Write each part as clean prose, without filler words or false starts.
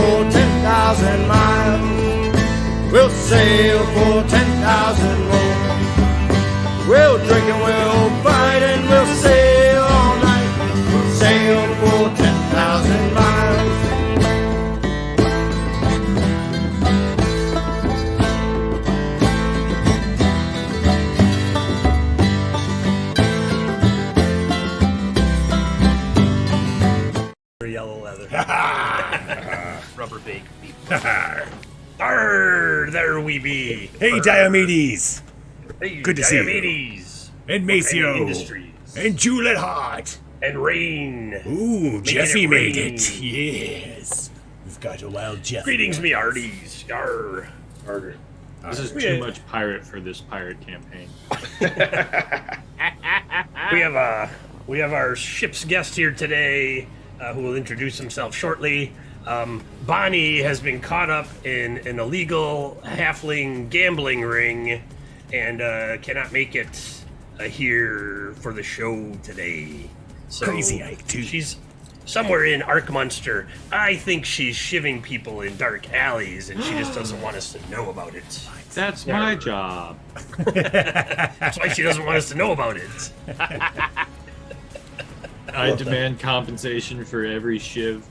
for 10,000 miles. We'll sail for 10,000 more. We'll drink and we'll fight and we'll sail all night. We'll sail for 10,000 miles. Yellow leather. Rubber bake beef. Arr, there we be. Hey, Diomedes. Hey, Good to see you. Diomedes. And Maceo. Industries. And Juliet Hart. And Rain. Ooh, Jeffy it made rain. it. Yes. We've got a wild Jeffy. Greetings, me arties. Arr. Harder. This is too much pirate for this pirate campaign. We have our ship's guest here today, who will introduce himself shortly. Bonnie has been caught up in an illegal halfling gambling ring and cannot make it here for the show today. So Crazy Ike, too. She's somewhere in Arkmunster. I think she's shivving people in dark alleys, and she just doesn't want us to know about it. That's my job. That's why she doesn't want us to know about it. I demand compensation for every shiv.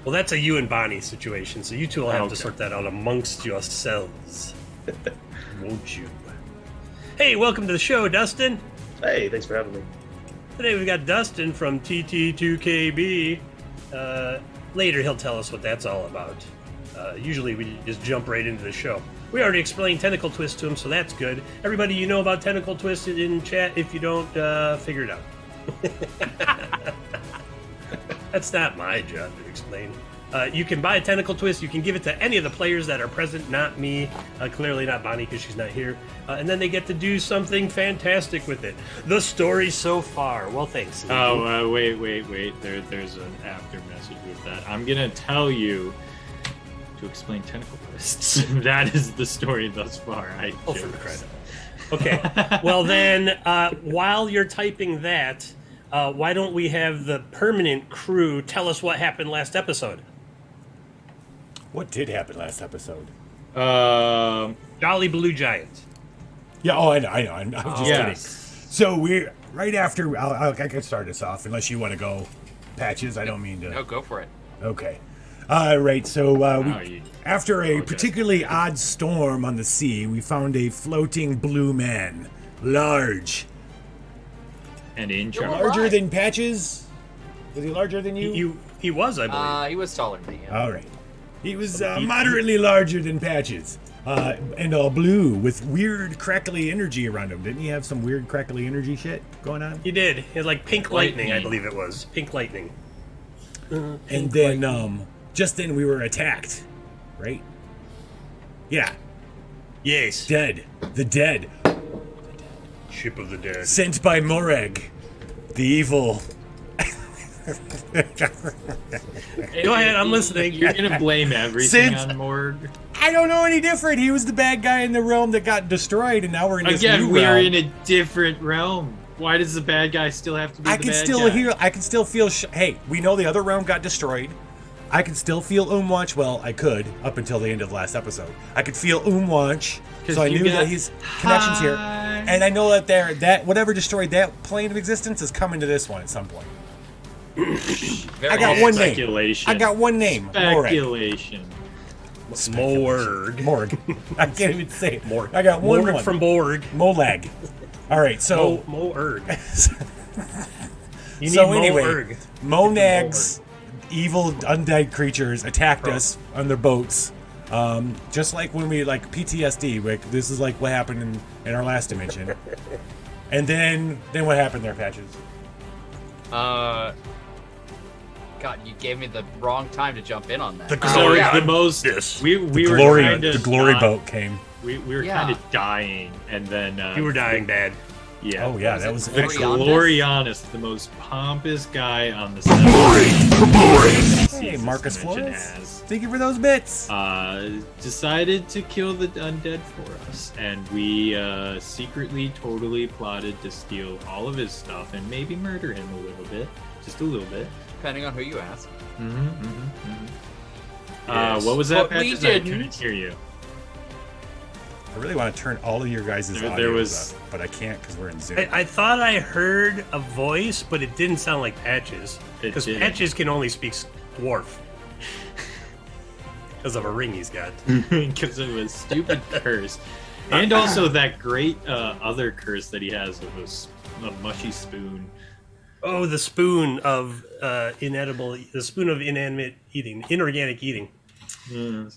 Well, that's a you and Bonnie situation, so you two will have Okay. to sort that out amongst yourselves. Won't you? Hey, welcome to the show, Dustin. Hey, thanks for having me. Today we've got Dustin from TT2KB. Later he'll tell us what that's all about. Usually we just jump right into the show. We already explained Tentacle Twist to him, so that's good. Everybody, you know about Tentacle Twist in chat. If you don't, figure it out. That's not my job to explain. You can buy a Tentacle Twist. You can give it to any of the players that are present, not me. Clearly not Bonnie because she's not here. And then they get to do something fantastic with it. The story so far. Well, thanks. Oh, wait. There's an after message with that. I'm gonna tell you to explain tentacle twists. That is the story thus far. Oh, for the credit. Okay. Well, then, while you're typing that, why don't we have the permanent crew tell us what happened last episode? What did happen last episode? Jolly Blue Giant. Yeah, I know. I'm just kidding. Yes. So we're right after. I can start us off, unless you want to go, Patches. I don't mean to. No, go for it. Okay. Right. So you after a apologize. particularly odd storm on the sea, we found a floating blue man, large, And in charge. larger alive. than Patches. Was he larger than you? He was, I believe. He was taller than me. Yeah. All right. He was moderately larger than Patches, and all blue with weird crackly energy around him. Didn't he have some weird crackly energy shit going on? He did. He had like pink lightning, I Lightning. believe it was. Pink lightning. And then, just then we were attacked, right? Yeah, Yes. dead. The dead. Ship of the Dead. Sent by Morag, the evil. Go ahead, I'm listening. You're gonna blame everything Since- on Morg. I don't know any different. He was the bad guy in the realm that got destroyed, and now we're in this Again, new we are realm. in a different realm. Why does the bad guy still have to be I the can bad still guy? hear. I can still feel. Hey, we know the other realm got destroyed. I can still feel Umwatch. Well, I could up until the end of the last episode. I could feel Umwatch, 'Cause so I you knew got that his connections here. high. And I know that whatever destroyed that plane of existence is coming to this one at some point. Very I got good. one name. Speculation. I got one name. Morag. Speculation. Morg. Morg. I can't even say it. Morg. I got one. Morg from Borg. Molag. All right, so Mo-erg. You need so anyway, Mo-erg. Monag's evil undead creatures attacked us on their boats. Just like when we PTSD. Like this is like what happened in our last dimension. And then what happened there, Patches? God, you gave me the wrong time to jump in on that. The So glory it's the of most. this. We The were glory, kind of the glory boat came. We were Yeah. kind of dying, and then You were dying bad. Yeah. Oh yeah, was that it? was The excellent. Glorianus, the most pompous guy on the set. Hey, Marcus Flores. As, Thank you for those bits. decided to kill the undead for us, and we secretly, totally plotted to steal all of his stuff and maybe murder him a little bit, just a little bit. Depending on who you ask. What was that? But we Patches? I didn't. couldn't hear you. I really want to turn all of your guys' There audio was- up, but I can't because we're in Zoom. I thought I heard a voice, but it didn't sound like Patches. It Because didn't. Patches can only speak dwarf. Because of a ring he's got. Because of a stupid curse. And also that great other curse that he has of a mushy spoon. Oh, the spoon of the spoon of inanimate eating, inorganic eating.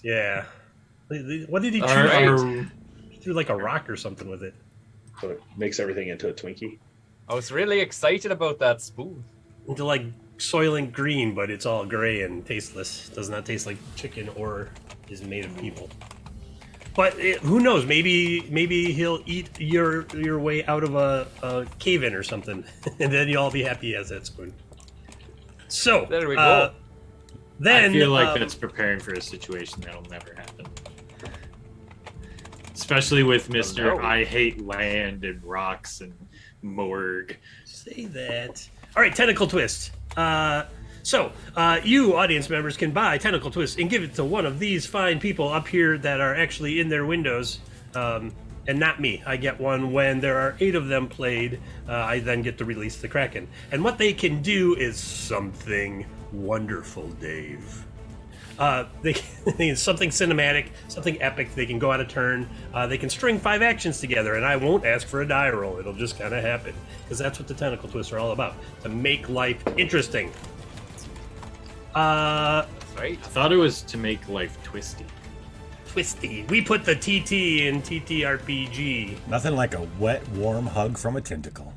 Yeah. What did he chew? Right. He threw like a rock or something with it. So it makes everything into a Twinkie. I was really excited about that spoon. Into like Soylent Green, but it's all gray and tasteless. Does not taste like chicken or is made of people. But who knows? Maybe he'll eat your way out of a cave-in or something, and then you'll all be happy he has that spoon. So There we go. Then I feel like that's preparing for a situation that'll never happen. Especially with Mr. no. I hate land and rocks and morgue. say that. All right, Tentacle Twist. So, you audience members can buy Tentacle Twist and give it to one of these fine people up here that are actually in their windows, and not me. I get one when there are 8 of them played. I then get to release the Kraken. And what they can do is something wonderful, Dave. They can something cinematic, something epic. They can go out of turn. They can string 5 actions together, and I won't ask for a die roll. It'll just kind of happen, because that's what the Tentacle Twists are all about, to make life interesting. Right. I thought it was to make life twisty. Twisty. We put the TT in TTRPG. Nothing like a wet, warm hug from a tentacle.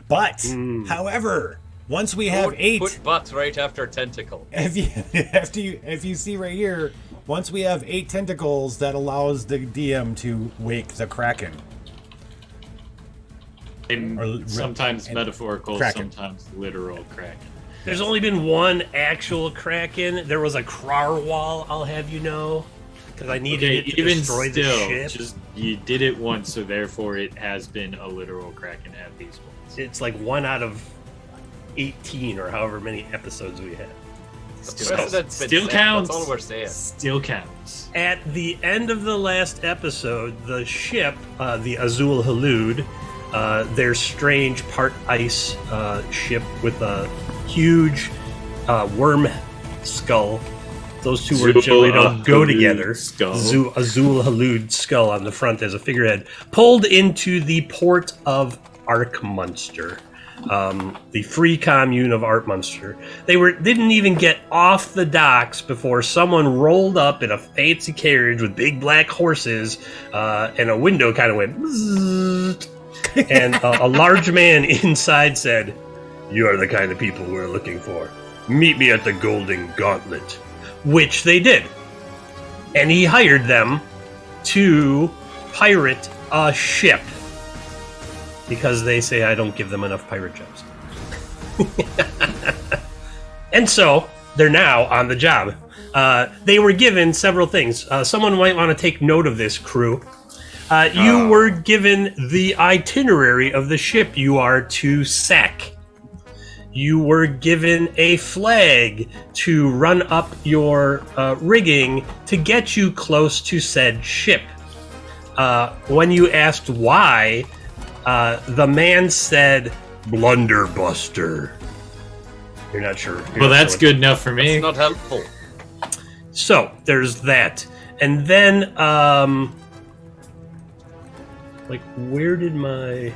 But, however, once we have 8, Put butts right after tentacle. if you see right here, once we have 8 tentacles, that allows the DM to wake the Kraken. And sometimes and metaphorical, Kraken. sometimes literal Kraken. There's only been one actual Kraken. There was a Krarwal, I'll have you know, because I needed Okay, it to even destroy the still, ship. just you did it once, so therefore it has been a literal Kraken at these points. It's like 1 out of 18 or however many episodes we had. Precedent's been Still set, counts. That's all we're saying. Still counts. At the end of the last episode, the ship, the Azul Halud, their strange part ice ship with a huge worm skull. Those two words generally don't go Halud together. skull. Azul Halud skull on the front as a figurehead, pulled into the port of Arkmunster. The free commune of Arkmunster. They didn't even get off the docks before someone rolled up in a fancy carriage with big black horses, and a window kind of went bzzzt, and a large man inside said, "You are the kind of people we're looking for. Meet me at the Golden Gauntlet," which they did. And he hired them to pirate a ship. Because they say I don't give them enough pirate jobs. And so, they're now on the job. They were given several things. Someone might want to take note of this, crew. You were given the itinerary of the ship you are to sack. You were given a flag to run up your rigging to get you close to said ship. When you asked why, the man said, "Blunderbuster." You're not sure. Well, that's good enough for me. It's not helpful. So there's that, and then like, where did my?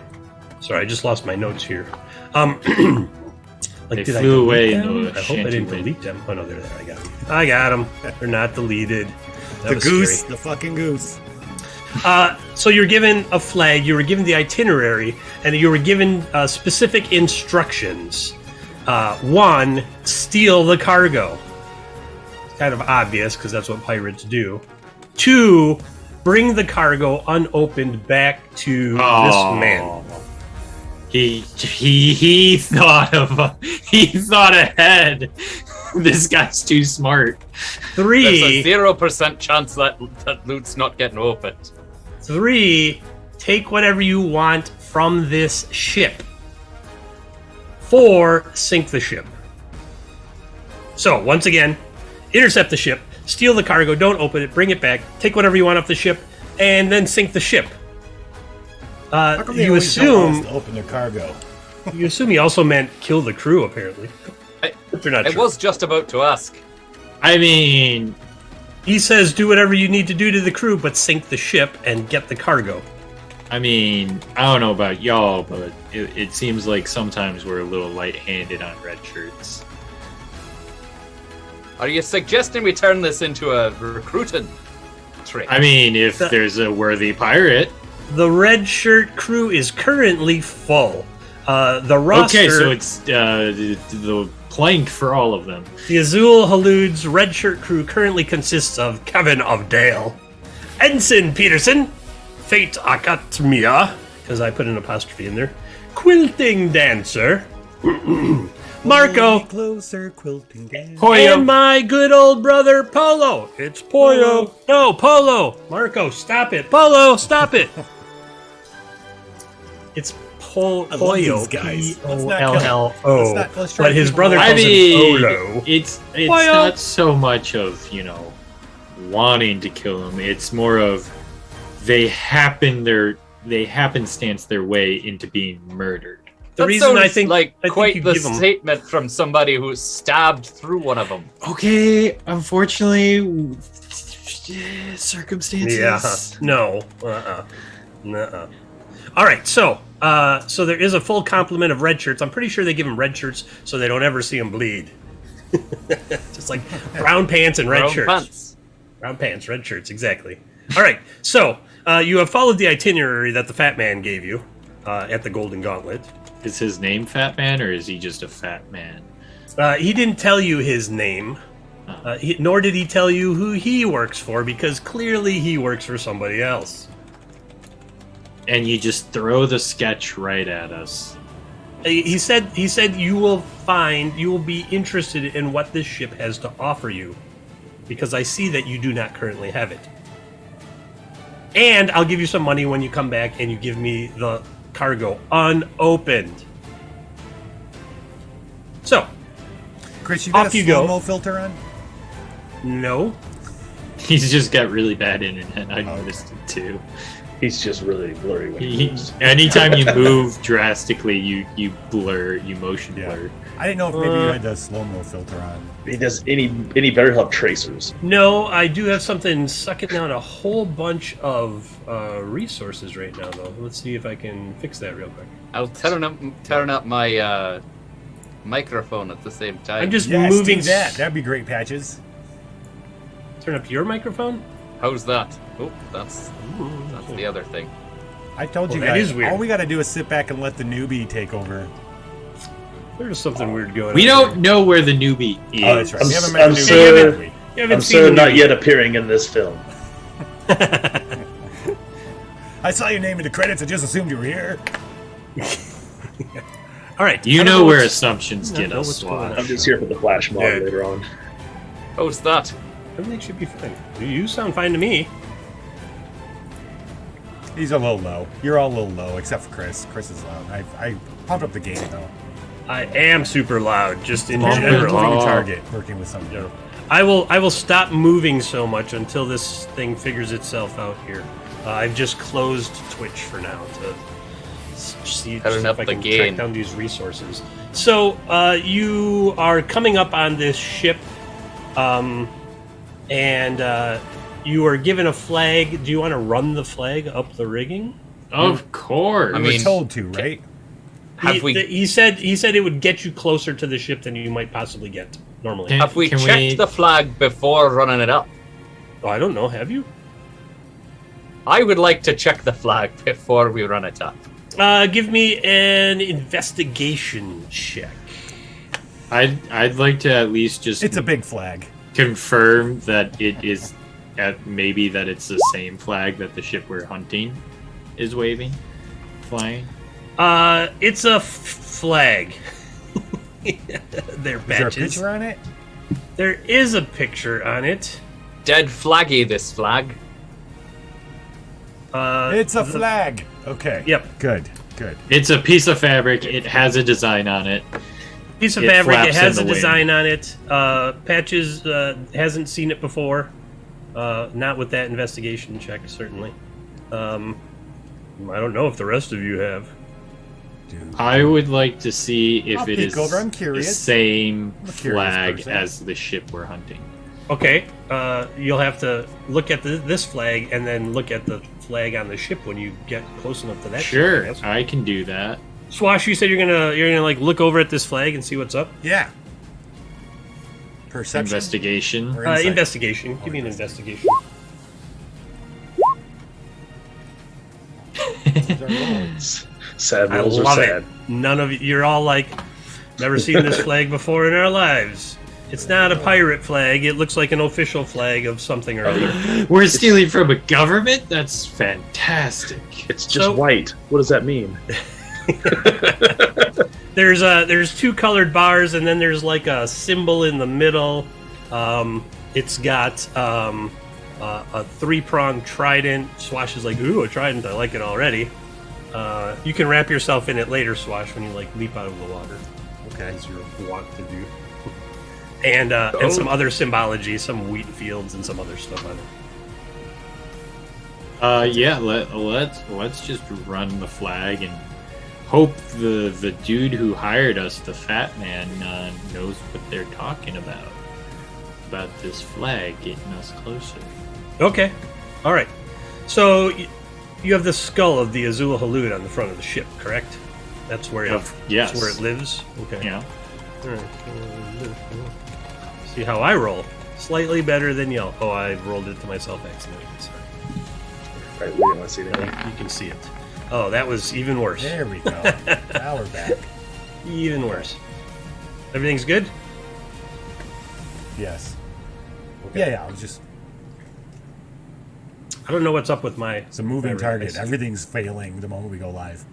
Sorry, I just lost my notes here. Like, They did I flew away delete them? into a I hope I didn't shanty delete them. Oh no, they're there. I got them. They're not deleted. That The was goose, scary. the fucking goose. So you're given a flag, you were given the itinerary, and you were given specific instructions. 1, steal the cargo. It's kind of obvious, because that's what pirates do. 2, bring the cargo unopened back to this man. He thought ahead. This guy's too smart. There's 3, a 0% chance that loot's not getting opened. 3, take whatever you want from this ship. 4, sink the ship. So, once again, intercept the ship, steal the cargo, don't open it, bring it back, take whatever you want off the ship, and then sink the ship. How come they You always don't want us assume to open their cargo? you assume he also meant kill the crew, apparently. But you're not I sure. was just about to ask. I mean, He says do whatever you need to do to the crew, but sink the ship and get the cargo. I don't know about y'all, but it seems like sometimes we're a little light-handed on red shirts. Are you suggesting we turn this into a recruiting trick? I mean, if there's a worthy pirate. The red shirt crew is currently full. The roster... Okay, so it's the plank for all of them. The Azul Halud's red shirt crew currently consists of Kevin of Dale, Ensign Peterson, Fate Akatmia, because I put an apostrophe in there, Quilting Dancer, Marco, Closer, quilting down. and my good old brother Polo. It's Pollo. No, Polo. Marco, stop it. Polo, stop it. It's Pollo. love these guys. Let's not P-O-L-L-O. let's try But to his keep brother them I calls him mean, Polo. it's Pollo. not so much of, wanting to kill him. It's more of they happenstance their way into being murdered. The That reason I sounds think like I think quite you the give 'em- statement from somebody who stabbed through one of them. Okay, unfortunately, circumstances. Yeah. No. Nuh-uh. All right. So there is a full complement of red shirts. I'm pretty sure they give them red shirts so they don't ever see them bleed. Just like brown pants and red Brown shirts. pants. Brown pants, red shirts. Exactly. All right. So you have followed the itinerary that the Fat Man gave you at the Golden Gauntlet. Is his name Fat Man, or is he just a fat man? He didn't tell you his name. Nor did he tell you who he works for, because clearly he works for somebody else. And you just throw the sketch right at us. He said you will be interested in what this ship has to offer you, because I see that you do not currently have it. And I'll give you some money when you come back and you give me the cargo unopened. So, Chris, you got Off a you go. slow-mo filter on? no. He's just got really bad internet. I noticed it too. He's just really blurry when he moves. Anytime you move drastically, you motion Yeah. blur. I didn't know if maybe you had the slow-mo filter on. He does any better help tracers. No, I do have something sucking down a whole bunch of resources right now, though. Let's see if I can fix that real quick. I'll turn up my microphone at the same time. I'm just Yes, moving. do that. That'd be great, Patches. Turn up your microphone. How's that? Oh, that's the other thing. I told you Well, that guys, is weird. all we got to do is sit back and let the newbie take over. There's something weird going on. We don't know where the newbie is. Oh, that's right. We haven't met I'm a newbie so- yet, have we? You haven't I'm seen so the not movie. yet appearing in this film. I saw your name in the credits. I just assumed you were here. All right. You I don't know where what's- assumptions get know us, what's going on. Swash. I'm just here for the flash mob Yeah. later on. How's that? Everything should be fine. You sound fine to me. He's a little low. You're all a little low, except for Chris. Chris is loud. I pumped up the game, though. I am super loud, just in Bump it general. up. Moving Oh. target, working with somebody. I will stop moving so much until this thing figures itself out here. I've just closed Twitch for now to see Turn if up I the can gain. track down these resources. So you are coming up on this ship, and you are given a flag. Do you want to run the flag up the rigging? Of course. I We were mean, told to, right? He said it would get you closer to the ship than you might possibly get normally. Can- Have we can checked we- the flag before running it up? Oh, I don't know. Have you? I would like to check the flag before we run it up. Give me an investigation check. I'd like to at least just It's a big flag. confirm that it is maybe that it's the same flag that the ship we're hunting is waving, flying. It's a flag. They're Is there a patches. picture on it? There is a picture on it. Dead flaggy, this flag. It's a flag. Okay. Yep. Good. Good. It's a piece of fabric. It has a design on it. Piece of It fabric. It flaps in has the a wind. design on it. Patches hasn't seen it before. Not with that investigation check, certainly. I don't know if the rest of you have. I would like to see if I'll it peek is over, I'm the curious. same I'm a curious flag person. as the ship we're hunting. Okay, you'll have to look at this flag and then look at the flag on the ship when you get close enough to that. Sure, ship, I guess. I can do that. Swash, you said you're gonna like look over at this flag and see what's up. Yeah. Perception. Investigation. Or insight? Investigation. Give me an investigation. Those are rolls. Sad I rolls are love sad. it. None of you're all like, never seen this flag before in our lives. It's not a pirate flag. It looks like an official flag of something or other. We're stealing from a government? That's fantastic. It's just So- white. What does that mean? There's two colored bars, and then there's like a symbol in the middle. It's got a three-pronged trident. Swash is like, ooh, a trident. I like it already. You can wrap yourself in it later, Swash, when you like leap out of the water, Okay. as you're wont to do. And some other symbology, some wheat fields and some other stuff on it. Yeah, let's just run the flag and hope the dude who hired us, the fat man, knows what they're talking about this flag getting us closer. Okay, all right. So you have the skull of the Azul Halud on the front of the ship, correct? That's where Yes. that's where it lives. Okay. Yeah. All right. See how I roll. Slightly better than y'all. Oh, I rolled it to myself accidentally. Sorry. Right, we don't want to see anything. You can see it. Oh, that was even worse. There we go. Now we're back. Even worse. Everything's good? Yes. Yeah, I was just... I don't know what's up with my... It's a moving my target. dice. Everything's failing the moment we go live.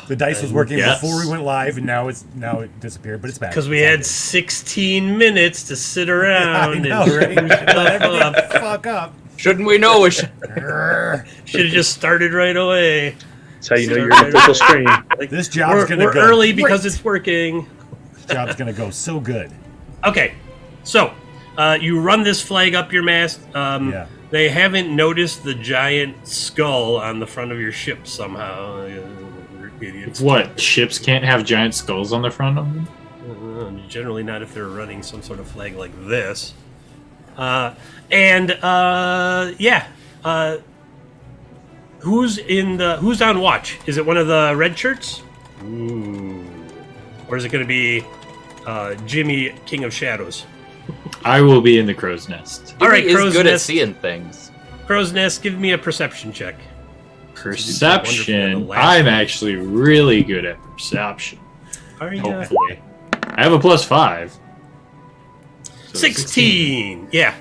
The dice was working Yes. before we went live, and now it disappeared, but it's back. Because we It's all had good. 16 minutes to sit around I know, and right? Let everything fuck up. Shouldn't we know? should have just started right away. That's how you know you're in the full screen. Like, This job's gonna we're go early because great. it's working. This job's gonna go so good. Okay, so you run this flag up your mast. Yeah. They haven't noticed the giant skull on the front of your ship somehow. Idiots. What, ships can't have giant skulls on the front of them? Generally not if they're running some sort of flag like this. Who's on watch? Is it one of the red shirts? Ooh. Or is it going to be Jimmy, King of Shadows? I will be in the crow's nest. All right, He is Crow's good at Nest. seeing things. Crow's Nest, give me a perception check. Perception. Wonderful. The last I'm one. actually really good at perception. Are you? Hopefully. I have a +5. So 16. Yeah.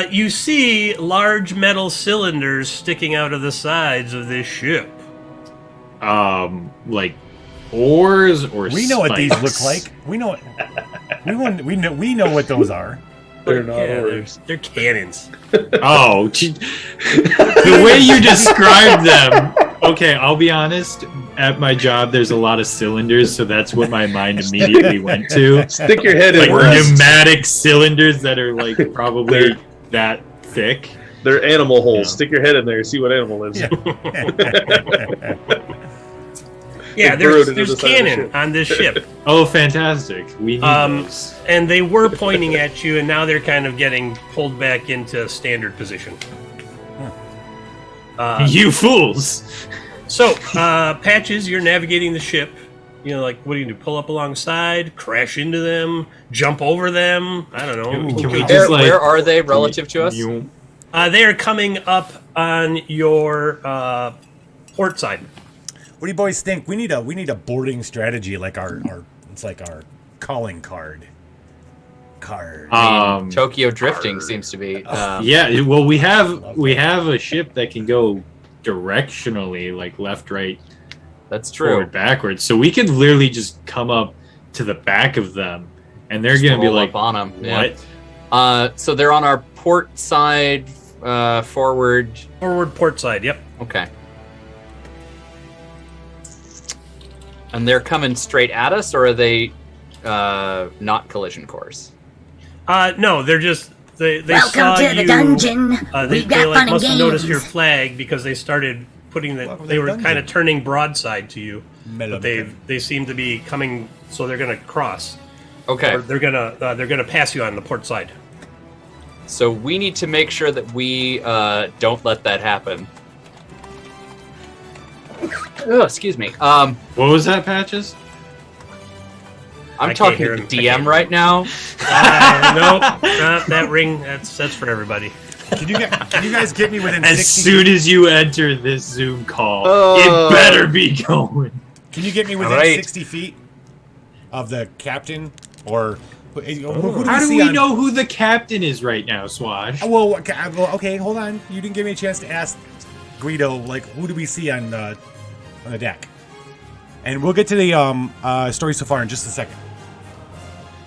You see large metal cylinders sticking out of the sides of this ship. Like oars or We know what these spikes? look like. We know what those are. They're not Yeah, oars. they're cannons. Oh, the way you described them. Okay, I'll be honest. At my job, there's a lot of cylinders, so that's what my mind immediately went to. Stick your head Like in. Wes. pneumatic cylinders that are like probably that thick. They're animal holes. Yeah. Stick your head in there. See what animal lives. Yeah. Yeah, They burrowed into there's the side of the cannon ship. on this ship. Oh, fantastic! We need those. And they were pointing at you, and now they're kind of getting pulled back into standard position. You fools! So, Patches, you're navigating the ship. You know, like, what do you do? Pull up alongside, crash into them, jump over them? I don't know. Can we Where, just like? where are they relative to us? You, They are coming up on your port side. What do you boys think? We need a boarding strategy, like our it's like our calling card. Tokyo drifting seems to be. yeah. Well, we have a ship that can go directionally, like left, right, That's true. forward, backwards. So we could literally just come up to the back of them, and they're Just gonna be roll like, up on 'em, yeah. "What?" So they're on our port side, forward. Forward port side, yep. Okay. And they're coming straight at us, or are they not collision course? No, they're just they Welcome saw to you. the dungeon. They, We've got they fun like and must have noticed your games. flag because they started putting the. Welcome to They the were dungeon. kind of turning broadside to you, Mellow but they seem to be coming. So they're gonna cross. Okay. Or they're gonna pass you on the port side. So we need to make sure that we don't let that happen. Oh, excuse me. What was that, Patches? I'm I can't talking hear to him. the DM right now. No, that ring. That's for everybody. Can you guys get me within As 60 soon as you enter this Zoom call, Oh. it better be going. Can you get me within Alright. 60 feet of the captain? Or who do How do see we on- know who the captain is right now, Swash? Well, okay, hold on. You didn't give me a chance to ask Guido, like, who do we see on the deck? And we'll get to the story so far in just a second.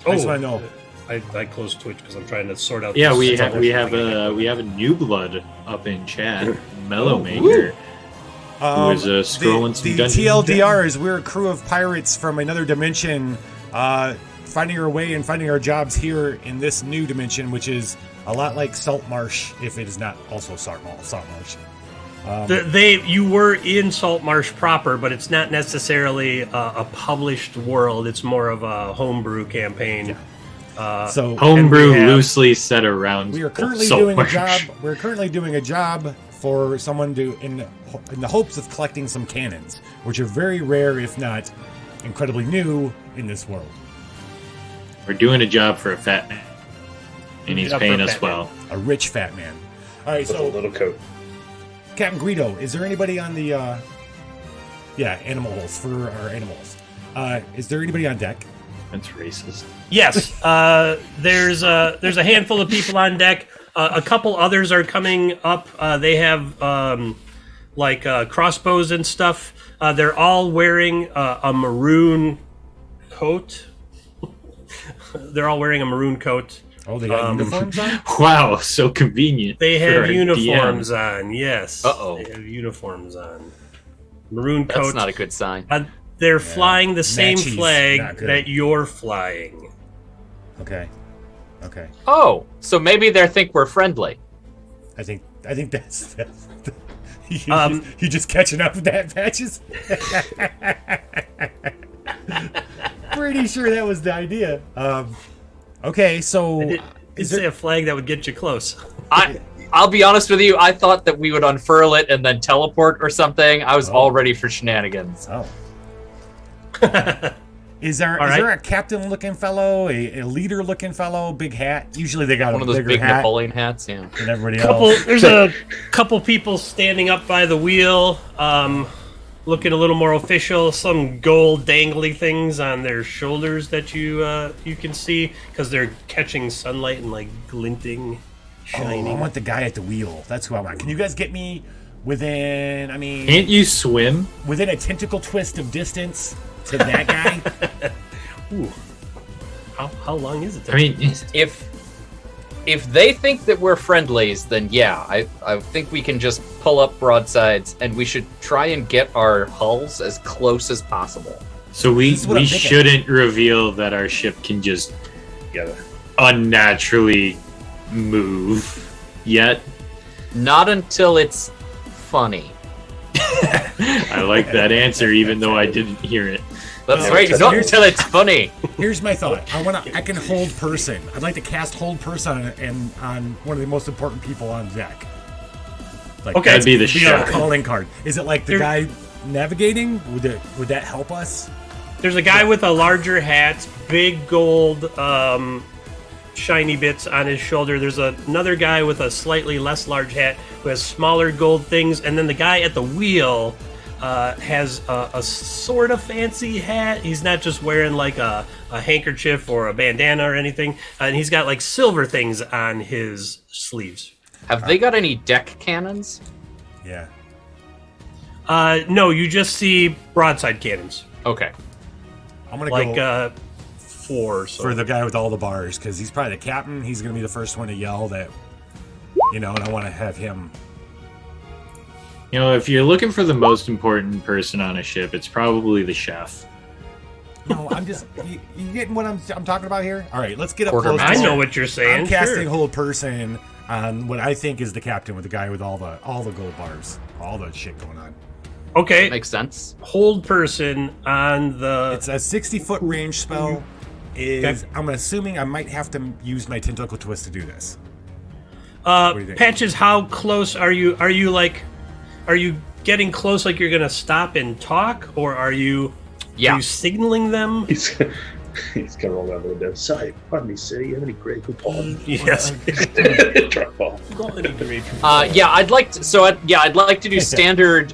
I just want to know. I closed Twitch because I'm trying to sort out. Yeah, this we trouble. have a new blood up in chat, Mellowmaker, who is scrolling some the Dungeons and TLDR is we're a crew of pirates from another dimension, finding our way and finding our jobs here in this new dimension, which is a lot like Salt Marsh, if it is not also Salt Marsh. You were in Salt Marsh proper, but it's not necessarily a published world. It's more of a homebrew campain. So Homebrew And we have- loosely set around. we are currently Salt doing a Marsh. job. We're currently doing a job for someone to in the hopes of collecting some cannons, which are very rare, if not incredibly new, in this world. We're doing a job for a fat man, and he's Job for paying a us fat man. well. A rich fat man. All right, With a so little coat. Captain Guido, is there anybody on the animals for our animals? Is there anybody on deck? That's racist. Yes, there's a handful of people on deck. A couple others are coming up. They have crossbows and stuff. They're all wearing a maroon coat. They're all wearing a maroon coat. Oh, they got uniforms on? Wow, so convenient. They for have our uniforms DM. on. Yes. Uh-oh. They have uniforms on. Maroon That's coat. not a good sign. They're flying the same Matchy's not flag good. that you're flying. Okay. Oh, so maybe they think we're friendly. I think that's Um, you just catching up with that, Patches? Pretty sure that was the idea. Okay, so It's a flag that would get you close. I'll be honest with you. I thought that we would unfurl it and then teleport or something. I was all ready for shenanigans. oh. Is there All right. a captain-looking fellow, a leader-looking fellow, big hat? Usually they got One a of those bigger big hat Napoleon hats. Yeah. than everybody else. There's a couple people standing up by the wheel, looking a little more official. Some gold dangly things on their shoulders that you can see because they're catching sunlight and like glinting, Oh, shining. I want the guy at the wheel. That's who I want. Can you guys get me within? I mean, Can't you swim? within a tentacle twist of distance to that guy? Ooh. How long is it? I mean, If they think that we're friendlies, then yeah, I think we can just pull up broadsides and we should try and get our hulls as close as possible. so we This is what I'm thinking. shouldn't reveal that our ship can just unnaturally move yet. Not until it's funny. I like that answer, even though I didn't hear it. That's Oh, right. so Not here's- until it's funny. Here's my thought. I can hold person. I'd like to cast hold person on one of the most important people on deck. Like, Okay. That'd be the a shot. calling card. Is it like the Here- guy navigating? Would that help us? There's a guy with a larger hat, big gold shiny bits on his shoulder. There's another guy with a slightly less large hat who has smaller gold things, and then the guy at the wheel has a sort of fancy hat. He's not just wearing like a handkerchief or a bandana or anything, and he's got like silver things on his sleeves. Have they got any deck cannons? Yeah. No, you just see broadside cannons, Okay. I'm gonna like go 4 or so. for the guy with all the bars because he's probably the captain. He's gonna be the first one to yell that, and I want to have him. You know, if you're looking for the most important person on a ship, it's probably the chef. No, I'm just. You getting what I'm talking about here? All right, let's get up close. Quartermaster. I know what you're saying. I'm casting sure. hold person on what I think is the captain, with the guy with all the gold bars, all the shit going on. Okay. Makes sense. Hold person on the. It's a 60-foot range spell. Okay. I'm assuming I might have to use my tentacle twist to do this. What do you think? Patches, how close are you? Are you getting close like you're gonna stop and talk, or are you Yeah. signaling them? He's gonna roll down the window. Sorry, pardon me, sir. You have any Grey Poupon? Yes. Drop off. Yeah, I'd like to do standard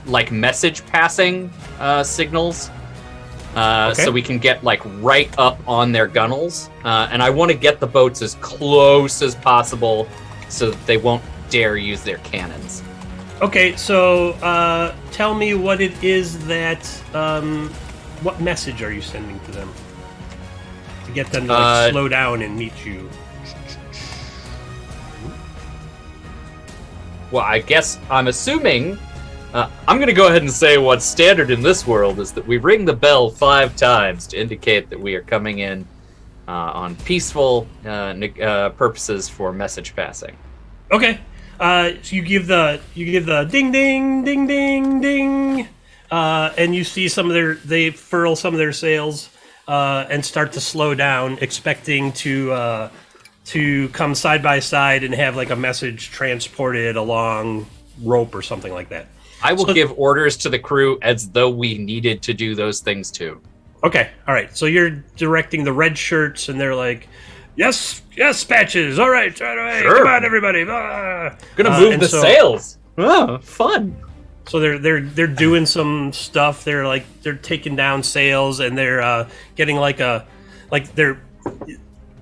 like message passing signals, so we can get like right up on their gunnels, and I want to get the boats as close as possible so that they won't dare use their cannons. Okay, so tell me what it is that. What message are you sending to them to get them to slow down and meet you? Well, I guess I'm assuming. I'm going to go ahead and say what's standard in this world is that we ring the bell 5 times to indicate that we are coming in on peaceful purposes for message passing. Okay, so you give the ding ding ding ding ding, and you see they furl some of their sails and start to slow down, expecting to come side by side and have like a message transported along rope or something like that. I will give orders to the crew as though we needed to do those things too. Okay, all right. So you're directing the red shirts, and they're like, "Yes, yes, Patches. All right, Sure. come on, everybody." Ah. Gonna move and the so- sails. Oh, fun. So they're doing some stuff. They're taking down sails, and they're getting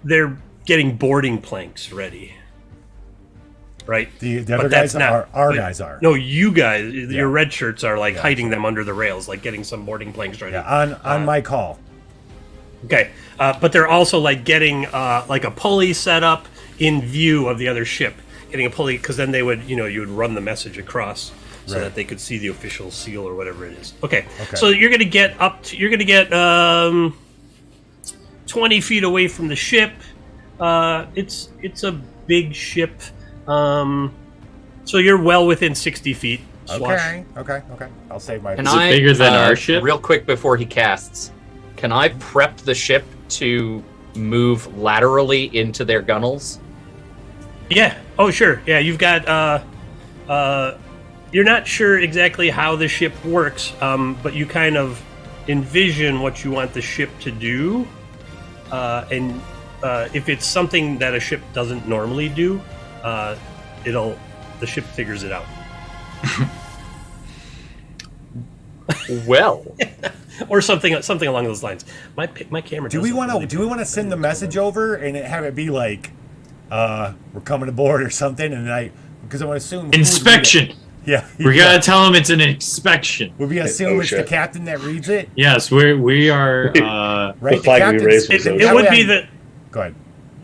they're getting boarding planks ready. Right. The other guys are our guys are. No, you guys, your red shirts are like hiding them under the rails, like getting some boarding planks ready. Yeah, on my call. Okay, but they're also like getting like a pulley set up in view of the other ship, getting a pulley because then they would, you would run the message across so that they could see the official seal or whatever it is. Okay. So you're gonna get 20 feet away from the ship. It's a big ship. So you're well within 60 feet. Swash. Okay. I'll save my. Can Is it bigger than our ship? Real quick before he casts, can I prep the ship to move laterally into their gunnels? Yeah. Oh, sure. Yeah, you've got. You're not sure exactly how the ship works, but you kind of envision what you want the ship to do, and if it's something that a ship doesn't normally do, the ship figures it out. Well, or something along those lines. My camera. Do we want to send the message over and have it be like, we're coming aboard or something, and because I want to assume Inspection. Yeah, We gotta tell them it's an inspection. Would we assume it's the shit. captain that reads it? Yes, we are. Right, The flag we raised was It would be the. Go ahead.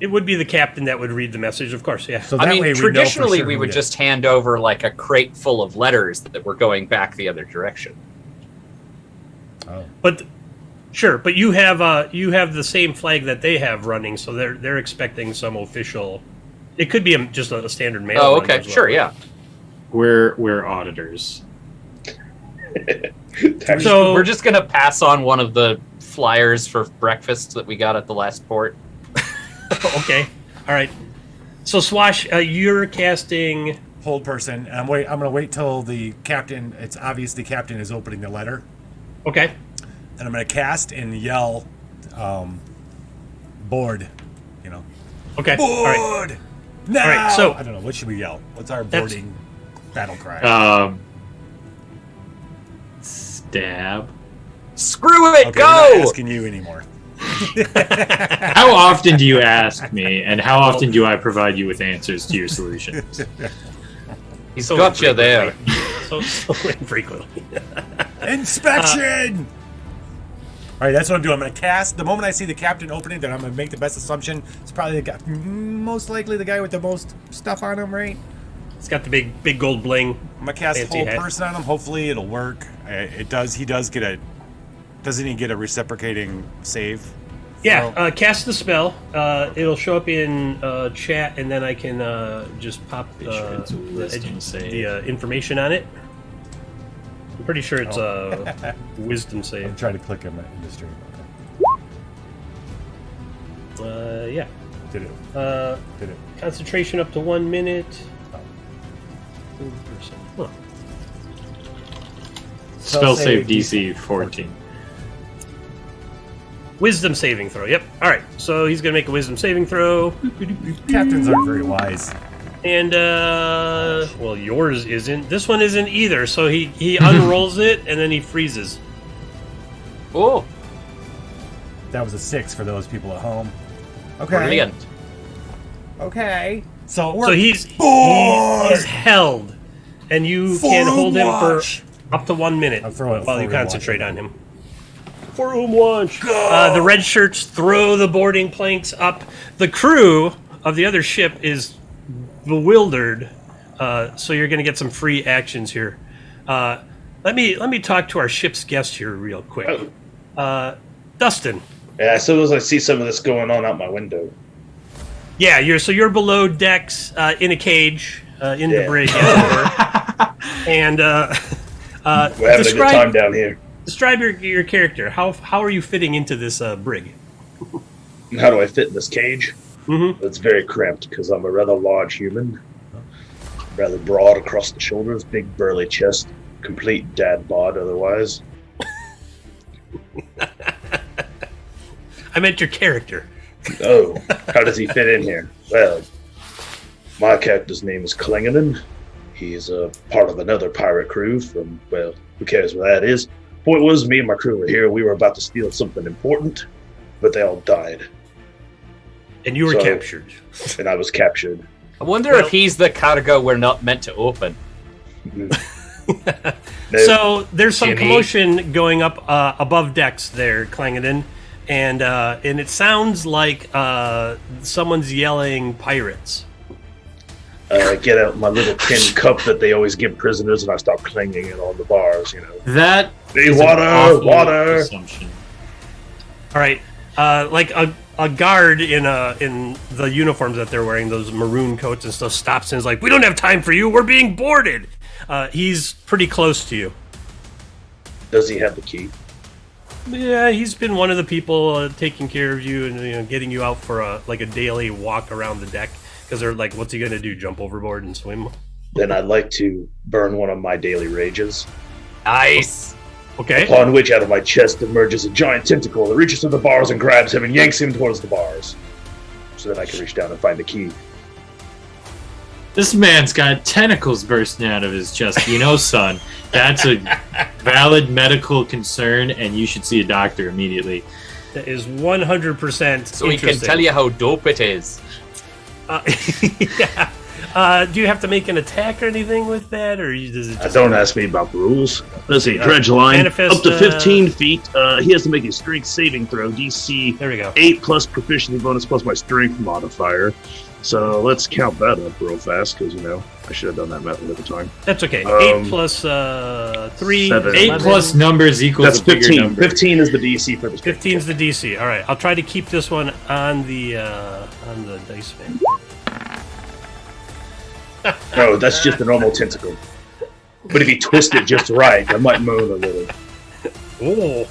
It would be the captain that would read the message, of course. Yeah. So that I mean, way we know for traditionally sure we who would it is. just hand over like a crate full of letters that were going back the other direction. Oh. But sure, but you have the same flag that they have running, so they're expecting some official. It could be just a standard mail. Oh, run okay, as well. sure, yeah. We're auditors. So We're just gonna pass on one of the flyers for breakfast that we got at the last port. okay, all right. So Swash, you're casting. Hold person. I'm gonna wait till the captain. It's obvious the captain is opening the letter, Okay. and I'm gonna cast and yell, board. Okay. Board. All right. Now. All right, so- I don't know. What should we yell? What's our That's- boarding battle cry? Stab. Screw it, Okay, I'm go! not asking you anymore. How often do you ask me, and how often do I provide you with answers to your solutions? He's So got you there. infrequently. So infrequently. Inspection. All right, that's what I'm doing. I'm gonna cast. The moment I see the captain opening, then I'm gonna make the best assumption. It's probably the guy, most likely the guy with the most stuff on him, right? It's got the big gold bling. I'm gonna cast Fancy whole hat. person on him. Hopefully, it'll work. It does. He does get a Doesn't he get a reciprocating save? Yeah, cast the spell. It'll show up in chat, and then I can just pop the information on it. I'm pretty sure it's a wisdom save. I'm trying to click on my industry. Yeah. Did it? Did it? Concentration up to 1 minute. Huh. Spell save DC 14. Wisdom saving throw. Yep. All right. So he's gonna make a wisdom saving throw. Captains aren't very wise. And well, yours isn't. This one isn't either. So he unrolls it and then he freezes. Oh, That was a 6 for those people at home. Okay. brilliant. Okay. So He's held, and you can hold him for up to 1 minute I'm throwing while you forward concentrate watch. on him. For whom watch? The red shirts throw the boarding planks up. The crew of the other ship is bewildered. So you're going to get some free actions here. Let me talk to our ship's guest here real quick. Dustin. Yeah, as soon as I see some of this going on out my window. Yeah, you're below decks in a cage in the Yeah. brig, yeah, and We're having a good time down here. describe your character. How are you fitting into this brig? How do I fit in this cage? Mm-hmm. It's very cramped because I'm a rather large human. Rather broad across the shoulders, big burly chest, complete dad bod otherwise. I meant your character. Oh, how does he fit in here? Well, my character's name is Klingonen. He's a part of another pirate crew from, well, who cares where that is. Point was, me and my crew were here. We were about to steal something important, but they all died, And you were So- captured. and I was captured. I wonder Well- if he's the cargo we're not meant to open. No, So there's some Jimmy? commotion going up above decks there, Clangadin, and it sounds like someone's yelling pirates. get out my little tin cup that they always give prisoners, and I start clanging it on the bars, you know. That Hey, is an water, awful water! assumption. All right, like a guard in the uniforms that they're wearing, those maroon coats and stuff, stops and is like, "We don't have time for you. We're being boarded." He's pretty close to you. Does he have the key? Yeah, he's been one of the people taking care of you and getting you out for a daily walk around the deck because they're like, "What's he gonna do? Jump overboard and swim?" Then I'd like to burn one of my daily rages. Nice. Okay. Upon which, out of my chest emerges a giant tentacle that reaches to the bars and grabs him and yanks him towards the bars, so that I can reach down and find the key. This man's got tentacles bursting out of his chest. You know, son, that's a valid medical concern, and you should see a doctor immediately. That is 100% So he can tell you how dope it is. Yeah. Do you have to make an attack or anything with that, or does it just... Don't ask me about the rules. Let's see, Uh, dredge line, manifest, up to 15 feet. He has to make a strength saving throw, DC There we go. 8 plus proficiency bonus plus my strength modifier. So let's count that up real fast, because, you know, I should have done that method at the time. That's okay. 8 plus 3. 7. 8 11. plus numbers equals That's a bigger 15. number. 15 is the DC for the strength. 15's the DC. All right, I'll try to keep this one on the dice fan. No, that's just a normal tentacle. But if you twist it just right, I might moan a little. Oh,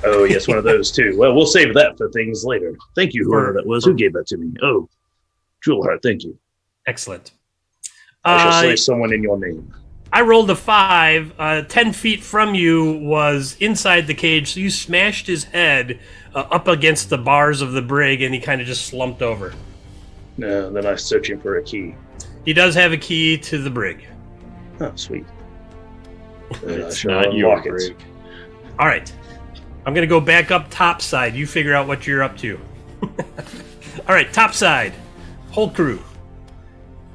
Oh, yes, one of those too. Well, we'll save that for things later. Thank you, whoever that was. Who gave that to me? Oh, Jewelheart, thank you. excellent. I shall slay someone in your name. I rolled a 5. 10 feet from you was inside the cage, so you smashed his head up against the bars of the brig, and he kind of just slumped over. Then I'm searching for a key. He does have a key to the brig. Oh, sweet. Then I It's shall not your unlock it. break. All right. I'm going to go back up top side. You figure out what you're up to. All right, top side. Whole crew.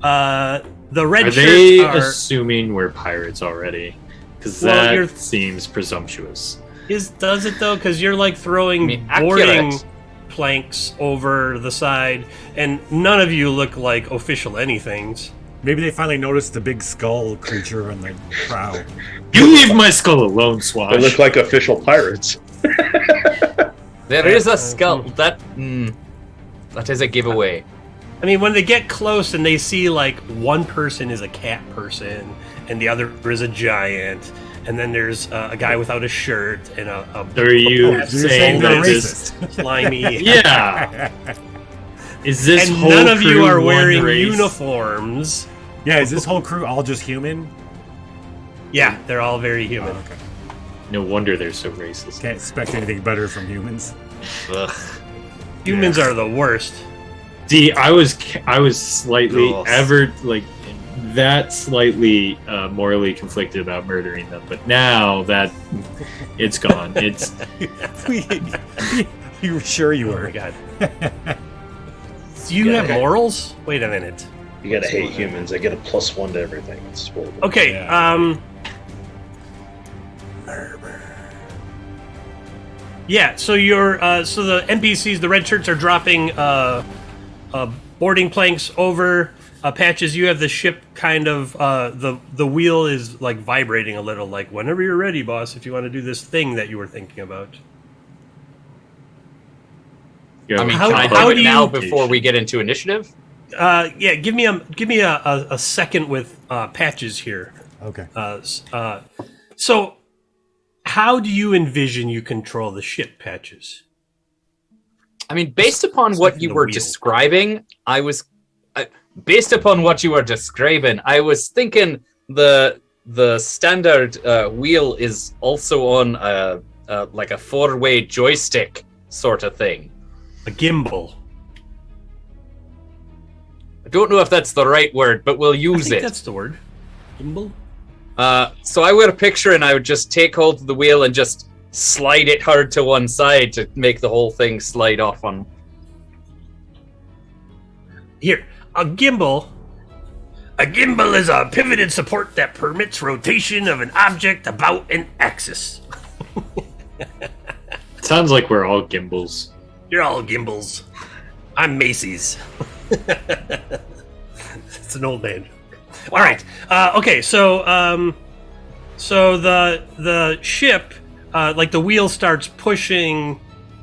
The red Are shirts they are... assuming we're pirates already? Because Well, you're- that seems presumptuous. Does it, though? Because you're, like, throwing I mean, boarding accurate. planks over the side, and none of you look like official anythings. Maybe they finally noticed the big skull creature on the prow. You leave my skull alone, Swash. They look like official pirates. There is a skull. That is a giveaway. I mean, when they get close and they see like one person is a cat person and the other is a giant, and then there's a guy without a shirt and a Are you saying they're that this? racist? slimy. Yeah. Is this And whole none of you crew are one wearing race? uniforms. Yeah, is this whole crew all just human? Yeah, they're all very human. Oh, okay. No wonder they're so racist. Can't expect anything better from humans. Ugh. Humans are the worst. See, I was slightly Gross. slightly morally conflicted about murdering them, but now that it's gone, it's You were sure you Oh my were? god. Do you have morals? Wait a minute. You gotta hate humans. They get a +1 to everything. It's horrible. Okay, Yeah. Yeah, so you're so the NPCs, the red shirts are dropping boarding planks over patches. You have the ship kind of the wheel is like vibrating a little, like whenever you're ready, boss, if you want to do this thing that you were thinking about. Yeah. I mean, How- can I how do do it now you- before we get into initiative? Yeah, give me a second with patches here. Okay. So how do you envision you control the ship, Patches? I mean, based upon It's what like you the were wheel. describing, I was thinking the standard wheel is also on like a 4-way joystick sort of thing. A gimbal. I don't know if that's the right word, but we'll I use think it. that's the word. Gimbal? So I would picture and I would just take hold of the wheel and just slide it hard to one side to make the whole thing slide off on. Here, a gimbal. A gimbal is a pivoted support that permits rotation of an object about an axis. Sounds like we're all gimbals. You're all gimbals. I'm Macy's. It's an old man. All right. Okay. So the ship, like the wheel starts pushing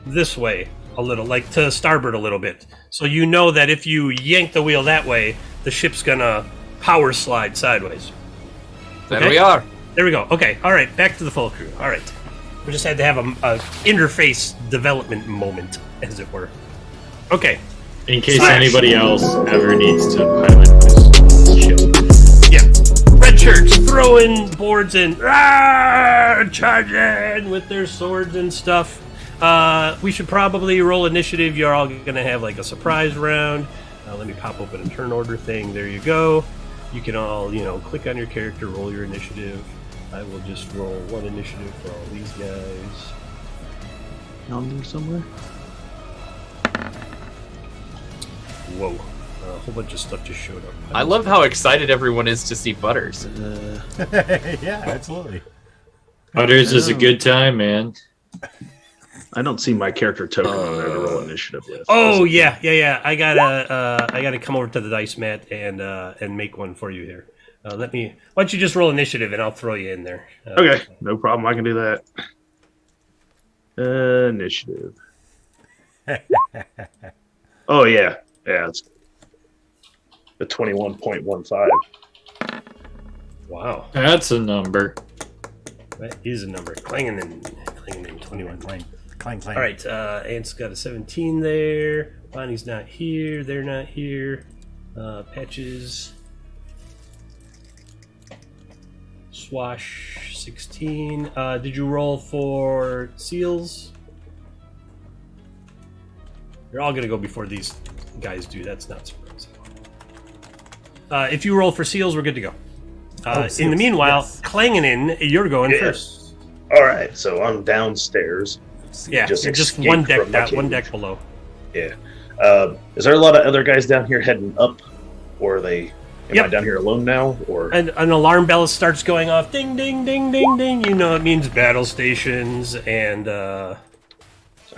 this way a little, like to starboard a little bit. So you know that if you yank the wheel that way, the ship's gonna power slide sideways. There Okay. we are. There we go. Okay. All right. Back to the full crew. All right. We just had to have a interface development moment, as it were. Okay. In case Slash. anybody else ever needs to pilot this ship. Yeah. Red shirts throwing boards and charging with their swords and stuff. We should probably roll initiative. You're all going to have like a surprise round. Let me pop open a turn order thing. There you go. You can all, click on your character, roll your initiative. I will just roll one initiative for all these guys. On there somewhere. Whoa. A whole bunch of stuff just showed up. I love how excited everyone is to see Butters. Yeah, absolutely. Butters is a good time, man. I don't see my character token on there to roll initiative with. Oh yeah. I gotta come over to the dice mat and make one for you here. Why don't you just roll initiative and I'll throw you in there. Okay, no problem. I can do that. Initiative. Oh yeah, it's the 21.15. Wow, That's a number. that is a number. Clanging in 21. Clang, clang, clang. All right, Ant's got a 17 there. Bonnie's not here. They're not here. Patches. Swash 16. Did you roll for seals? You're all gonna go before these guys do. That's not surprising. If you roll for seals, we're good to go. In the seals, meanwhile, yes. Clangin', you're going Yeah. first. All right, so I'm downstairs. Yeah, Just you're just escape one deck from my down, one cave. deck below. Yeah. Is there a lot of other guys down here heading up, or are they? Am Yep. I down here alone now, or? And an alarm bell starts going off. Ding, ding, ding, ding, ding. You know it means battle stations and. Okay,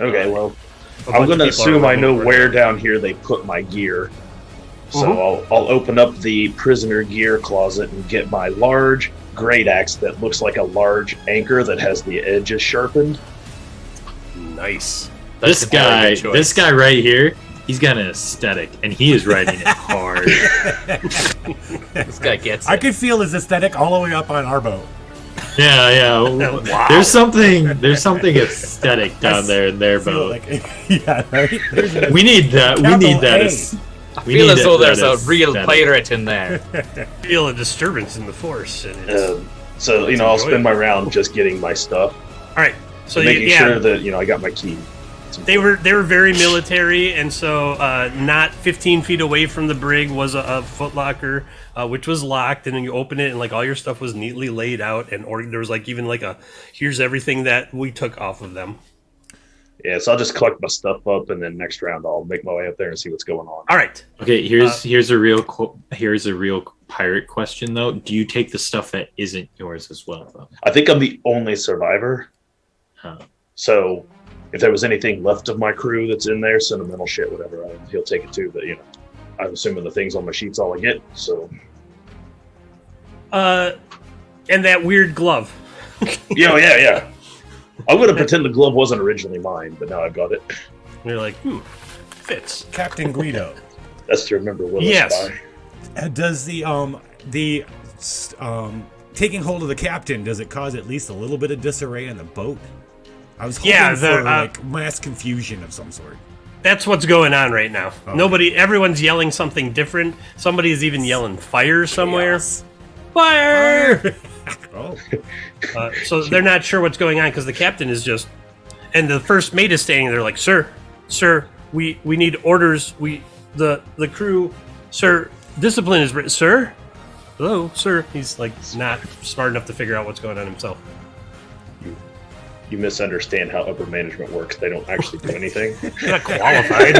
well, a bunch I'm of gonna people are assume I running know over where there. down here they put my gear. So I'll open up the prisoner gear closet and get my large great axe that looks like a large anchor that has the edges sharpened. Nice. This guy right here, he's got an aesthetic, and he is riding it hard. This guy gets it. I could feel his aesthetic all the way up on our boat. Yeah. Wow. There's something aesthetic down there in their Feel boat. yeah, right? We need that. We need that. I feel as though there's a real pirate in there. Feel a disturbance in the force. And So I'll spend my round just getting my stuff, all right. So making sure that I got my key. They were very military, and so not 15 feet away from the brig was a footlocker, which was locked, and then you open it, and like all your stuff was neatly laid out, and there was like even like here's everything that we took off of them. Yeah, so I'll just collect my stuff up, and then next round I'll make my way up there and see what's going on. All right. Okay, here's a real pirate question though. Do you take the stuff that isn't yours as well, though? I think I'm the only survivor. Huh. So if there was anything left of my crew that's in there, sentimental shit, whatever, he'll take it too. But I'm assuming the things on my sheet's all I get. So. And that weird glove. Yeah. I'm gonna pretend the glove wasn't originally mine, but now I've got it. And you're like, fits. Captain Guido. That's to remember what Yes. by. Does the taking hold of the captain, does it cause at least a little bit of disarray in the boat? I was hoping for like mass confusion of some sort. That's what's going on right now. Oh. Everyone's yelling something different. Somebody's even yelling fire somewhere. Chaos. Fire! Oh. So they're not sure what's going on because the captain is just, and the first mate is standing there like, sir, we need orders. The crew, sir, discipline is written, sir. Hello, sir. He's like not smart enough to figure out what's going on himself. You misunderstand how upper management works. They don't actually do anything. You're not qualified.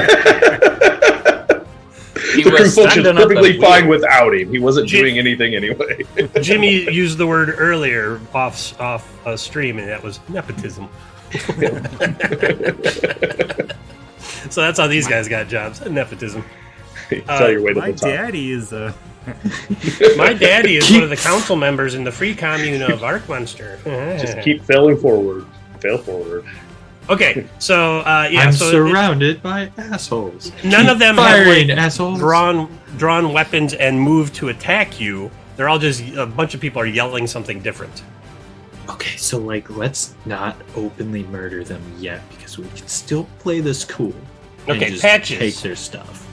He The crew was functions standing up perfectly the fine wheel. without him. He wasn't doing anything anyway. Jimmy used the word earlier off a stream, and that was nepotism. So that's how these guys got jobs. Nepotism. Tell your way to My the top. daddy is My daddy is one of the council members in the free commune of Arkmunster. Just keep failing forward. Fail forward. Okay, so I'm surrounded by assholes. None of them have Firing like, assholes. drawn weapons and moved to attack you. They're all just a bunch of people are yelling something different. Okay, so let's not openly murder them yet because we can still play this cool. And Okay, just Patches. take their stuff.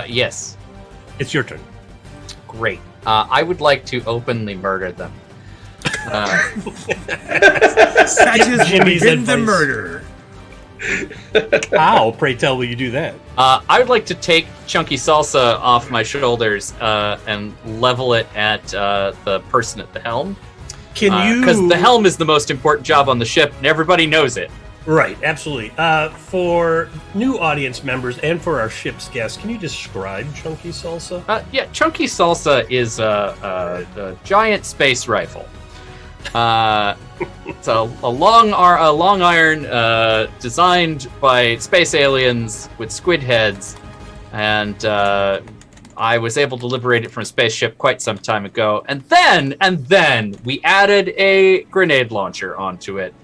Yes. It's your turn. Great. I would like to openly murder them. Patches Jimmy's begin the advice. murder. How, pray tell, will you do that? I would like to take Chunky Salsa off my shoulders and level it at the person at the helm. Can you? Because the helm is the most important job on the ship, and everybody knows it. Right, absolutely. For new audience members and for our ship's guests, can you describe Chunky Salsa? Yeah, Chunky Salsa is a giant space rifle. It's a long iron designed by space aliens with squid heads, and I was able to liberate it from a spaceship quite some time ago. And then we added a grenade launcher onto it.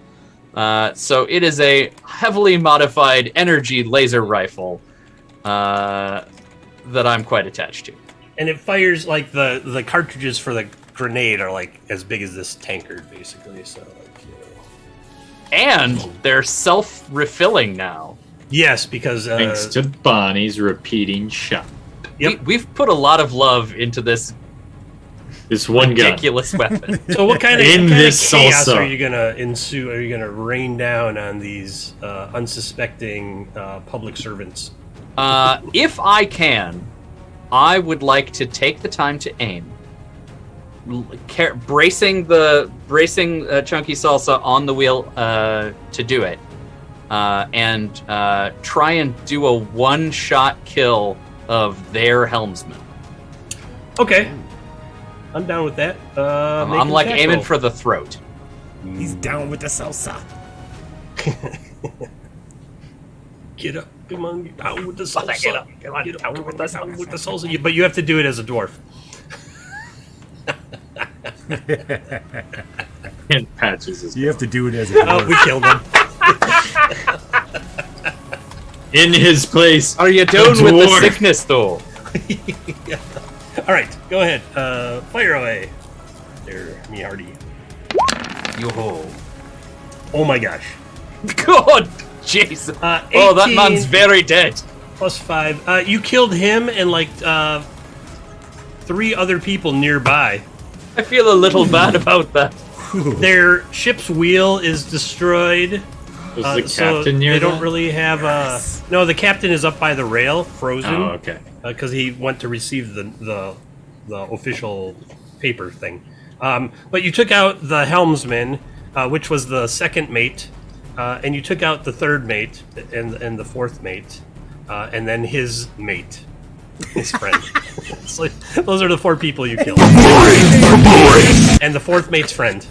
So it is a heavily modified energy laser rifle that I'm quite attached to. And it fires like the cartridges for the grenade are like as big as this tankard, basically. So, And they're self-refilling now. yes, because Thanks to Bonnie's repeating shot. Yep. We've put a lot of love into this This one gun. ridiculous weapon. So what kind of, In what kind this of chaos salsa. are you gonna ensue? Are you gonna rain down on these unsuspecting public servants? If I can, I would like to take the time to aim, bracing Chunky Salsa on the wheel to do it, and try and do a one-shot kill of their helmsman. Okay, I'm down with that. I'm like aiming for the throat. He's down with the salsa. Get up, come on, get down with the salsa. Get up, come on, down with the down with the salsa. But you have to do it as a dwarf. And Patches is You have to do it as a Oh, we killed him. in his place. Are you down with the dwarf. sickness, though? All right, go ahead. Fire away. There, me hardy. Yo-ho. Oh my gosh. God, Jesus. Oh, that 18 man's very dead. plus 5. You killed him and like 3 other people nearby. I feel a little bad about that. Their ship's wheel is destroyed. Was the So captain near they don't that? really have No, the captain is up by the rail, frozen. Oh, okay. Because he went to receive the official paper thing. But you took out the helmsman, which was the second mate, and you took out the third mate and the fourth mate, and then his mate, his friend. So those are the 4 people you killed. And the fourth mate's friend.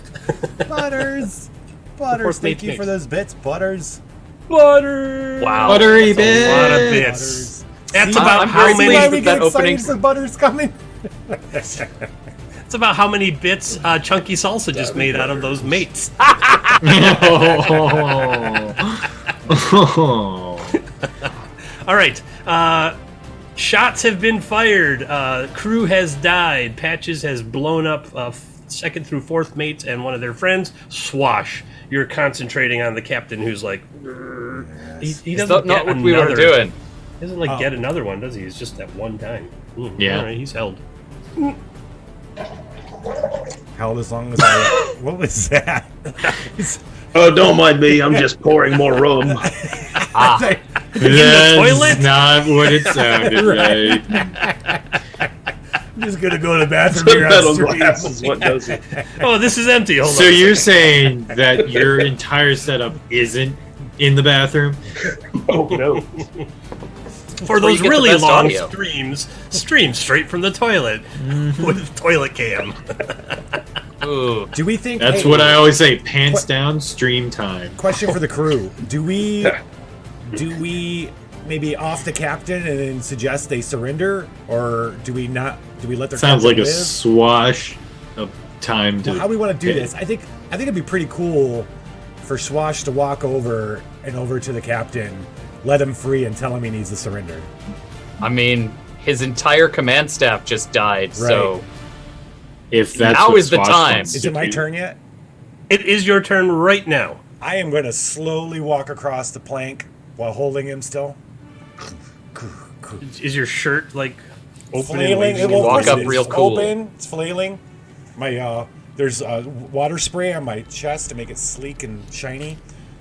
Butters. Fourth Butters, thank mate's you mate. for those bits, Butters. Butter. Wow. Buttery That's a lot of bit. bits. Butters. That's See, about I'm how very See why pleased many. we with get that opening. excited for Butters coming? It's about how many bits Chunky Salsa just made out of those mates. All right. Shots have been fired. Crew has died. Patches has blown up second through fourth mates and one of their friends. Swash. You're concentrating on the captain who's like... He Is doesn't that not get what we were another- doing? He doesn't get another one, does he? It's just that one time. Yeah. All right, he's held. Held as long as I... What was that? Oh, don't mind me. I'm just pouring more rum. That's toilet? not what it sounded like. I'm just gonna go to the bathroom The here on metal stream. glass is what does it. Oh, this is empty. Hold So on. you're saying that your entire setup isn't in the bathroom? Oh, no. For where you those get the really best long audio. streams, stream straight from the toilet with toilet cam. Ooh. Do we think... That's hey, what I always say. Pants down, stream time. Question for the crew. Do we maybe off the captain and then suggest they surrender? Or do we not... Do we let their Sounds captain like a live? swash of time to... Well, how we want to do Okay. this? I think it'd be pretty cool for Swash to walk over to the captain, let him free, and tell him he needs to surrender. I mean, his entire command staff just died, so If that's Now what is the Swash time. wants Is to it my do. turn yet? It is your turn right now. I am going to slowly walk across the plank while holding him still. Is your shirt like open Flailing. and It will walk of course up it is. real It's cool. Open. It's flailing. My there's water spray on my chest to make it sleek and shiny.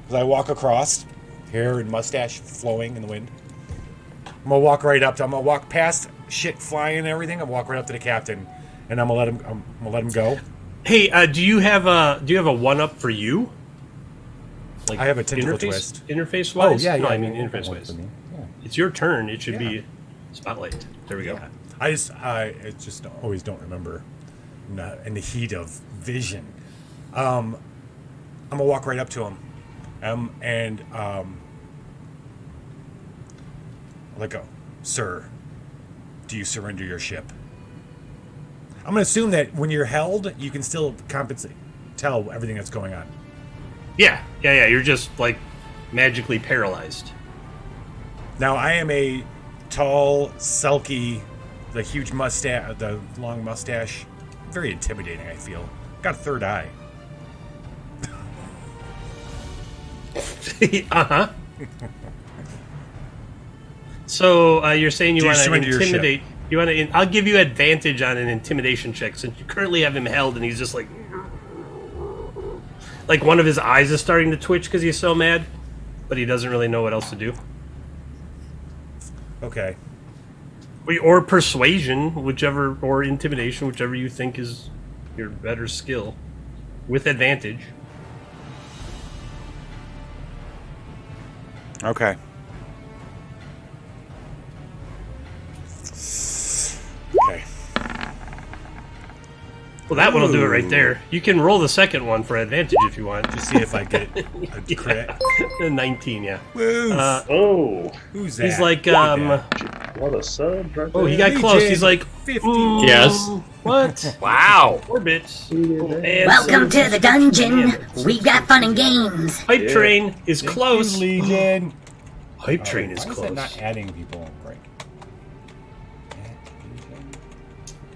As I walk across, hair and mustache flowing in the wind. I'm gonna walk right up to. I'm gonna walk past shit flying and everything. I'm gonna walk right up to the captain, and I'm gonna let him go. Hey, do you have a 1-up for you? Like I have a tentacle interface, twist. Interface wise? Oh yeah, No, yeah. I mean interface Yeah. wise. It's your turn. It should be spotlight. There we go. Yeah. I just always don't remember in the heat of vision. I'm gonna walk right up to him, and let go, sir. Do you surrender your ship? I'm gonna assume that when you're held, you can still tell everything that's going on. Yeah. You're just like magically paralyzed. Now I am a tall, sulky, the huge mustache, the long mustache, very intimidating. I feel got a third eye. Uh-huh. So you're saying you Do you want to surrender your ship? intimidate? You want to? I'll give you advantage on an intimidation check since you currently have him held, and he's just like one of his eyes is starting to twitch because he's so mad, but he doesn't really know what else to do. Okay. Or persuasion, whichever, or intimidation, whichever you think is your better skill, with advantage. Okay. Okay. Well, that one will do it right there. You can roll the second one for advantage if you want. Just see if I get a crit. 19, yeah. Woo! Who's that? He's like, What a sub right oh, he there. got close. He's like, 50. Yes. What? Wow. Orbits. Welcome to the dungeon. We've got fun and games. Hype train is close. Legion. Hype train is Why close. that not adding people? Right.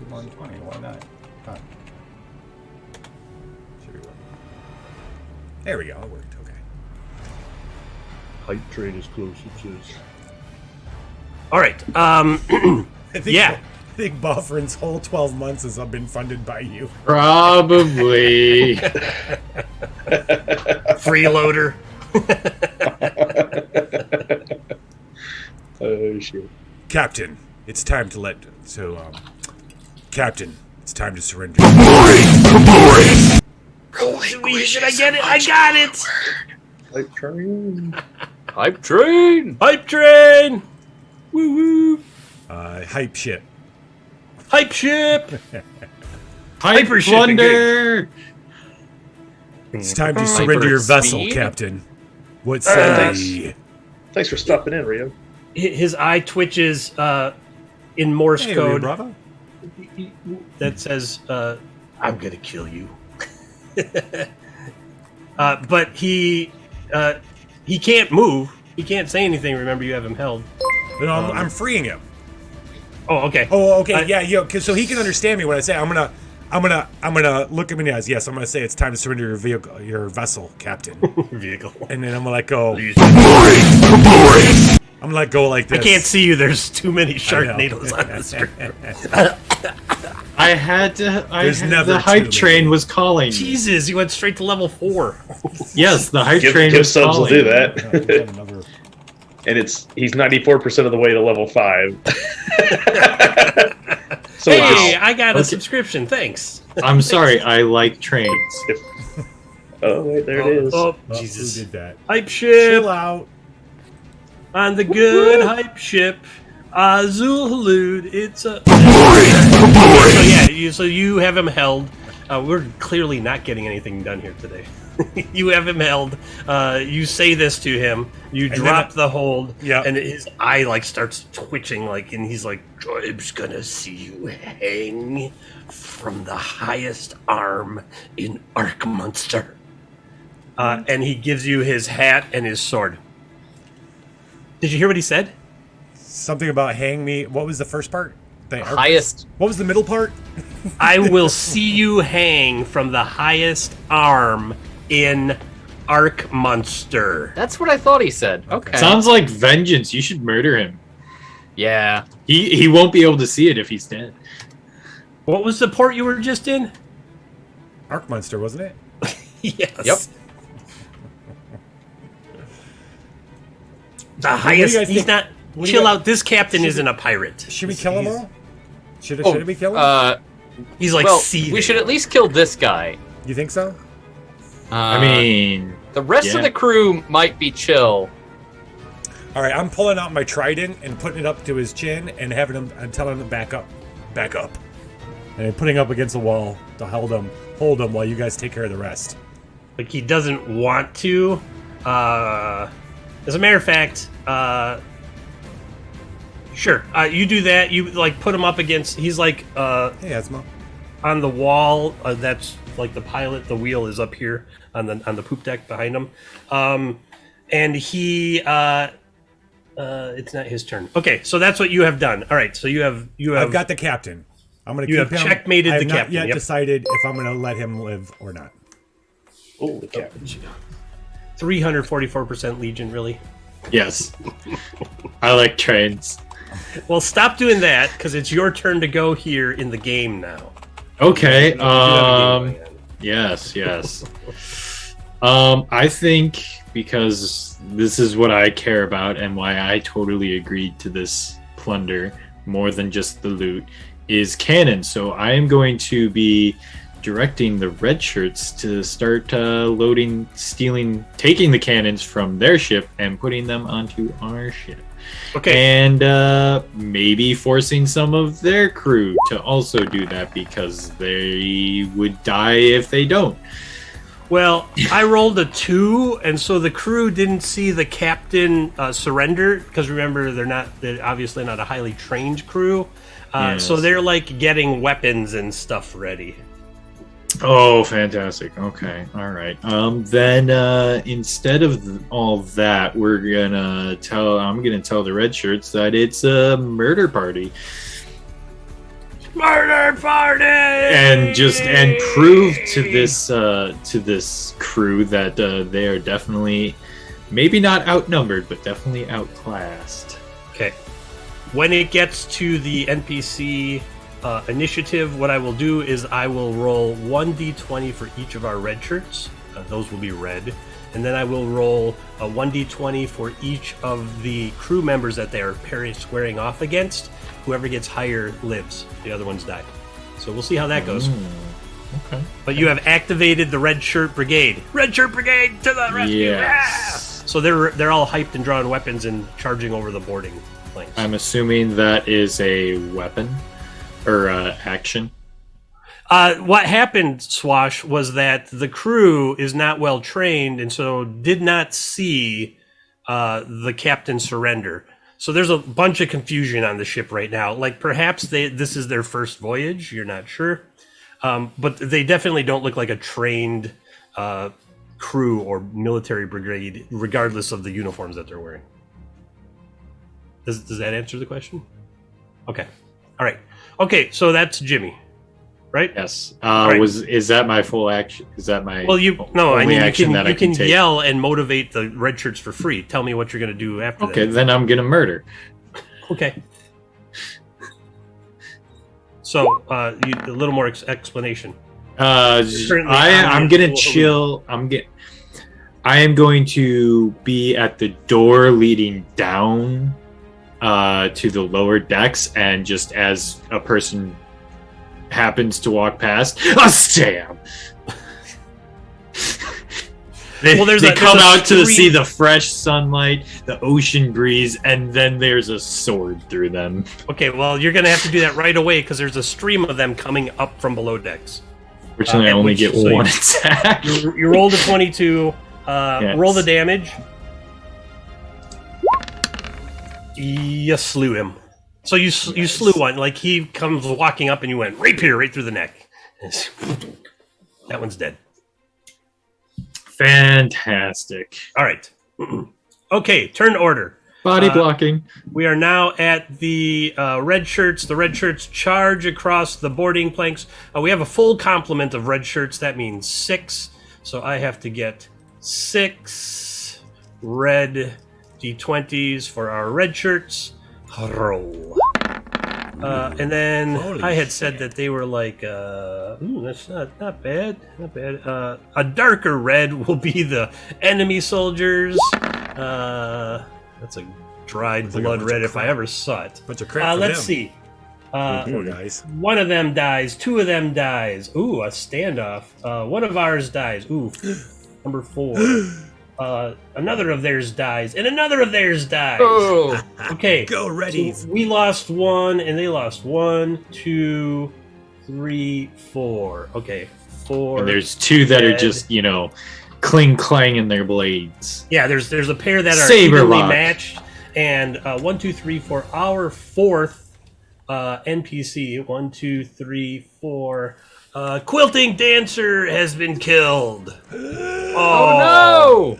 220. Why not? Huh. Should be working. There we go. It worked. Okay. Hype train is close, it says. All right. I think Yeah. I think Bufferin's whole 12 months has been funded by you. Probably. Freeloader. Oh shit. Captain, it's time to Captain, it's time to surrender. Did I get it? I got it. Hype train. Hype train. Hype train. Woo woo. Hype ship. Hype ship. Hyper ship Plunder! It's time to surrender your vessel, speed? Captain. What say? Thanks for stopping in, Rio. His eye twitches in Morse Hey, code bravo. that says, "I'm gonna kill you." But he can't move. He can't say anything. Remember, you have him held. No, I'm freeing him. Oh, okay. Oh, okay, yeah, yo, so he can understand me when I say I'm gonna look him in the eyes. Yes, I'm gonna say it's time to surrender your vehicle, your vessel, Captain. Vehicle. And then I'm gonna let go. I'm gonna let go like this. I can't see you. There's too many I know. Sharknadoes on the screen. I had to. There's never the too hype many. train was calling. Jesus, you went straight to level 4. Yes, the hype Give train was subs will calling. do that. We got another- And he's 94% of the way to level 5. So Hey, I got a Okay. subscription. Thanks. I'm sorry, I like trains. oh wait, there it is. Oh, Who Jesus. did that? Hype ship Chill out. on the good hype ship. Azul Halud. It's a. So you have him held. We're clearly not getting anything done here today. You have him held. You say this to him. You And drop then the hold. Yeah. And his eye starts twitching and he's like, "Tribe's gonna see you hang from the highest arm in Ark-Munster." And he gives you his hat and his sword. Did you hear what he said? Something about hang me. What was the first part? The Highest. What was the middle part? I will see you hang from the highest arm in Ark-Munster. That's what I thought he said. Okay. Sounds like vengeance. You should murder him. Yeah. He won't be able to see it if he's dead. What was the port you were just in? Ark-Munster, wasn't it? Yes. Yep. The highest. do you guys He's think- not. what do you Chill guys- out. This captain isn't a pirate. Should we kill them all? Should Oh, we kill them? He's like well, seething. we should at least kill this guy. You think so? I mean, the rest yeah. of the crew might be chill. All right, I'm pulling out my trident and putting it up to his chin and having him and telling him back up, and putting up against the wall to hold him while you guys take care of the rest. Like he doesn't want to. As a matter of fact, sure. You do that. You put him up against. He's Hey, Asma. on the wall. That's like the pilot. The wheel is up here on the poop deck behind him. And he. It's not his turn. Okay, so that's what you have done. All right, so you have. I've got the captain. I'm gonna. You keep have him. checkmated I have the not captain, yet yep. decided if I'm gonna let him live or not. Holy captain. 344% Legion, really. yes. I like trains. Well, stop doing that because it's your turn to go here in the game now. Okay. You have a game going on. Yes. I think because this is what I care about and why I totally agreed to this plunder more than just the loot is cannon. So I am going to be directing the red shirts to start taking the cannons from their ship and putting them onto our ship. Okay. And maybe forcing some of their crew to also do that because they would die if they don't. Well, I rolled a 2, and so the crew didn't see the captain surrender because remember they're obviously not a highly trained crew, Yes. so they're like getting weapons and stuff ready. Oh, fantastic! Okay, all right. Then instead of all that, I'm gonna tell the red shirts that it's a murder party. Murder party! And prove to this crew that they are definitely maybe not outnumbered, but definitely outclassed. Okay. When it gets to the NPC initiative, what I will do is I will roll 1d20 for each of our red shirts. Those will be red. And then I will roll a 1d20 for each of the crew members that they are squaring off against. Whoever gets higher lives. The other ones die. So we'll see how that goes. Okay. But you have activated the Red Shirt Brigade. Red Shirt Brigade to the rescue! Yes. Ah! So they're all hyped and drawing weapons and charging over the boarding planks. I'm assuming that is a weapon or action. What happened, Swash, was that the crew is not well trained and so did not see the captain surrender. So there's a bunch of confusion on the ship right now. Like perhaps this is their first voyage. You're not sure. But they definitely don't look like a trained crew or military brigade, regardless of the uniforms that they're wearing. Does that answer the question? Okay. All right. Okay, so that's Jimmy, right? Yes. Right. Is that my full action? Is that my only action that I can take? Yell and motivate the red shirts for free. Tell me what you're going to do after that. Okay, then I'm gonna murder. Okay. So, a little more explanation. I'm gonna chill. I am going to be at the door leading down to the lower decks, and just as a person happens to walk past, a stab. They come out to see the fresh sunlight, the ocean breeze, and then there's a sword through them. Okay, well, you're going to have to do that right away because there's a stream of them coming up from below decks. Fortunately, I only get one attack. You rolled a 22. Yes. Roll the damage. You slew him. So you slew one. Like he comes walking up and you went rapier right through the neck. That one's dead. Fantastic. All right. Okay, turn order. Body blocking. We are now at the red shirts. The red shirts charge across the boarding planks. We have a full complement of red shirts. That means 6. So I have to get 6 red d20s for our red shirts. Roll. And then I had said that they were like, that's not bad. Not bad. A darker red will be the enemy soldiers. That's a dried blood red if I ever saw it. Bunch of crap for let's them. see. Poor guys. One of them dies. 2 of them dies. Ooh, a standoff. One of ours dies. Ooh, number 4. Another of theirs dies, and another of theirs dies. Oh, Okay, Go Reddies. so we lost 1, and they lost 1, 2, 3, 4. Okay, 4. And there's 2 that are dead. just, cling clanging their blades. Yeah, there's a pair that are Saber evenly lock. matched, and 1, 2, 3 for our 4th NPC. 1, 2, 3, 4. Quilting dancer has been killed. oh no!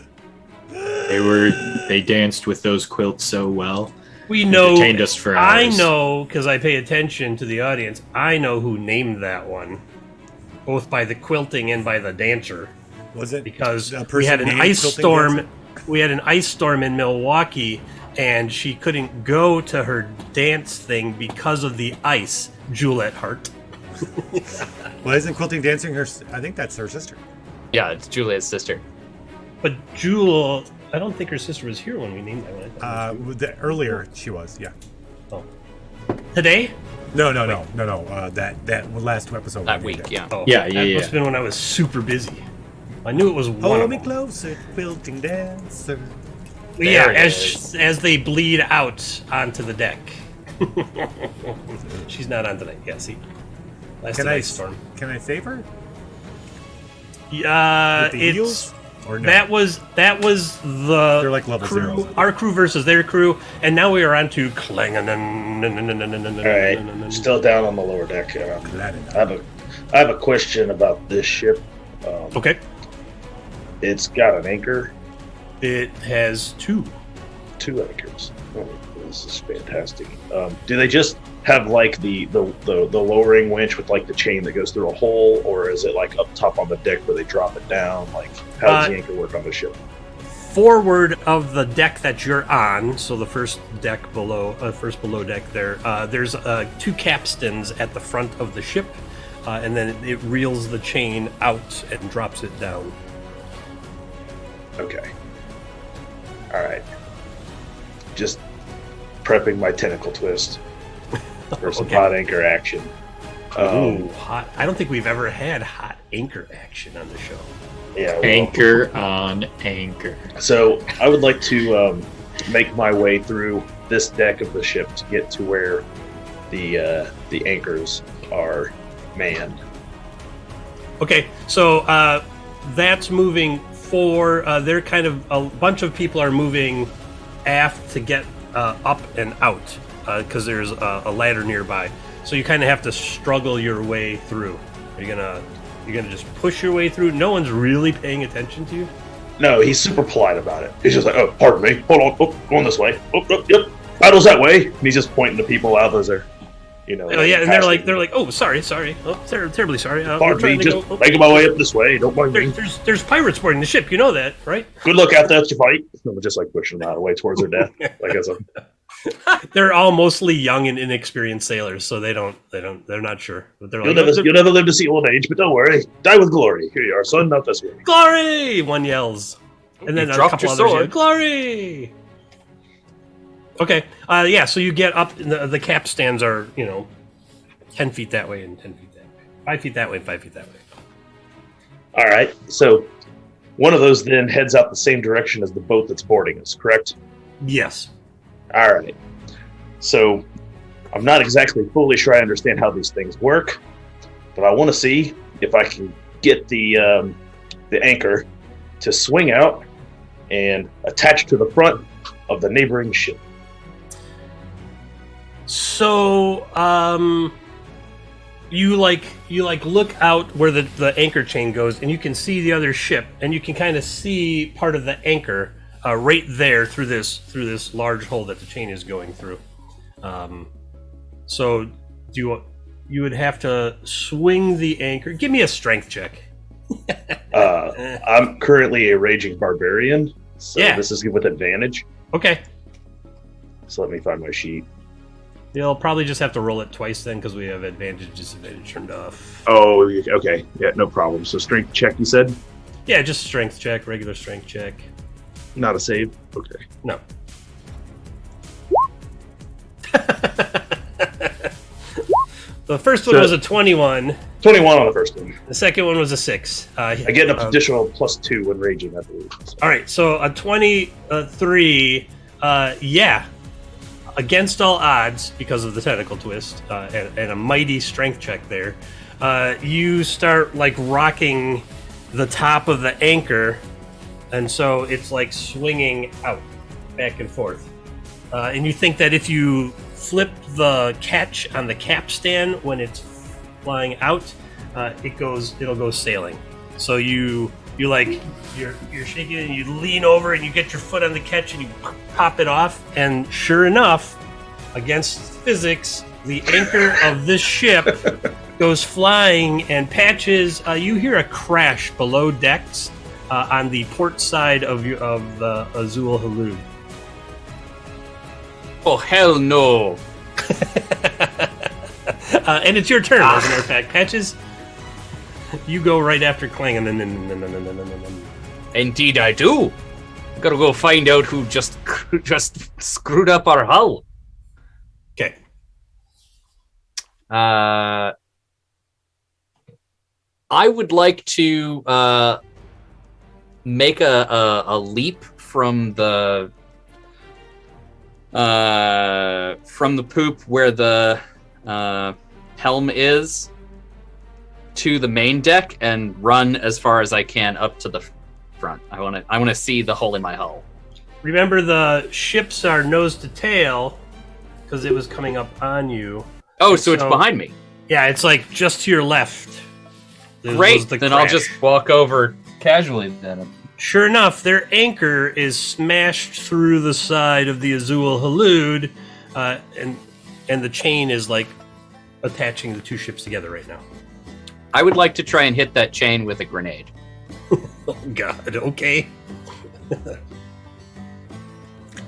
They danced with those quilts so well. We know. Entertained us for I hours. know because I pay attention to the audience. I know who named that one, both by the quilting and by the dancer. Was it Because a we person had an named ice Quilting storm. Dancer? We had an ice storm in Milwaukee, and she couldn't go to her dance thing because of the ice. Juliet Hart. Well, isn't Quilting Dancing her? I think that's her sister. Yeah, it's Julia's sister. But Jewel, I don't think her sister was here when we named that one. Earlier she was, yeah. Oh. Today? No. That last episode. That we week, did. yeah. Oh, Yeah. That must have been when I was super busy. I knew it was one Hold of me them. closer, quilting dancer. Yeah, There it is. as they bleed out onto the deck. She's not on tonight. Yeah, see. Last Can I ice storm. Can I save her? With The it's heels? Or no? that was the They're like level crew, zero. our crew versus their crew, and now we are on to Klangen. All right, still down on the lower deck. Glad I have a question about this ship. Okay, It's got an anchor, it has two. 2 anchors. Oh, this is fantastic. Do they just have like the lowering winch with like the chain that goes through a hole, or is it like up top on the deck where they drop it down? Like, how does the anchor work on the ship? Forward of the deck that you're on, so the first deck below, first below deck there, there's 2 capstans at the front of the ship, and then it reels the chain out and drops it down. Okay. All right. Just prepping my tentacle twist for some Okay. hot anchor action. Ooh, hot! I don't think we've ever had hot anchor action on the show. Yeah. well, Anchor on anchor. So I would like to make my way through this deck of the ship to get to where the anchors are manned. Okay, so that's moving forward. They're kind of a bunch of people are moving aft to get up and out because there's a ladder nearby. So you kind of have to struggle your way through. You're gonna just push your way through. No one's really paying attention to you. No, he's super polite about it. He's just like, oh, pardon me. Hold on. Oh, going this way. Oh, yep. Battle's that way. And he's just pointing to people out as they're, Oh yeah, and they're like, oh, sorry, oh, terribly sorry. We're Pardon trying me. to Just go- making my way up this way. Don't mind me. There's pirates boarding the ship. You know that, right? Good luck out there to fight. No, just like pushing them out of the way towards their death. Like as a They're all mostly young and inexperienced sailors, so they're not sure. But they're like, you'll never live to see old age, but don't worry. Die with glory. Here you are, son. Not this way. glory! One yells, and then You a dropped couple your others yell, sword. glory. Okay, yeah. So you get up. The capstans are 10 feet that way and 10 feet that way, 5 feet that way and 5 feet that way. All right. So one of those then heads out the same direction as the boat that's boarding us, correct? Yes. All right. So I'm not exactly fully sure I understand how these things work, but I want to see if I can get the anchor to swing out and attach to the front of the neighboring ship. So you look out where the anchor chain goes, and you can see the other ship, and you can kind of see part of the anchor right there through this large hole that the chain is going through. So you would have to swing the anchor. Give me a strength check. I'm currently a raging barbarian, so Yeah. this is with advantage. Okay. So let me find my sheet. You'll probably just have to roll it twice then, because we have advantage, disadvantage turned off. Oh, okay. Yeah, no problem. So strength check, you said? Yeah, just strength check, regular strength check. Not a save? Okay. No. The first one was a 21. 21 on the first one. The second one was a 6. I get an additional +2 when raging, I believe. All right, so a 23, yeah. Against all odds, because of the tentacle twist and a mighty strength check there, you start like rocking the top of the anchor, and so it's like swinging out, back and forth. And you think that if you flip the catch on the capstan when it's flying out, it'll go sailing. So you're shaking and you lean over and you get your foot on the catch and you pop it off, and sure enough, against physics, the anchor of this ship goes flying, and Patches, you hear a crash below decks on the port side of the Azul Halud. Oh, hell no. And it's your turn, as a matter of fact. Patches, you go right after Klang. Indeed I do. Gotta go find out who just screwed up our hull. Okay. I would like to make a leap from the poop where the helm is to the main deck and run as far as I can up to the front. I want to see the hole in my hull. Remember, the ships are nose to tail because it was coming up on you. Oh, so it's behind me. Yeah, it's like just to your left. Great. Then I'll just walk over casually then. Sure enough, their anchor is smashed through the side of the Azul Halud, and the chain is like attaching the two ships together right now. I would like to try and hit that chain with a grenade. Oh God, okay.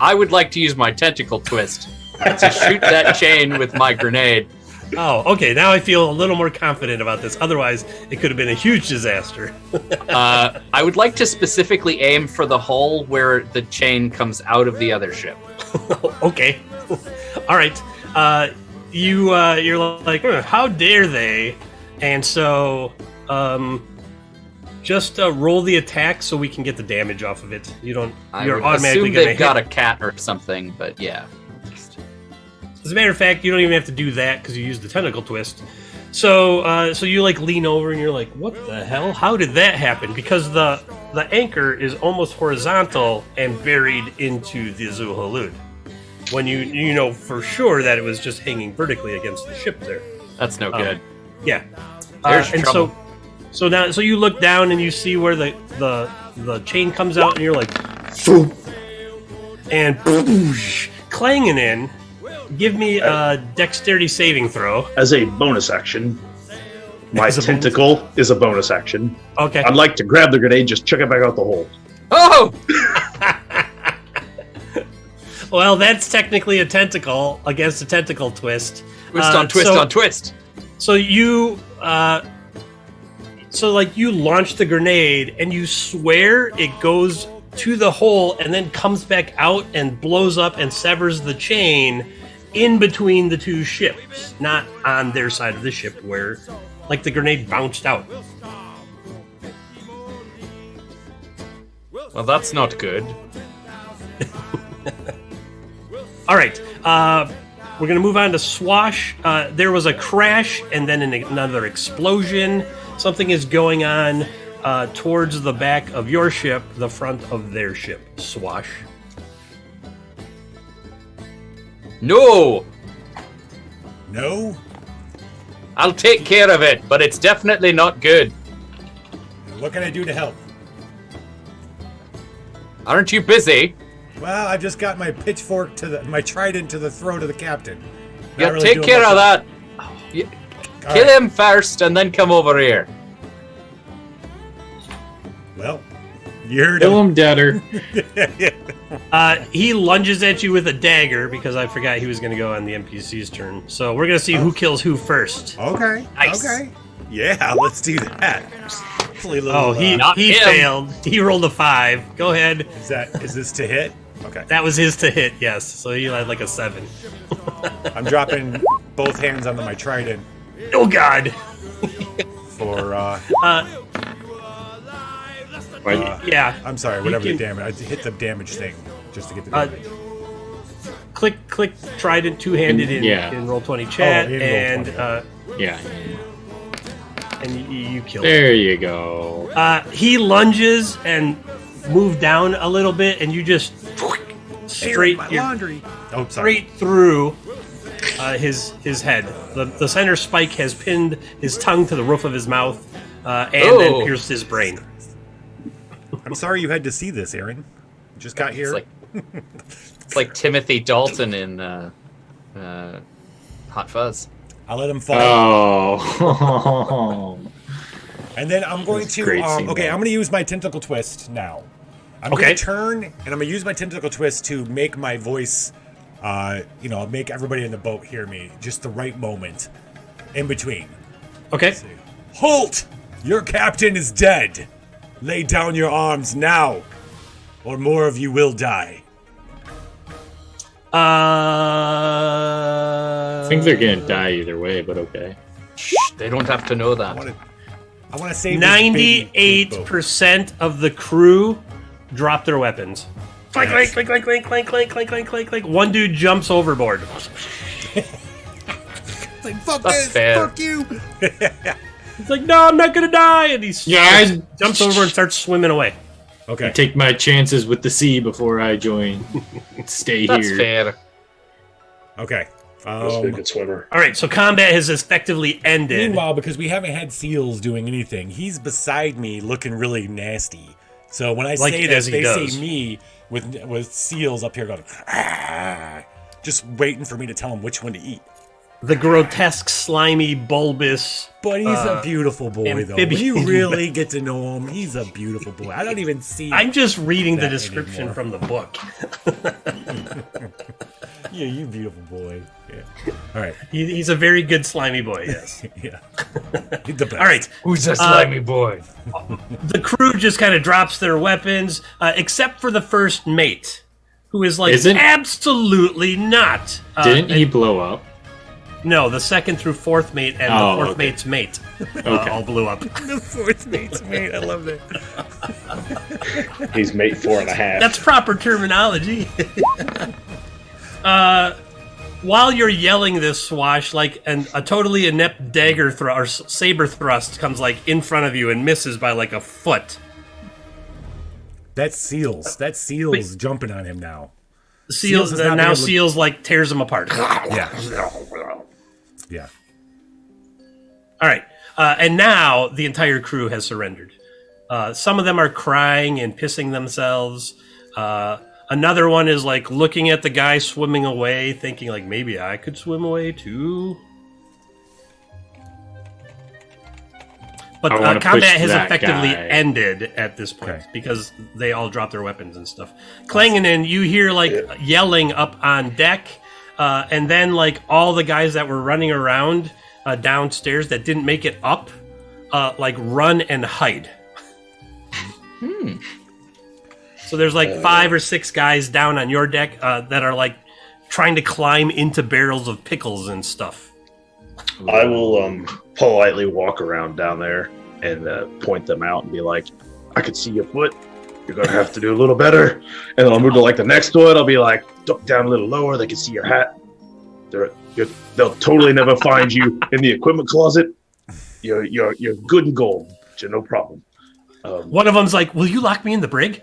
I would like to use my tentacle twist to shoot that chain with my grenade. Oh, okay. Now I feel a little more confident about this. Otherwise, it could have been a huge disaster. I would like to specifically aim for the hole where the chain comes out of the other ship. Okay. All right. You're like, how dare they? And so, just roll the attack so we can get the damage off of it. You're automatically assume going to they've got a cat or something, but yeah. As a matter of fact, you don't even have to do that because you use the tentacle twist. So you like lean over and you're like, "What the hell? How did that happen?" Because the anchor is almost horizontal and buried into the Azul Halud. When you know for sure that it was just hanging vertically against the ship there. That's no good. Yeah. There's and trouble. so you look down and you see where the chain comes out and you're like, "Phoom," and boosh, clanging in. Give me a dexterity saving throw. As a bonus action, my tentacle is a bonus action. Okay. I'd like to grab the grenade, just chuck it back out the hole. Oh! Well, that's technically a tentacle against a tentacle twist. Twist on twist on twist. So you, you launch the grenade and you swear it goes to the hole and then comes back out and blows up and severs the chain in between the two ships, not on their side of the ship where, like, the grenade bounced out. Well, that's not good. All right, we're going to move on to Swash. There was a crash and then another explosion. Something is going on towards the back of your ship, the front of their ship. Swash. No! No? I'll take care of it, but it's definitely not good. What can I do to help? Aren't you busy? Well, I've just got my pitchfork my trident to the throat of the captain. Yeah, really take care of that. Kill him first and then come over here. Well, you heard Kill him deader. He lunges at you with a dagger because I forgot he was going to go on the NPC's turn. So we're going to see who kills who first. Okay. Nice. Okay. Yeah, let's do that. Play a little, he failed. He rolled a 5. Go ahead. Is this to hit? Okay. That was his to hit, yes. So he had like a 7. I'm dropping both hands onto my trident Oh, God. for, Yeah. I'm sorry, whatever the damage. I hit the damage thing just to get the damage. Click trident two-handed in Roll20 chat, and Yeah. and you kill him. There you go. He lunges and move down a little bit, and you just straight through his head. The center spike has pinned his tongue to the roof of his mouth, and then pierced his brain. I'm sorry you had to see this, Aaron. You just got here. It's like Timothy Dalton in Hot Fuzz. I'll let him fall. Oh. And then I'm going to. I'm going to use my tentacle twist now. I'm going to turn and I'm going to use my tentacle twist to make my voice, make everybody in the boat hear me. Just the right moment in between. Okay. Halt! Your captain is dead. Lay down your arms now, or more of you will die. I think they're gonna die either way, but okay. Shh, they don't have to know I that. want to save this big boat. 98% of the crew drop their weapons. Clank, clank, clank, clank, clank, clank, clank, clank, clank, clank, clank. One dude jumps overboard. It's like, fuck That's this, fair. fuck you. He's like, no, I'm not gonna die, and he Yeah, jumps over and starts swimming away. Okay. Take my chances with the sea before I join. Stay That's here. fair. Okay. Must be a good swimmer. All right, so combat has effectively ended. Meanwhile, because we haven't had Seals doing anything, he's beside me looking really nasty. So when I Like say as this, he they does. see me with Seals up here going, "Ah," just waiting for me to tell him which one to eat. The grotesque, slimy, bulbous. But he's a beautiful boy, though. When you amphibian. really get to know him, he's a beautiful boy. I don't even see. I'm just reading the that description anymore. from the book. Yeah, you beautiful boy. Yeah. All right. He's a very good slimy boy, yes. Yeah. He's the best. All right, Who's a slimy boy? the crew just kind of drops their weapons, except for the first mate, who is like, Isn't- absolutely not. Didn't he blow up? No, the second through fourth mate and Oh, the fourth okay. mate's mate Okay. all blew up. The fourth mate's mate. I love that. He's mate 4.5. That's proper terminology. While you're yelling this, Swash, like a totally inept dagger or saber thrust comes like in front of you and misses by like a foot. That's Seals. That's Seals jumping on him now. Seals is and not now able to- Seals like tears him apart. Yeah. Yeah. All right, and now the entire crew has surrendered. Some of them are crying and pissing themselves. Another one is like looking at the guy swimming away, thinking like maybe I could swim away too. But I wanna combat push has that effectively guy. ended at this point Okay. because they all dropped their weapons and stuff. Klangenin, you hear like yelling up on deck, and then like all the guys that were running around downstairs that didn't make it up, like run and hide. So there's like 5 or 6 guys down on your deck that are like trying to climb into barrels of pickles and stuff. I will politely walk around down there and point them out and be like, I can see your foot. You're going to have to do a little better. And then I'll move to like the next one. I'll be like, duck down a little lower. They can see your hat. They'll totally never find you in the equipment closet. You're good and gold. So no problem. One of them's like, "Will you lock me in the brig?"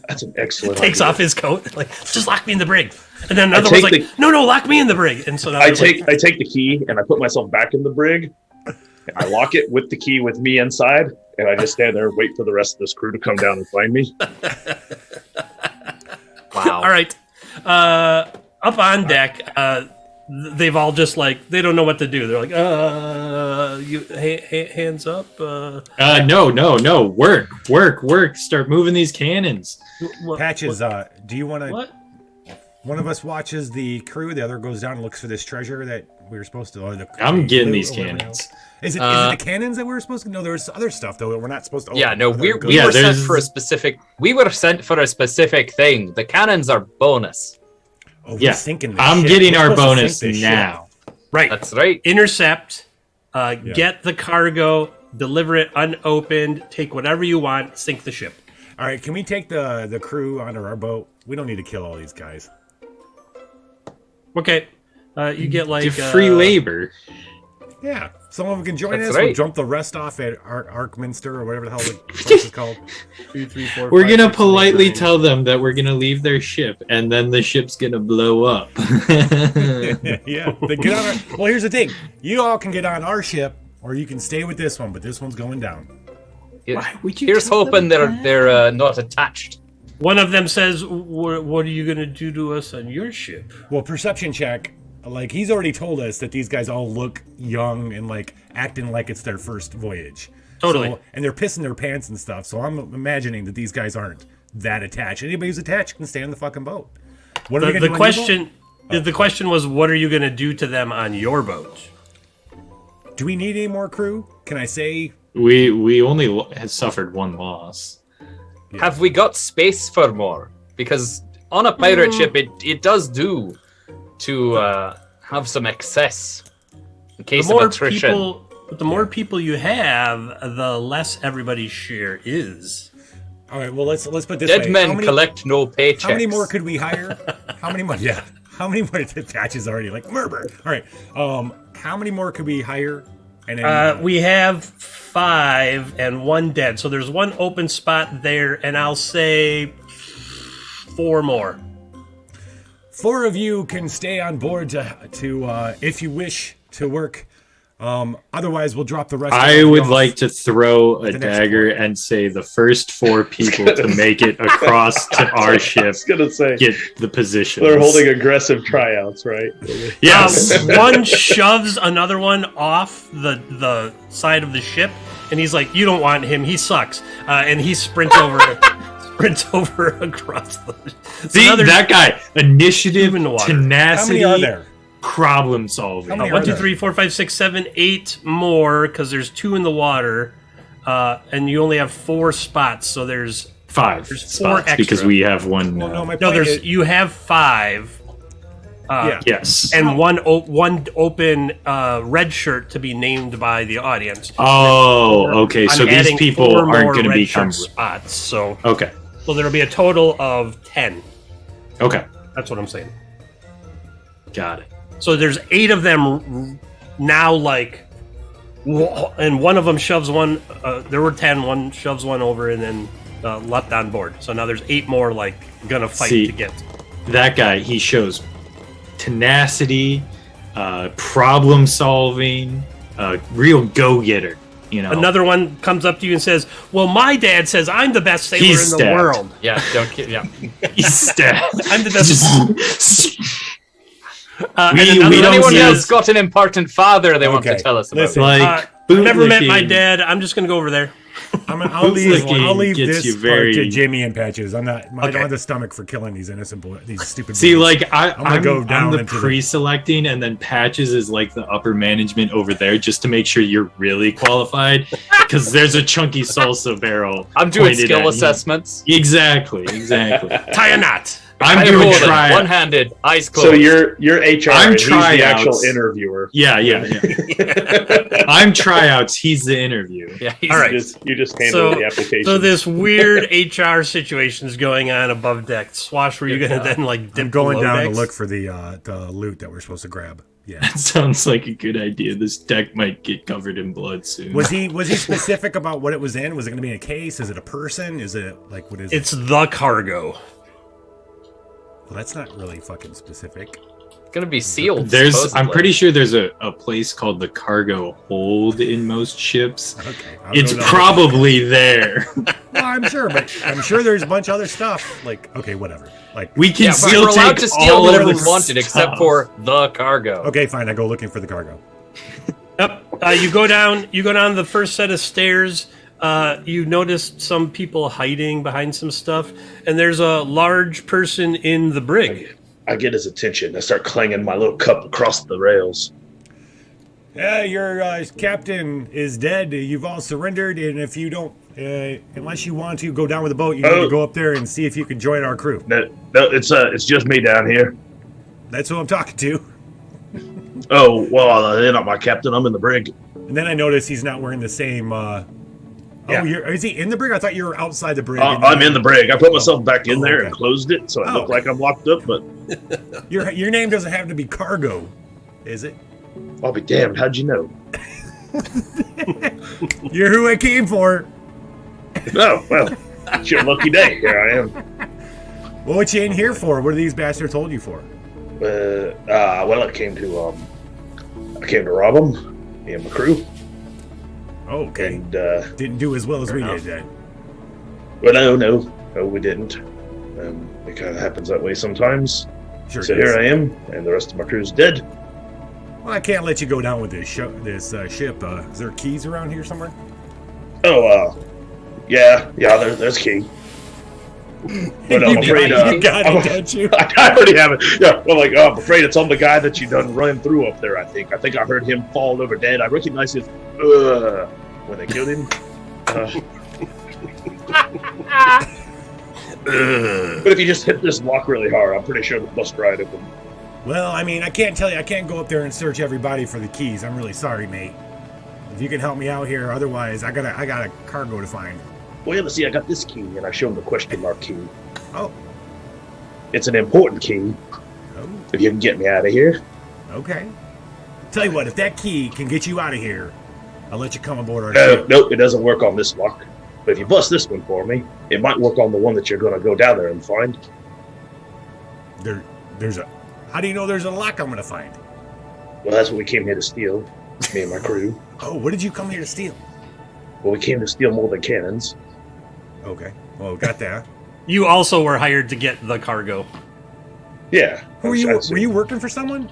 That's an excellent Takes idea. off his coat, like, "Just lock me in the brig." And then another I one's like, take "No, lock me in the brig." And so now I they're take the key and I put myself back in the brig. I lock it with the key with me inside, and I just stand there and wait for the rest of this crew to come down and find me. Wow. all right, up on deck, they've all just like they don't know what to do. They're like, hands up." No. Work. Start moving these cannons. Patches, do you want to... What? One of us watches the crew, the other goes down and looks for this treasure that we were supposed to... I'm getting these cannons. cannons. Is it the cannons that we were supposed to... No, there was other stuff, though, that we're not supposed to... Yeah, no, we Other were goods. sent there's- for a specific. We were sent for a specific thing. The cannons are bonus. Oh, we're Yeah, sinking the I'm ship. getting We're our supposed to bonus sink this ship. now. Right. That's right. Intercept, get the cargo, deliver it unopened, take whatever you want, sink the ship. All right, can we take the crew onto our boat? We don't need to kill all these guys. Okay. You get like Do free labor. Yeah, some of them can join That's us. We'll right. jump the rest off at Arkminster or whatever the hell the place is called. 2, 3, 4, We're 5, gonna 6, 7, 8, politely 9. tell them that we're gonna leave their ship, and then the ship's gonna blow up. Yeah, they get on our... Well, here's the thing. You all can get on our ship, or you can stay with this one, but this one's going down. would you Here's tell hoping them they're not attached. One of them says, "What are you going to do to us on your ship?" Well, perception check. Like, he's already told us that these guys all look young and, like, acting like it's their first voyage. Totally. So, and they're pissing their pants and stuff, so I'm imagining that these guys aren't that attached. Anybody who's attached can stay on the fucking boat. What are we The gonna do on your question, the question was, "What are you going to do to them on your boat?" boat? Do we need any more crew? Can I say... We only had suffered one loss. Have we got space for more? Because on a pirate ship, it does do to have some excess in case The of more attrition. the more people you have, the less everybody's share is. All right, well, let's put it this Dead way. men collect no paychecks. How many more could we hire? How many more? Yeah. How many more? Patches already like murder. All right. How many more could we hire? And then, We have 5 and 1 dead, so there's 1 open spot there, and I'll say 4 more. 4 of you can stay on board to if you wish to work. Otherwise, we'll drop the rest. I of would off. like to throw a The next dagger port. and say the first 4 people to make it across to our I ship was gonna say get the position. they're holding aggressive tryouts, right? Yes. One shoves another one off the side of the ship, and he's like, "You don't want him. He sucks." And he sprints over across the. See, that guy, initiative, in the water. How tenacity, many are there? problem solving. How many 1, are 2, there? 3, 4, 5, 6, 7, 8 more because there's 2 in the water, and you only have 4 spots. So there's 5 There's 4 spots extra. because we have one. Well, no, my no, point there's is, you have 5. yeah. Yes. And one open red shirt to be named by the audience. Oh, okay. So I'm these adding people 4 aren't more going to red become. shirt spots. So Okay. there'll be a total of 10. Okay. That's what I'm saying. Got it. So there's 8 of them now, and one of them shoves one. There were 10. One shoves one over and then left on board. So now there's 8 more gonna fight See, to get. That guy, he shows tenacity, problem solving, real go-getter. You know, Another one comes up to you and says, "Well, my dad says I'm the best sailor He's in the stabbed. world. Yeah, don't kid. Yeah. he's stabbed. I'm the best." And We another don't one Anyone see- else got an important father they want to Okay, tell us about? listen. like never met my bootlicking. dad. I'm just gonna go over there. I'll leave Bootlicking gets this you part very- to Jimmy and Patches. I don't Okay. have the stomach for killing these innocent boys, these stupid. See, boys. like gonna go I'm down the into the- pre-selecting, and then Patches is like the upper management over there, just to make sure you're really qualified, because there's a chunky salsa barrel. I'm doing pointed skill at you. assessments. Exactly. Tie a knot. I'm I doing hold it tryouts. one-handed, eyes closed. So you're HR. I'm and he's the actual tryouts. interviewer. Yeah. I'm tryouts. He's the interview. Yeah, All right. You just handle So, the application. so this weird HR situation's going on above deck. Swash, were you gonna then dip I'm going below down decks? to look for the loot that we're supposed to grab. Yeah. That sounds like a good idea. This deck might get covered in blood soon. Was he specific about what it was in? Was it going to be in a case? Is it a person? Is it like what is It's it? the cargo. Well, that's not really fucking specific. It's gonna be sealed. I'm supposedly. pretty sure there's a place called the cargo hold in most ships. Okay. I'll It's go down. probably there. Well, I'm sure, but I'm sure there's a bunch of other stuff. Like, okay, whatever. Like, We can Yeah, but still we're allowed take to steal all whatever of we the wanted, except stuff. for the cargo. okay, fine. I go looking for the cargo. Yep. You go down. You go down the first set of stairs. You notice some people hiding behind some stuff, and there's a large person in the brig. I get his attention. I start clanging my little cup across the rails. Yeah, your captain is dead. You've all surrendered, and if you don't, unless you want to go down with the boat, you need to go up there and see if you can join our crew. No, it's just me down here. That's who I'm talking to. Oh well, they're not my captain. I'm in the brig. And then I notice he's not wearing the same. Yeah. Oh, is he in the brig? I thought you were outside the brig. I'm in the brig. I put myself back in there okay. and closed it, so I look Oh. like I'm locked up. But Your name doesn't have to be Cargo, is it? I'll be damned. How'd you know? You're who I came for. Oh well, it's your lucky day. Here I am. Well, what you in here for? What are these bastards hold you for? Well, I came to rob them, me and my crew, Oh, okay. and Didn't do as well as we did then. well, no, we didn't. It kind of happens that way sometimes. Sure. So it is. here I am, and the rest of my crew's dead. Well, I can't let you go down with this ship. Is there keys around here somewhere? Oh, yeah, there's key. But I'm afraid you got it, don't you? I already have it. Yeah, well, I'm afraid it's on the guy that you done run through up there. I think I heard him fall over dead. I recognize his when they killed him. But if you just hit this lock really hard, I'm pretty sure the bus ride open. Well, I mean, I can't tell you. I can't go up there and search everybody for the keys. I'm really sorry, mate. If you can help me out here, otherwise, I got a cargo to find. Well, let's see, I got this key, and I show him the question mark key. Oh. It's an important key. Oh. If you can get me out of here. Okay. Tell you what, if that key can get you out of here, I'll let you come aboard our No, ship. nope, it doesn't work on this lock. But if you bust this one for me, it might work on the one that you're going to go down there and find. There's a... How do you know there's a lock I'm going to find? Well, that's what we came here to steal, me and my crew. Oh, what did you come here to steal? Well, we came to steal more than cannons. Okay. Well, got that. You also were hired to get the cargo. Yeah. Were you working for someone?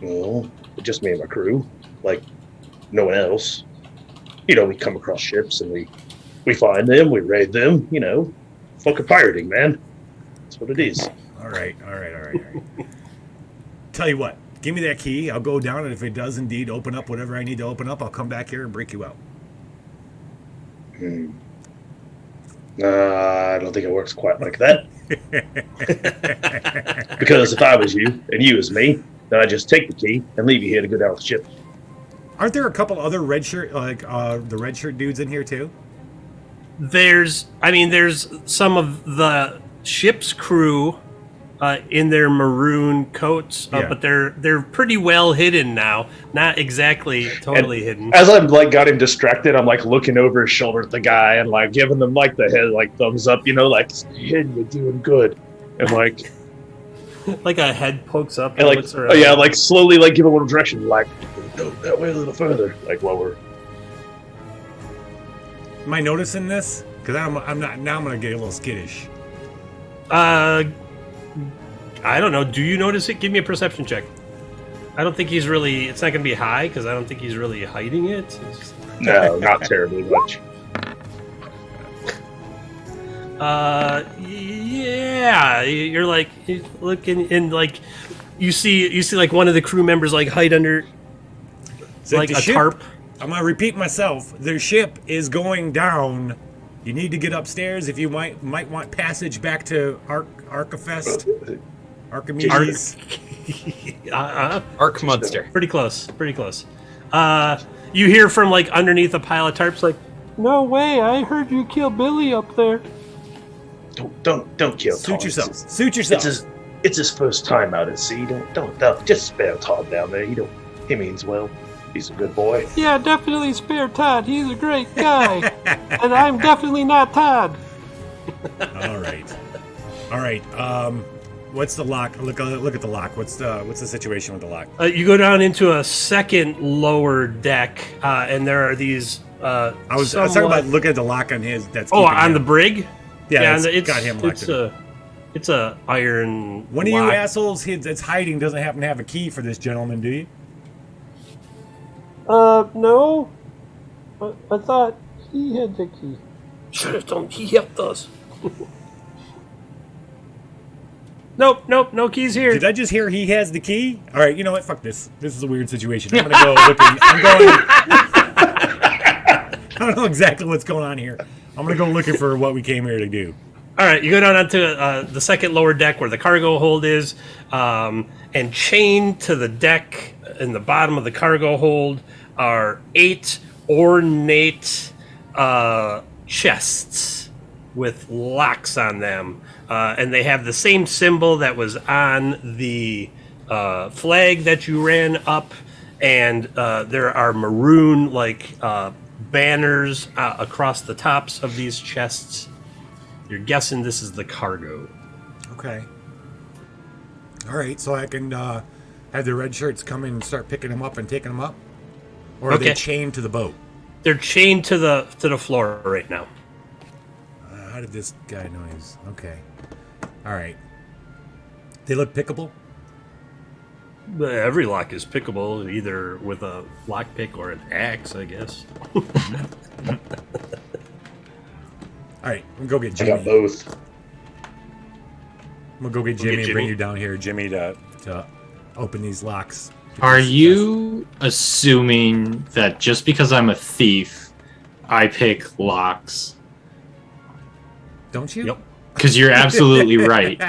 No, just me and my crew. Like, no one else. You know, we come across ships and we find them, we raid them, you know. Fucking pirating, man. That's what it is. All right. Tell you what, give me that key. I'll go down, and if it does indeed open up whatever I need to open up, I'll come back here and break you out. I don't think it works quite like that. Because if I was you, and you was me, then I'd just take the key and leave you here to go down with the ship. Aren't there a couple other red shirt, the red shirt dudes in here too? There's some of the ship's crew in their maroon coats, but they're pretty well hidden now. Not exactly totally hidden. As I'm like got him distracted, I'm like looking over his shoulder at the guy and like giving them like the head like thumbs up, you know, like you're doing good, and like like a head pokes up and like looks around. oh yeah, like slowly like give a little direction, like go that way a little further, like while we're. Am I noticing this? Because I'm not. Now I'm gonna get a little skittish. I don't know. Do you notice it? Give me a perception check. I don't think he's really... It's not going to be high, because I don't think he's really hiding it. No, not terribly much. Yeah. You're like looking and like you see like one of the crew members like hide under like a tarp. I'm gonna repeat myself. Their ship is going down. You need to get upstairs if you might want passage back to Archifest. Archimedes. Archmonster. Pretty close. You hear from like underneath a pile of tarps like, "No way! I heard you kill Billy up there." Don't kill Tom. Suit yourself. It's his first time out at sea. Don't just spare Tom down there. He means well. He's a good boy. Yeah, definitely spare Todd. He's a great guy, and I'm definitely not Todd. All right. What's the lock? Look at the lock. What's the situation with the lock? You go down into a second lower deck, and there are these. I was talking about looking at the lock on his. That's on him. the brig. Yeah, it's got him locked. It's a iron. One of you assholes that's hiding doesn't happen to have a key for this gentleman, do you? No. I thought he had the key. Should have told him he helped us. Nope, no keys here. Did I just hear he has the key? All right, you know what? Fuck this. This is a weird situation. I'm gonna go looking. I don't know exactly what's going on here. I'm gonna go looking for what we came here to do. All right, you go down onto the second lower deck where the cargo hold is, and chained to the deck in the bottom of the cargo hold are 8 ornate chests with locks on them. And they have the same symbol that was on the flag that you ran up, and there are maroon banners across the tops of these chests. You're guessing this is the cargo. Okay. All right, so I can have the red shirts come in and start picking them up and taking them up, or are they chained to the boat? They're chained to the floor right now. How did this guy know he's okay? All right. They look pickable? Every lock is pickable, either with a lock pick or an axe, I guess. All right, I'm gonna go get Jimmy. I got both. I'm gonna go get Jimmy and bring you down here, Jimmy, to open these locks. Are you assuming that just because I'm a thief, I pick locks? Don't you? Yep. Because you're absolutely right.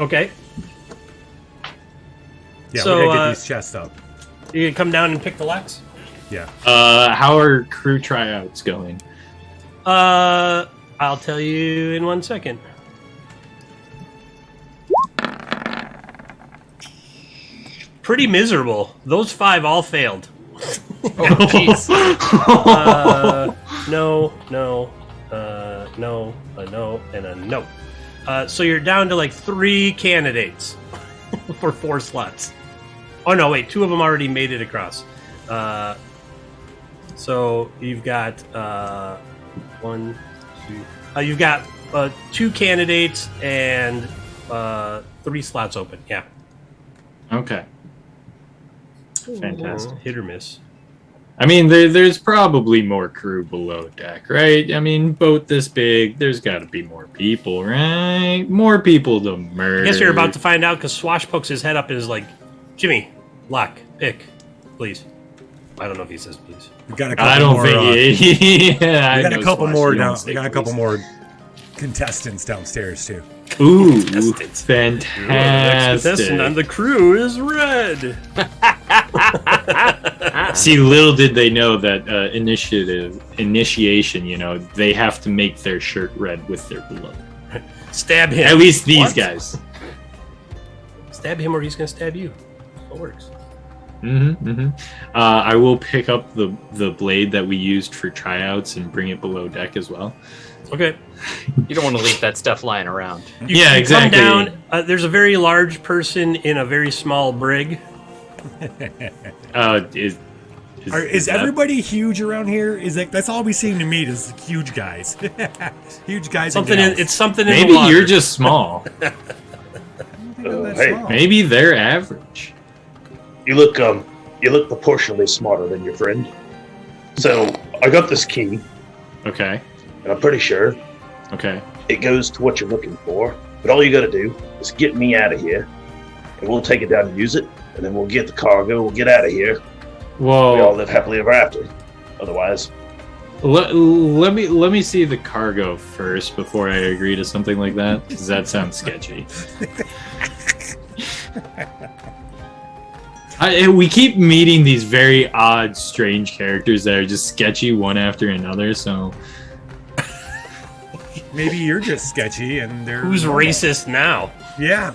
Okay. Yeah, So, we're gonna get these chests up. You can come down and pick the locks? Yeah. How are crew tryouts going? I'll tell you in 1 second. Pretty miserable. Those 5 all failed. Oh, jeez. No, and a no. So you're down to like 3 candidates for 4 slots. Oh no, wait, 2 of them already made it across. So you've got 1, 2. You've got 2 candidates and 3 slots open. Yeah. Okay. Fantastic. Hit or miss. I mean, there's probably more crew below deck, right? I mean, boat this big, there's got to be more people, right? More people to murder. I guess you're about to find out because Swash pokes his head up and is like, Jimmy, lock, pick, please. I don't know if he says please. We got a couple I don't more, think he... yeah, we got a couple more down. We We got a couple more contestants downstairs too. Ooh, Contestants. fantastic. Next contestant on the crew is Red. See, little did they know that initiation, you know, they have to make their shirt red with their blood. Stab him. At least these What? guys. Stab him or he's going to stab you. It works. I will pick up the blade that we used for tryouts and bring it below deck as well. Okay. You don't want to leave that stuff lying around. You exactly. Come down. There's a very large person in a very small brig. Is Is that- everybody huge around here? Is that's all we seem to meet is huge guys. Huge guys. Something and in, it's something in Maybe the water. you're just small. Hey, Maybe they're average. you look proportionally smarter than your friend. So I got this key, Okay. and I'm pretty sure Okay. it goes to what you're looking for. But all you got to do is get me out of here, and we'll take it down and use it, and then we'll get the cargo. We'll get out of here. We all Well, live happily ever after. Otherwise, let me see the cargo first before I agree to something like that, because that sounds sketchy. We keep meeting these very odd, strange characters that are just sketchy one after another. So maybe you're just sketchy and they're Who's racist now? Yeah.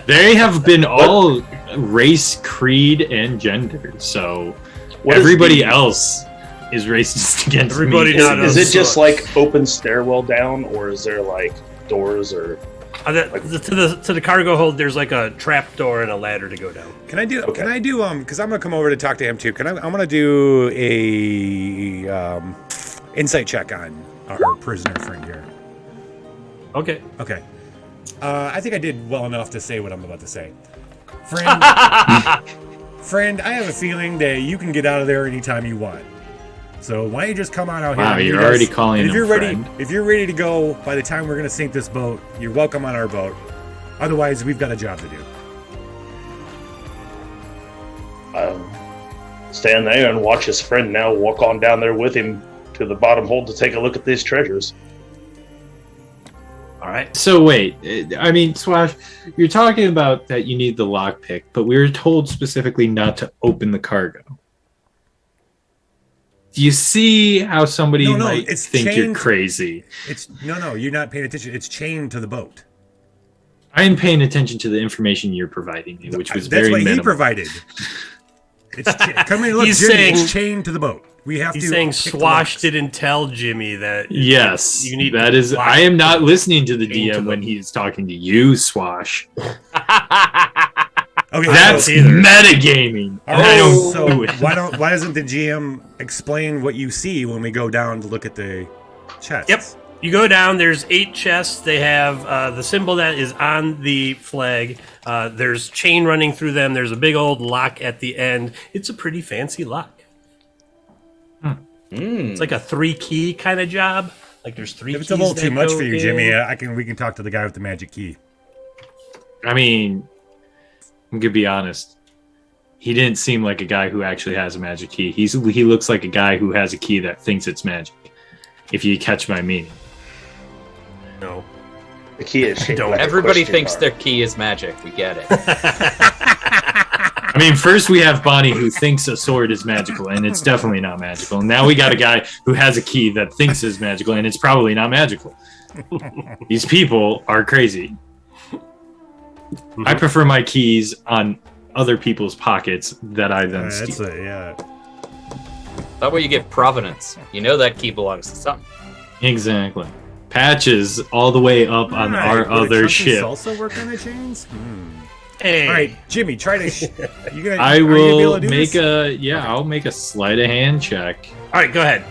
they have been all race, creed, and gender. So What is everybody the- else is racist against Everybody me. not is us. it just like open stairwell down, or is there like doors or? To the cargo hold, there's like a trap door and a ladder to go down. Can I do? Okay. Can I do? Because I'm gonna come over to talk to him too. I'm gonna do a insight check on our prisoner friend here. Okay. Okay. I think I did well enough to say what I'm about to say. Friend, I have a feeling that you can get out of there anytime you want. So why don't you just come on out here? Wow, and you're meet already us? calling And if him you're ready, friend. if you're ready to go, by the time we're gonna sink this boat, you're welcome on our boat. Otherwise, we've got a job to do. Stand there and watch his friend now walk on down there with him to the bottom hold to take a look at these treasures. All right. So wait, I mean, Swash, you're talking about that you need the lockpick, but we were told specifically not to open the cargo. Do you see how somebody No, might it's think you're chained- crazy? It's no, you're not paying attention. It's chained to the boat. I am paying attention to the information you're providing me, which was That's very what minimal. he provided. It's come here, look, He's Jimmy, saying- it's chained to the boat. We have He's to. saying pick the Swash locks. didn't tell Jimmy that. Yes, You need that to is. lock I am not listening to the into DM when them. he's talking to you, Swash. Okay, That's either. metagaming. all and I right. don't So do it. why doesn't the GM explain what you see when we go down to look at the chests? Yep. You go down. There's 8 chests. They have the symbol that is on the flag. There's chain running through them. There's a big old lock at the end. It's a pretty fancy lock. It's like a 3-key kind of job. Like there's 3 If keys. it's a little that too much go for you, in. Jimmy, we can talk to the guy with the magic key. I mean, I'm gonna be honest. He didn't seem like a guy who actually has a magic key. He looks like a guy who has a key that thinks it's magic. If you catch my meaning. No. The key is shaped like a Everybody question thinks mark. their key is magic. We get it. I mean, first we have Bonnie who thinks a sword is magical, and it's definitely not magical. Now we got a guy who has a key that thinks is magical, and it's probably not magical. These people are crazy. I prefer my keys on other people's pockets that I then steal. That way you get provenance. You know that key belongs to something. Exactly. Patches all the way up on our other ship. Also work on the chains. Hey. All right, Jimmy, try to. You gonna? I are you gonna be able will to do make this? I'll make a sleight of hand check. All right, go ahead.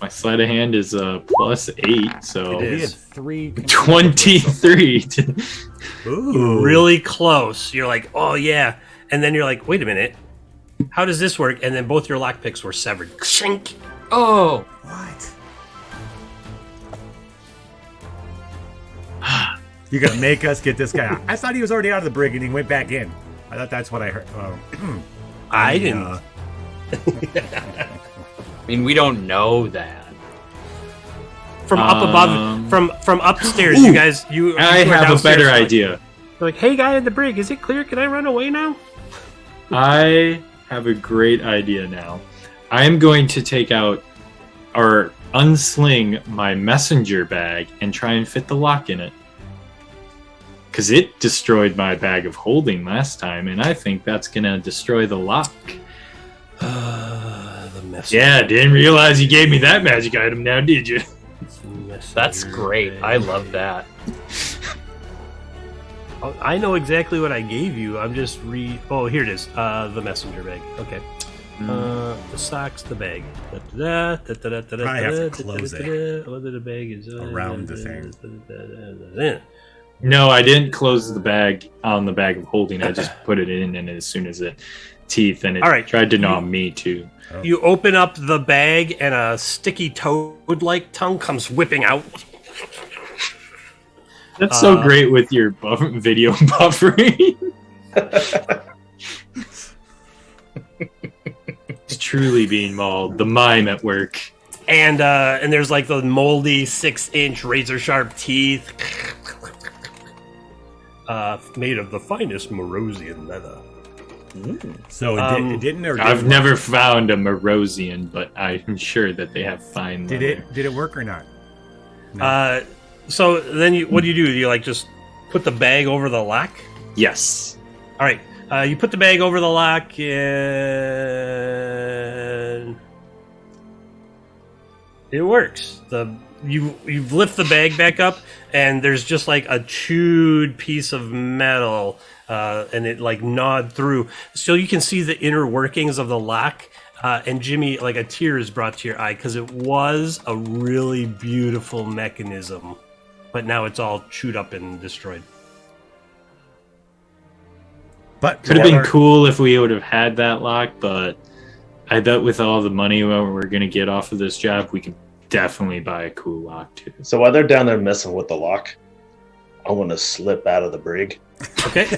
My sleight of hand is a +8, so It We had is. 3. 23. Ooh. Really close. You're like, oh yeah, and then you're like, wait a minute, how does this work? And then both your lockpicks were severed. Shink. Oh, What? You're gonna make us get this guy out. I thought he was already out of the brig and he went back in. I thought that's what I heard. I didn't. I mean, we don't know that. From up above, from upstairs, you guys. You. I you were have a downstairs, better like- idea. You're like, hey, guy in the brig, is it clear? Can I run away now? I have a great idea now. I am going to take out or unsling my messenger bag and try and fit the lock in it. Because it destroyed my bag of holding last time, and I think that's going to destroy the lock. The mess. Yeah, didn't realize you gave me that magic item now, did you? That's great. I love that. Oh, I know exactly what I gave you. I'm just Oh, here it is. The messenger bag. Okay. The socks, the bag. Probably have to close it Whether the bag is around the thing. No, I didn't close the bag on the bag of holding. I just put it in, and as soon as it teeth, and it All right. tried to gnaw me too. You open up the bag, and a sticky toad-like tongue comes whipping out. That's so great with your video buffering. It's truly being mauled. The mime at work. And there's like the moldy 6-inch razor-sharp teeth, made of the finest Morosian leather. So it didn't, or I've did it never found a Morosian, but I'm sure that they have fine Did leather. it? Did it work or not? So then what do? You like just put the bag over the lock? Yes. All right. You put the bag over the lock, and it works. You lift the bag back up, and there's just like a chewed piece of metal, and it like gnawed through. So you can see the inner workings of the lock. And Jimmy, like a tear is brought to your eye because it was a really beautiful mechanism, but now it's all chewed up and destroyed. But Could have been cool if we would have had that lock, but I bet with all the money we're going to get off of this job, we can definitely buy a cool lock too. So while they're down there messing with the lock, I want to slip out of the brig. Okay.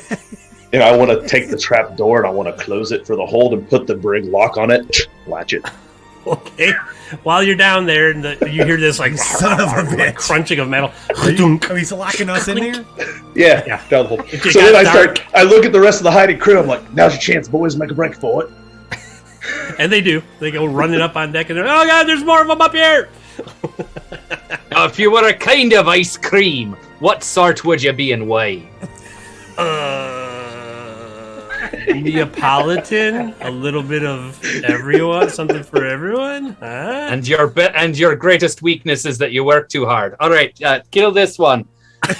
And I want to take the trap door and I want to close it for the hold and put the brig lock on it. Latch it. Okay. While you're down there, and you hear this like Son of a bitch. crunching of metal. Are he's locking us in there? Yeah. Yeah. Down the hold. It So then got I look at the rest of the hiding crew. I'm like, now's your chance, boys. Make a break for it. And they do. They go running up on deck, and they're, oh god, there's more of them up here. If you were a kind of ice cream, what sort would you be and why? Neapolitan, a little bit of everyone, something for everyone. Huh? And your greatest weakness is that you work too hard. All right, kill this one. No,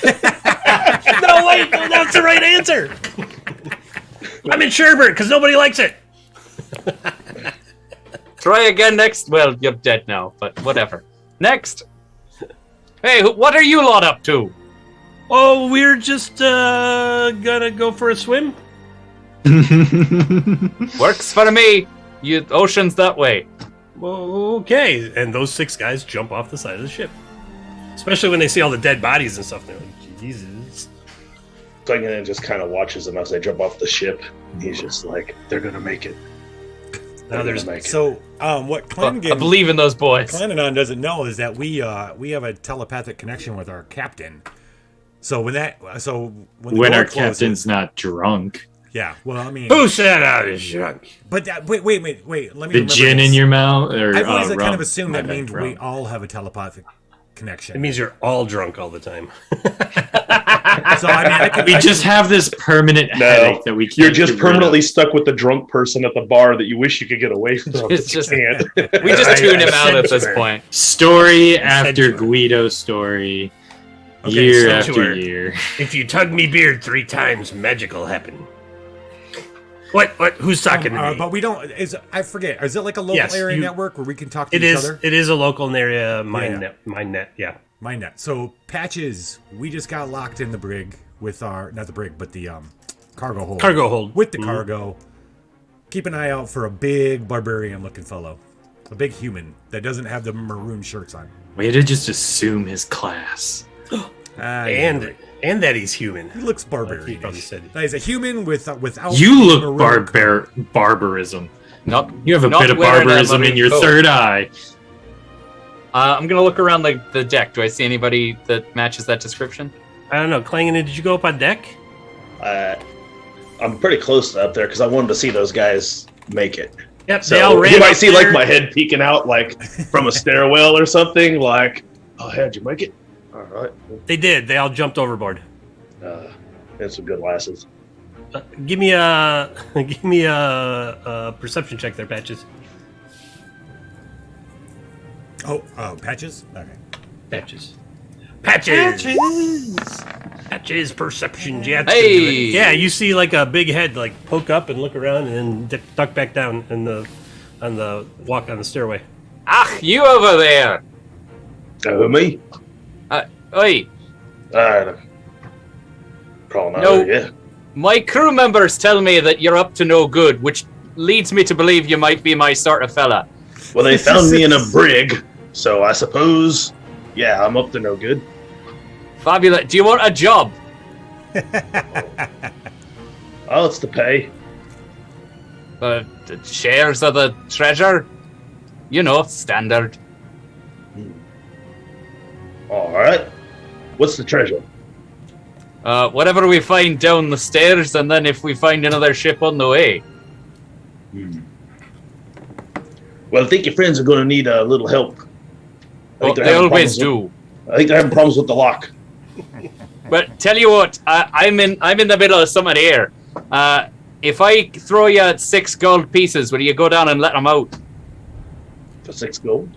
wait, that's the right answer. I'm in Sherbert because nobody likes it. Try again next. Well, you're dead now, but whatever. Next. Hey, what are you lot up to? Oh, we're just gonna go for a swim. Works for me. You ocean's that way. Well, okay. And those 6 guys jump off the side of the ship. Especially when they see all the dead bodies and stuff. They're like, Jesus. Klingon just kind of watches them as they jump off the ship. He's just like, they're going to make it. Now there's make it. So, what I Klingon, believe in those boys. Klingon doesn't know is that we have a telepathic connection with our captain. So when the When door our closes- captain's not drunk. Yeah, well, I mean, Who said I was drunk? but wait. Let me The remember gin this. in your mouth? Or, I've always rum. kind of assumed My that bad, means rum. we all have a telepathic connection. It means you're all drunk all the time. so. I mean, I could, We just have this permanent headache that we can't You're just get rid of. permanently stuck with the drunk person at the bar that you wish you could get away from. It's but you just- can't. We just tune him out at this Censor. point. Story after Censor. Guido story. Okay, Year censor. after year. If you tug me beard 3 times, magic will happen. What? Who's talking to me? but we don't. I forget. Is it like a local Yes, area you- network where we can talk to It each is. other? It is a local area Yeah. MindNet. Yeah. MindNet. So Patches, we just got locked in the brig with not the brig, but the cargo hold. Cargo hold. With the cargo. Keep an eye out for a big barbarian-looking fellow, a big human that doesn't have the maroon shirts on. Way to just assume his class. And that he's human. he looks He barbarian. probably said. He's a human without. You look maroon barbarism. Not, You have a not bit of wearing a barbarism in maroon your coat. third eye. I'm gonna look around the deck. Do I see anybody that matches that description? I don't know. Clangin, did you go up on deck? I'm pretty close up there because I wanted to see those guys make it. Yep. They all So ran you up might see there. like my head peeking out like from a stairwell or something. Like, oh, hey, did you make it? All right. They did. They all jumped overboard. That's some good lasses. Give me a perception check there, Patches. Oh, Patches. Okay. Patches. Patches perception. Yeah. Hey! Yeah, you see like a big head like poke up and look around and then duck back down in on the walk on the stairway. Ah, you over there! Me? Oi, Crawling out No. there, yeah. my crew members tell me that you're up to no good, which leads me to believe you might be my sort of fella. Well, they found me in a brig, so I suppose, yeah, I'm up to no good. Fabulous. Do you want a job? Oh, it's the pay. The shares of the treasure? You know, standard. All right. What's the treasure? Whatever we find down the stairs, and then if we find another ship on the way. Well, I think your friends are going to need a little help. I think they're They having always problems do. I think they're having problems with the lock. But tell you what, I'm in the middle of something here. If I throw you 6 gold pieces, will you go down and let them out? For 6 gold?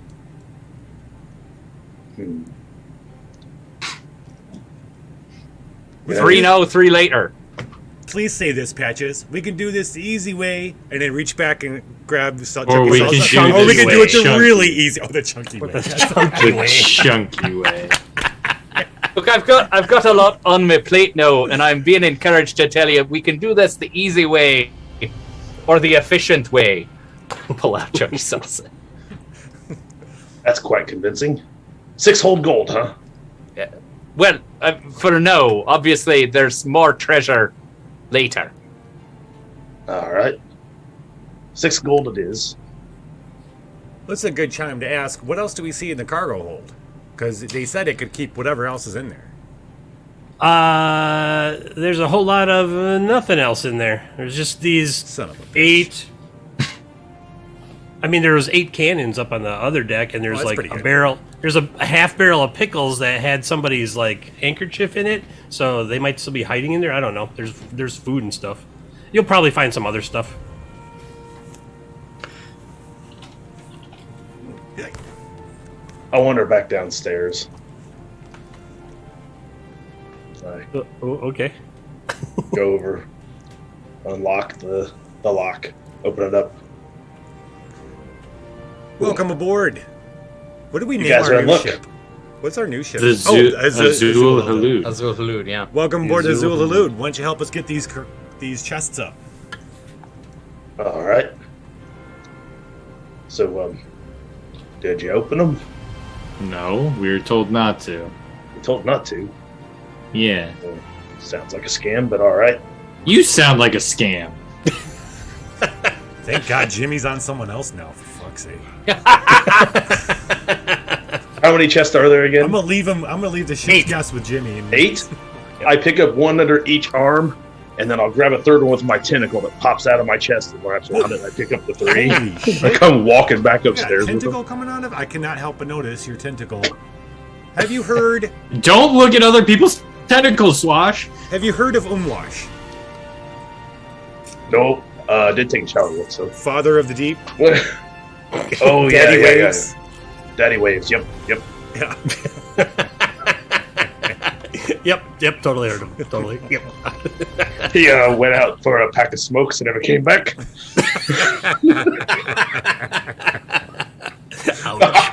3 now, 3 later. Please say this, Patches. We can do this the easy way, and then reach back and grab salt. Or we can do Or we this can do it the chunky. really easy. Oh, the chunky way. The chunky way. Look, I've got a lot on my plate now, and I'm being encouraged to tell you we can do this the easy way, or the efficient way. Pull out chunky sauce. That's quite convincing. 6 whole gold, huh? Well, for now, obviously there's more treasure later. All right. 6 gold it is. That's a good time to ask, what else do we see in the cargo hold? Because they said it could keep whatever else is in there. There's a whole lot of nothing else in there. There's just these Son of a bitch. 8. I mean, there was 8 cannons up on the other deck, and there's that's like pretty a good. barrel. There's a half barrel of pickles that had somebody's like handkerchief in it, so they might still be hiding in there. I don't know. There's food and stuff. You'll probably find some other stuff. I wander back downstairs. I Okay. go over, unlock the lock, open it up. Welcome aboard. What do we name guys are our in new luck. ship? What's our new ship? The Azul Azul Halud. Halud. Azul Halud, yeah. Welcome aboard Azul Azul Halud. Halud. Why don't you help us get these chests up? All right. So, did you open them? No, we were told not to. You're told not to. Yeah. Well, sounds like a scam, but all right. You sound like a scam. Thank God Jimmy's on someone else now, for fuck's sake. How many chests are there again? I'm gonna leave the ship's guest with Jimmy. And 8? I pick up one under each arm, and then I'll grab a third one with my tentacle that pops out of my chest and wraps around it. I pick up the 3. Holy I shit. come walking back Yeah, upstairs with tentacle them. coming out of? I cannot help but notice your tentacle. Have you heard? Don't look at other people's tentacles, Swash. Have you heard of Umwash, Nope. I did take a shower with, so. father of the deep? Oh, Daddy yeah. Waves? Daddy Waves, yep. Yeah. Yep, totally heard him. Totally. Yep. He went out for a pack of smokes and never came back.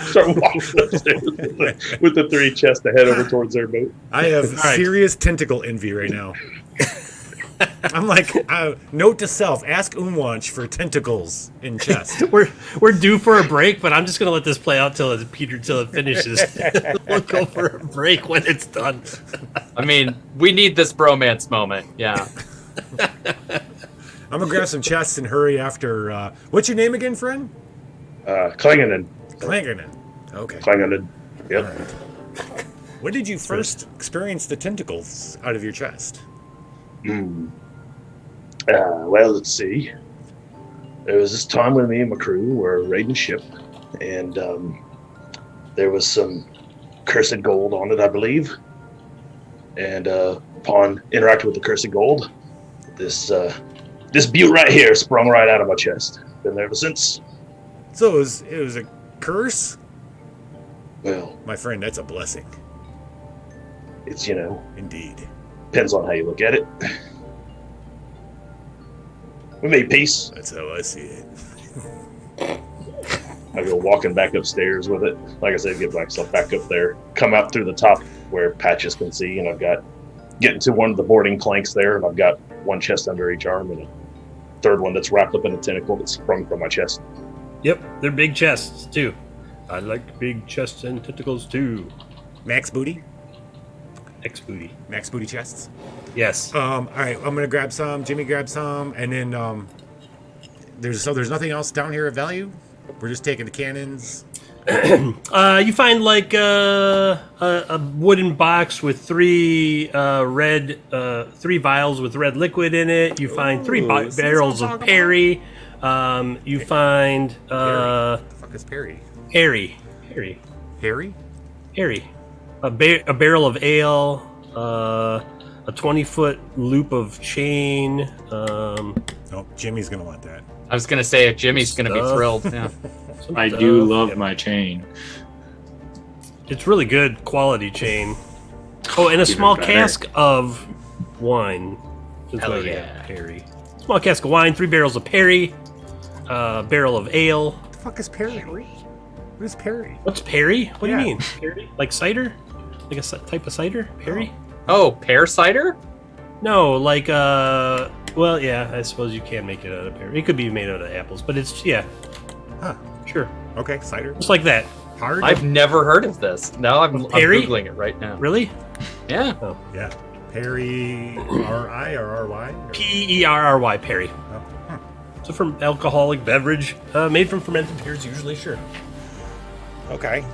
Start walking upstairs with the 3 chests to head over towards their boat. I have right. serious tentacle envy right now. I'm like, note to self: ask Umwanch for tentacles in chest. We're due for a break, but I'm just gonna let this play out till it finishes. We'll go for a break when it's done. I mean, we need this bromance moment. Yeah. I'm gonna grab some chests and hurry after. What's your name again, friend? Klingonen. Klangernan. Okay. Klingonen. Yep. All right. When did you first experience the tentacles out of your chest? Well, let's see. There was this time when me and my crew were raiding a ship, and there was some cursed gold on it, I believe. And upon interacting with the cursed gold, this butte right here sprung right out of my chest. Been there ever since. So it was a curse, Well, my friend. That's a blessing, it's, indeed. depends on how you look at it. We made peace. That's how I see it. I go walking back upstairs with it. Like I said, get myself back up there. Come out through the top where Patches can see, and I've got getting to one of the boarding planks there, and I've got one chest under each arm and a third one that's wrapped up in a tentacle that's sprung from my chest. Yep, they're big chests too. I like big chests and tentacles too. Max booty. X booty. Max booty chests. Yes. All right, I'm gonna grab some. Jimmy grab some, and then there's nothing else down here of value. We're just taking the cannons. You find like a wooden box with 3 vials with red liquid in it. You find 3 barrels of Perry. You find What the fuck is Perry? Harry. Harry? A barrel of ale. A 20-foot loop of chain. Oh, Jimmy's gonna want that. I was gonna say Jimmy's gonna be Stuff. thrilled. Yeah. I do love my chain. It's really good quality chain. Oh, and a small better. cask of wine. Hell yeah. Perry. Small cask of wine, 3 barrels of Perry, barrel of ale. What the fuck is Perry? What is Perry? What's Perry? What Yeah. do you mean? Perry? Like cider? Like a type of cider? Perry? Oh, pear cider? No, like, well, yeah, I suppose you can make it out of Perry. It could be made out of apples, but it's, yeah, Huh. sure. Okay, cider. Just like that. Hard. I've never heard of this. Now I'm Perry? Googling it right now. Really? Yeah. Yeah. Perry. R-I or R-Y? Perry, Perry. Oh, huh. So from alcoholic beverage, made from fermented beers, usually, sure. Okay.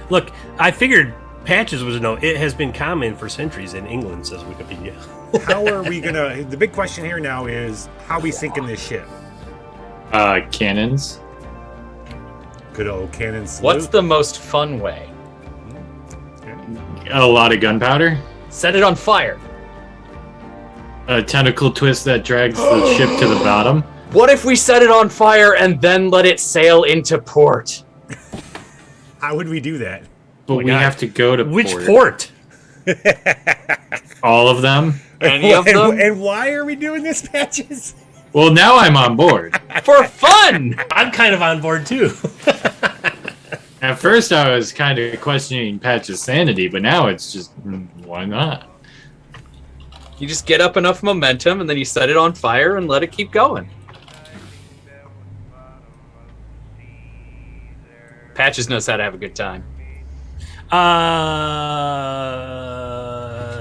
Look, I figured Patches was no. It has been common for centuries in England, says Wikipedia. How are we gonna? The big question here now is how we sinking this ship. Cannons. Good old cannon salute. What's the most fun way? A lot of gunpowder. Set it on fire. A tentacle twist that drags the ship to the bottom. What if we set it on fire and then let it sail into port? How would we do that? But we God. have to go to Which port. port? All of them. Any of them? And why are we doing this, Patches? Well, now I'm on board. For fun! I'm kind of on board too. At first, I was kind of questioning Patch's sanity, but now it's just, why not? You just get up enough momentum and then you set it on fire and let it keep going. Patches knows how to have a good time.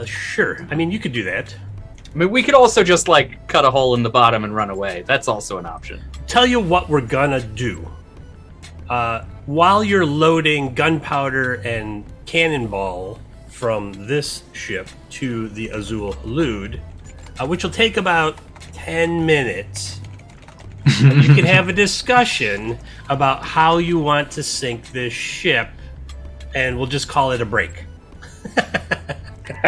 Sure. I mean, you could do that. I mean, we could also just, like, cut a hole in the bottom and run away. That's also an option. Tell you what we're gonna do. While you're loading gunpowder and cannonball from this ship to the Azul Halud, which will take about 10 minutes. You can have a discussion about how you want to sink this ship, and we'll just call it a break.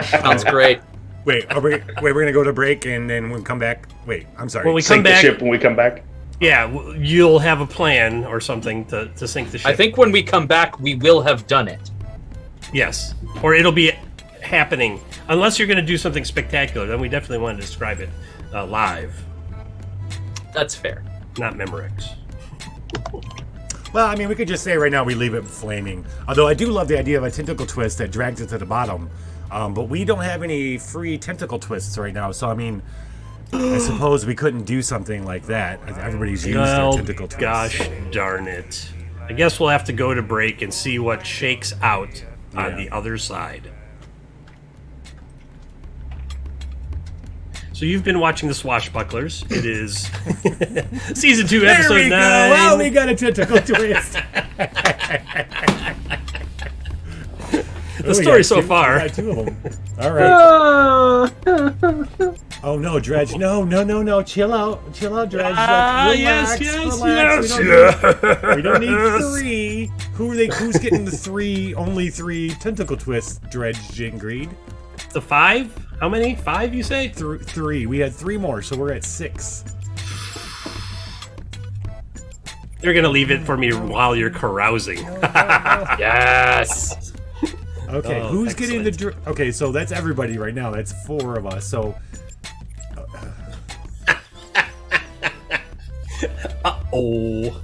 Sounds great. Wait, we're gonna go to break and then we'll come back. Wait, I'm sorry. When we come Sink the back, ship when we come back. yeah, you'll have a plan or something to sink the ship. I think when we come back, we will have done it. Yes, or it'll be happening. Unless you're going to do something spectacular, then we definitely want to describe it live, That's fair. not Memorex. Well, I mean, we could just say right now we leave it flaming. Although I do love the idea of a tentacle twist that drags it to the bottom. But we don't have any free tentacle twists right now. So, I mean, I suppose we couldn't do something like that. Everybody's used their tentacle twists. Gosh darn it. I guess we'll have to go to break and see what shakes out on the other side. So you've been watching the Swashbucklers. It is season 2, There episode we 9. go. Well, we got a tentacle twist. The story so far. We got 2 of them. All right. Oh no, Dredge! No! Chill out, Dredge. Relax, relax. We don't need 3. Who's getting the 3? Only 3 tentacle twists, Dredge and Greed. The 5? How many? 5, you say? 3. We had 3 more, so we're at 6. They're gonna leave it for me while you're carousing. Yes. Okay, Oh, who's getting excellent. the? Okay, so that's everybody right now. That's 4 of us. So. Oh.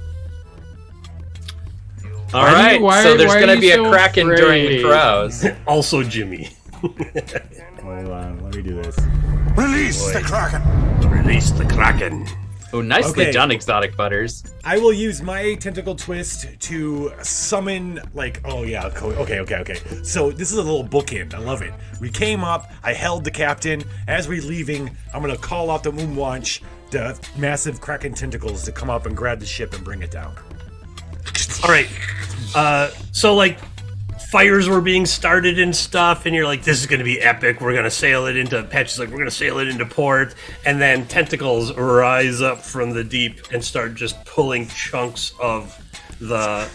All right. So there's going to be a kraken during the crows. Also Jimmy. Hold on, let me do this. Release the Kraken! Release the Kraken. Oh, nicely Okay. done, Exotic Butters. I will use my tentacle twist to summon, like, oh yeah, okay. So this is a little bookend. I love it. We came up, I held the captain. As we're leaving, I'm gonna call out the moon launch, the massive Kraken tentacles to come up and grab the ship and bring it down. All right. So like fires were being started and stuff, and you're like, this is going to be epic. We're going to sail it into Patches like we're going to sail it into port, and then tentacles rise up from the deep and start just pulling chunks of the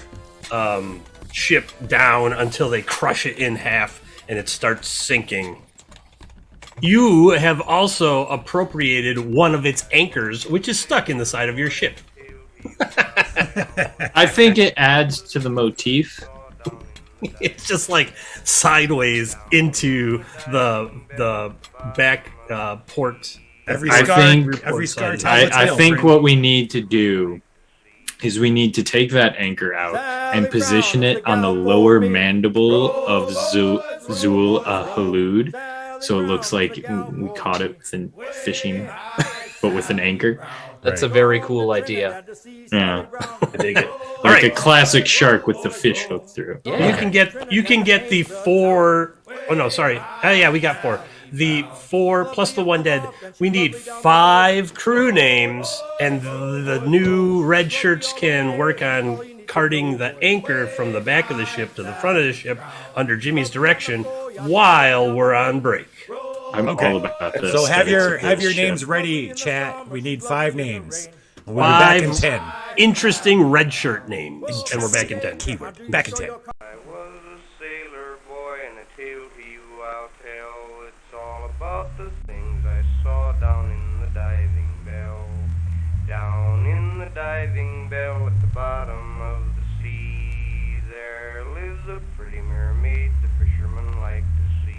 ship down until they crush it in half and it starts sinking. You have also appropriated one of its anchors, which is stuck in the side of your ship. I think it adds to the motif. It's just like sideways into the back port. Every I scar, think- every scar I- tells a I tale, think friend. what we need to do is we need to take that anchor out and position it on the lower mandible of Zul Halud, so it looks like we caught it with fishing, but with an anchor. That's a very cool idea. Yeah, I dig it. like right. a classic shark with the fish hooked through. Yeah. You can get the 4. Oh no, sorry. Yeah, we got 4. The 4 plus the 1 dead. We need 5 crew names, and the new red shirts can work on carting the anchor from the back of the ship to the front of the ship under Jimmy's direction while we're on break. I'm all about this. So have It's a your good ship. names ready, chat. We need 5 names. We'll be back in 10. Interesting red shirt names, and we're back in 10. Keyword. Back in 10. I was a sailor boy, and a tale to you I'll tell. It's all about the things I saw down in the diving bell. Down in the diving bell at the bottom of the sea, there lives a pretty mermaid the fishermen like to see.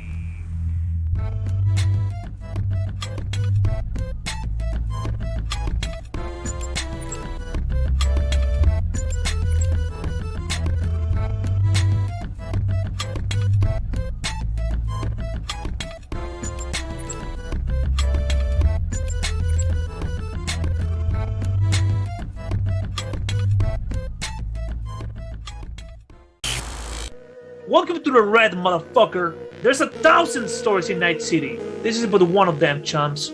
Welcome to the Red, motherfucker. There's 1,000 stores in Night City. This is but one of them, chumps.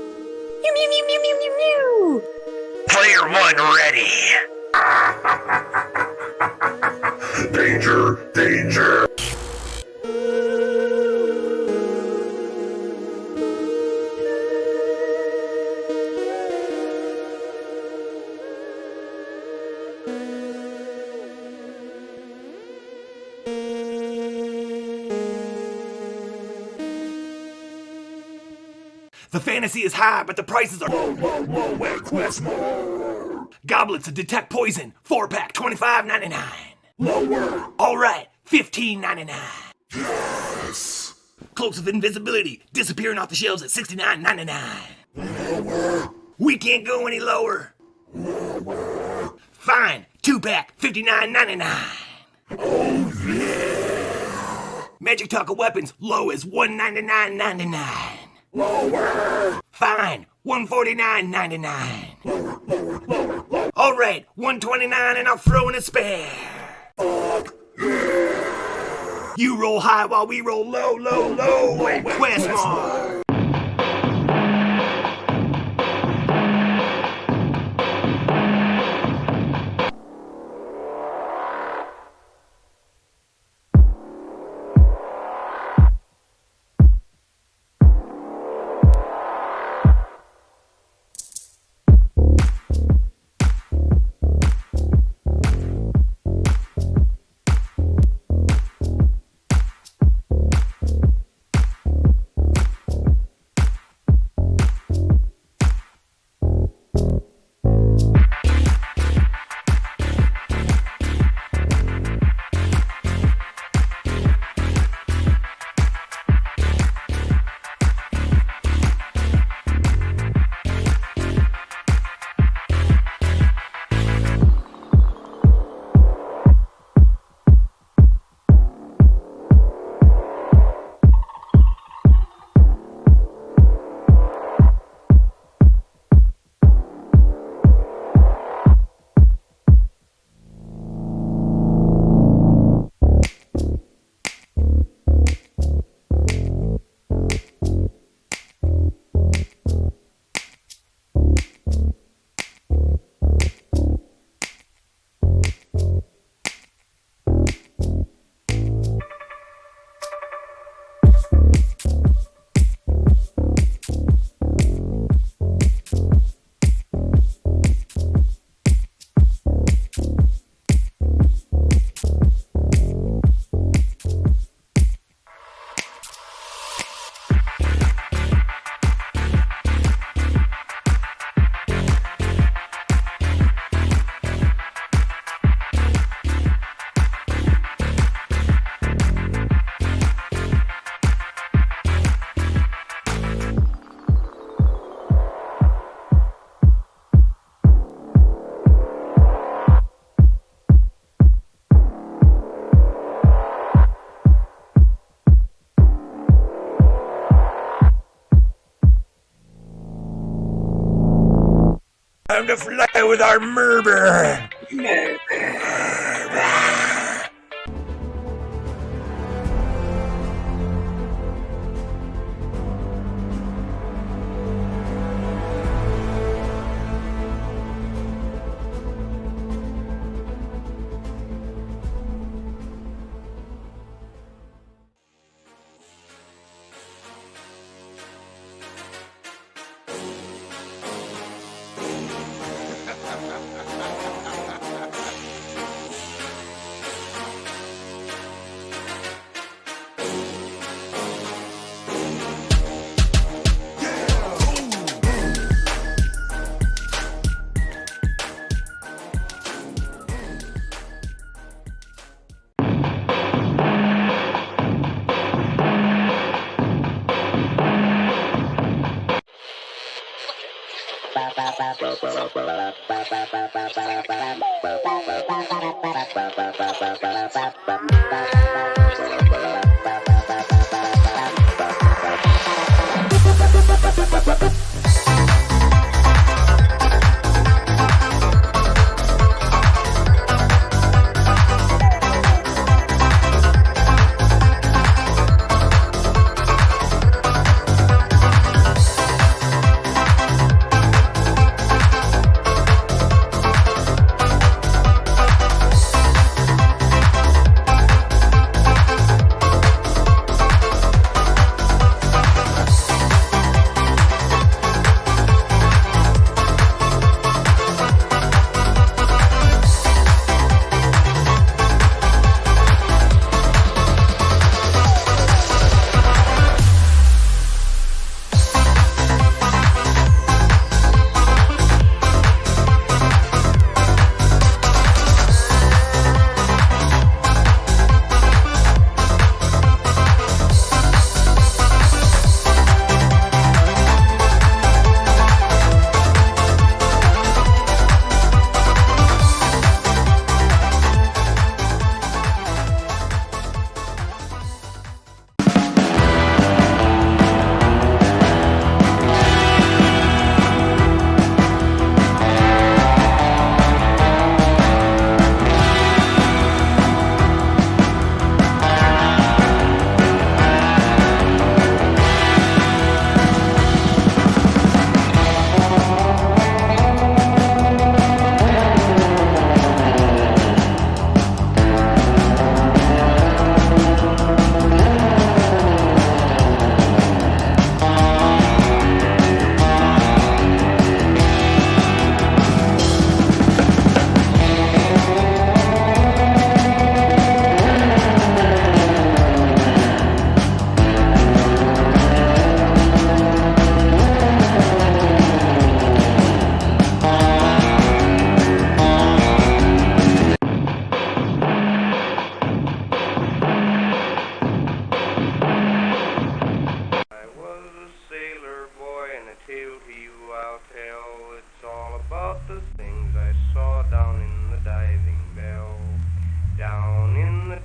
Player 1 ready. Danger, danger. fantasy is high, but the prices are low. Request more. Goblets to detect poison, 4-pack, $25.99. Lower. All right, $15.99. Yes. Cloaks of invisibility, disappearing off the shelves at $69.99. Lower. We can't go any lower. Lower. Fine, 2-pack, $59.99. Oh yeah. Magic Taco weapons, low as $199.99. Lower. Fine, $149.99. Lower. All right, $129, and I'll throw in a spare. Fuck yeah. You roll high while we roll low. Request more. Time to fly with our murder.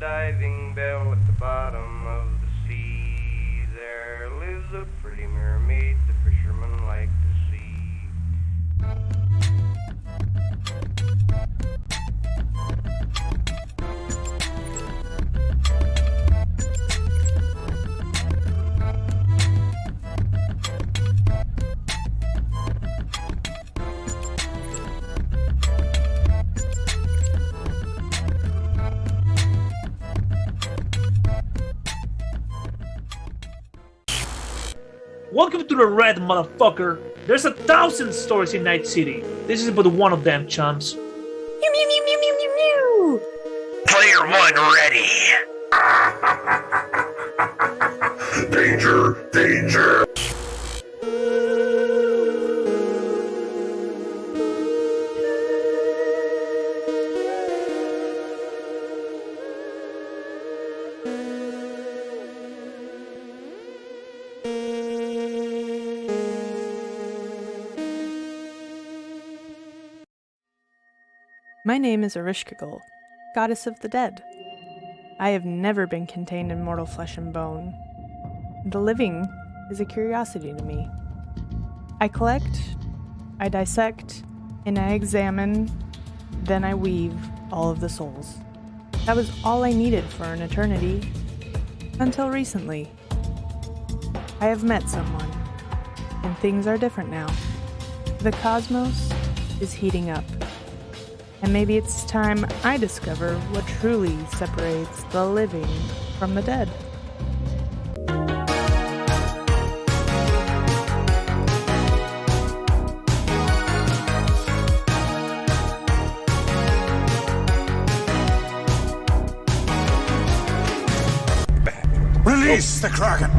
diving bell at the bottom of the sea. There lives a pretty mermaid the fishermen like to see. Welcome to the red, motherfucker. There's 1,000 stores in Night City. This is but one of them, chums. Player one ready. Danger, danger. My name is Erishkigal, goddess of the dead. I have never been contained in mortal flesh and bone. The living is a curiosity to me. I collect, I dissect, and I examine, then I weave all of the souls. That was all I needed for an eternity. Until recently. I have met someone, and things are different now. The cosmos is heating up. And maybe it's time I discover what truly separates the living from the dead. Release the Kraken.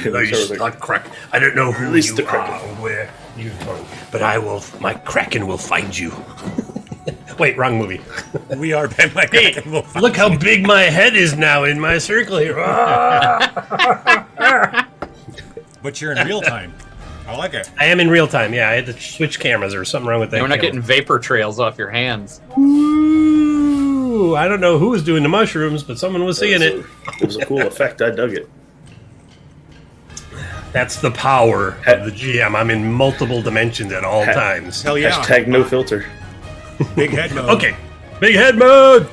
Release the Kraken. I don't know who Release you the Kraken. are or where you're going, but my Kraken will find you. Wait, wrong movie. We are Ben my Hey, Kraken will find look how big my head is now in my circle here. But you're in real time. I like it. I am in real time. Yeah, I had to switch cameras. There was something wrong with that. We're not camera. getting vapor trails off your hands. Ooh, I don't know who was doing the mushrooms, but someone was seeing it. It was a cool effect. I dug it. That's the power of the GM. I'm in multiple dimensions at all times. Hell yeah. Hashtag no filter. Big head mode. Okay, big head mode.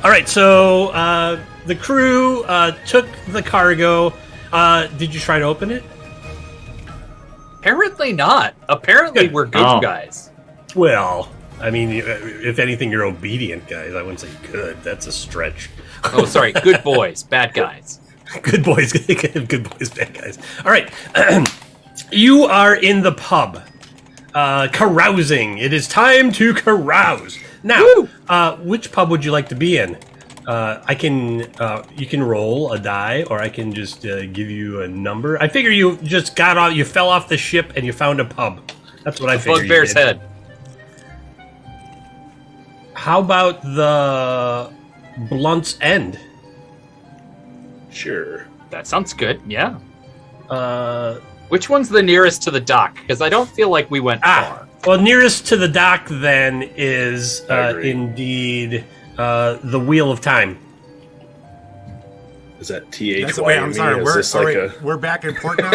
All right, so the crew took the cargo. Did you try to open it? Apparently not. Apparently Good. we're good guys. Well, I mean, if anything, you're obedient guys. I wouldn't say good. That's a stretch. Oh, sorry. Good boys, bad guys. Good boys, good boys, bad guys. All right, you are in the pub, carousing. It is time to carouse. Now, which pub would you like to be in? You can roll a die, or I can just give you a number. I figure you just you fell off the ship and you found a pub. That's what I figured. Bugbear's head. How about the Blunt's End? Sure. That sounds good. Yeah. Uh, Which one's the nearest to the dock? Because I don't feel like we went far. Well, nearest to the dock then is I agree. indeed the Wheel of Time. Is that TH? That's wait, I'm sorry. We're back in port now?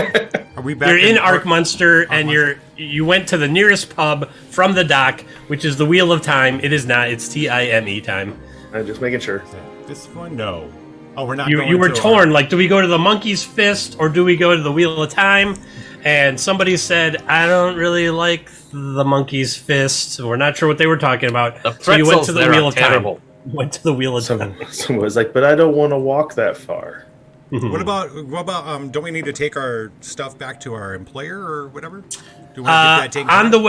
Are we back? You're in port? Arkmunster, and you went to the nearest pub from the dock, which is the Wheel of Time. It is not. It's TIME time. I'm just making sure. This one? No. Oh, we're not You were torn. Like, do we go to the Monkey's Fist or do we go to the Wheel of Time? And somebody said, I don't really like the Monkey's Fist. We're not sure what they were talking about. So you went to the Wheel of Time. Went to the Wheel of Time. Someone was like, but I don't want to walk that far. What about don't we need to take our stuff back to our employer or whatever? Do we want to get that taken care on of? the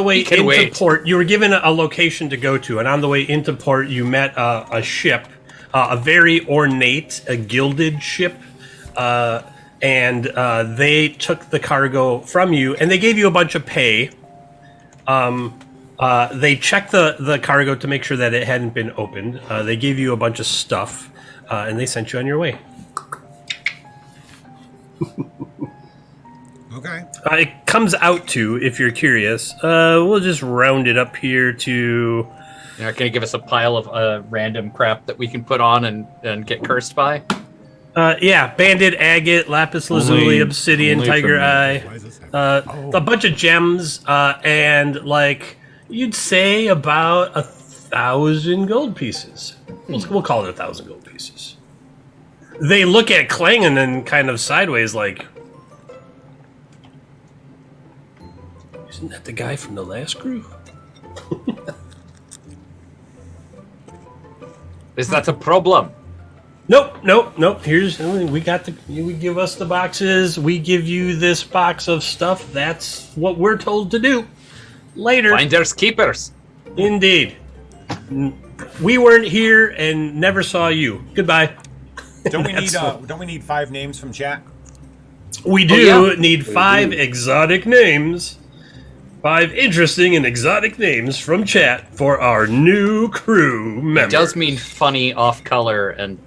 way into wait. port, you were given a location to go to, and on the way into port, you met a ship, a very ornate, a gilded ship, and they took the cargo from you, and they gave you a bunch of pay. They checked the cargo to make sure that it hadn't been opened. They gave you a bunch of stuff, and they sent you on your way. Okay. It comes out to, if you're curious, we'll just round it up here to You're not going to give us a pile of random crap that we can put on and get cursed by? Yeah, banded agate, lapis lazuli, obsidian, only tiger for me. eye, Why is this happening? a bunch of gems, and like you'd say about 1,000 gold pieces. We'll call it 1,000 gold pieces. They look at Klangen and kind of sideways, like, isn't that the guy from the last group? Is that a problem? Nope. Here's we give us the boxes. We give you this box of stuff. That's what we're told to do. Later. Finders keepers. Indeed. We weren't here and never saw you. Goodbye. Don't we need 5 names from chat? We do need 5 exotic names. 5 interesting and exotic names from chat for our new crew members. It does mean funny, off color, and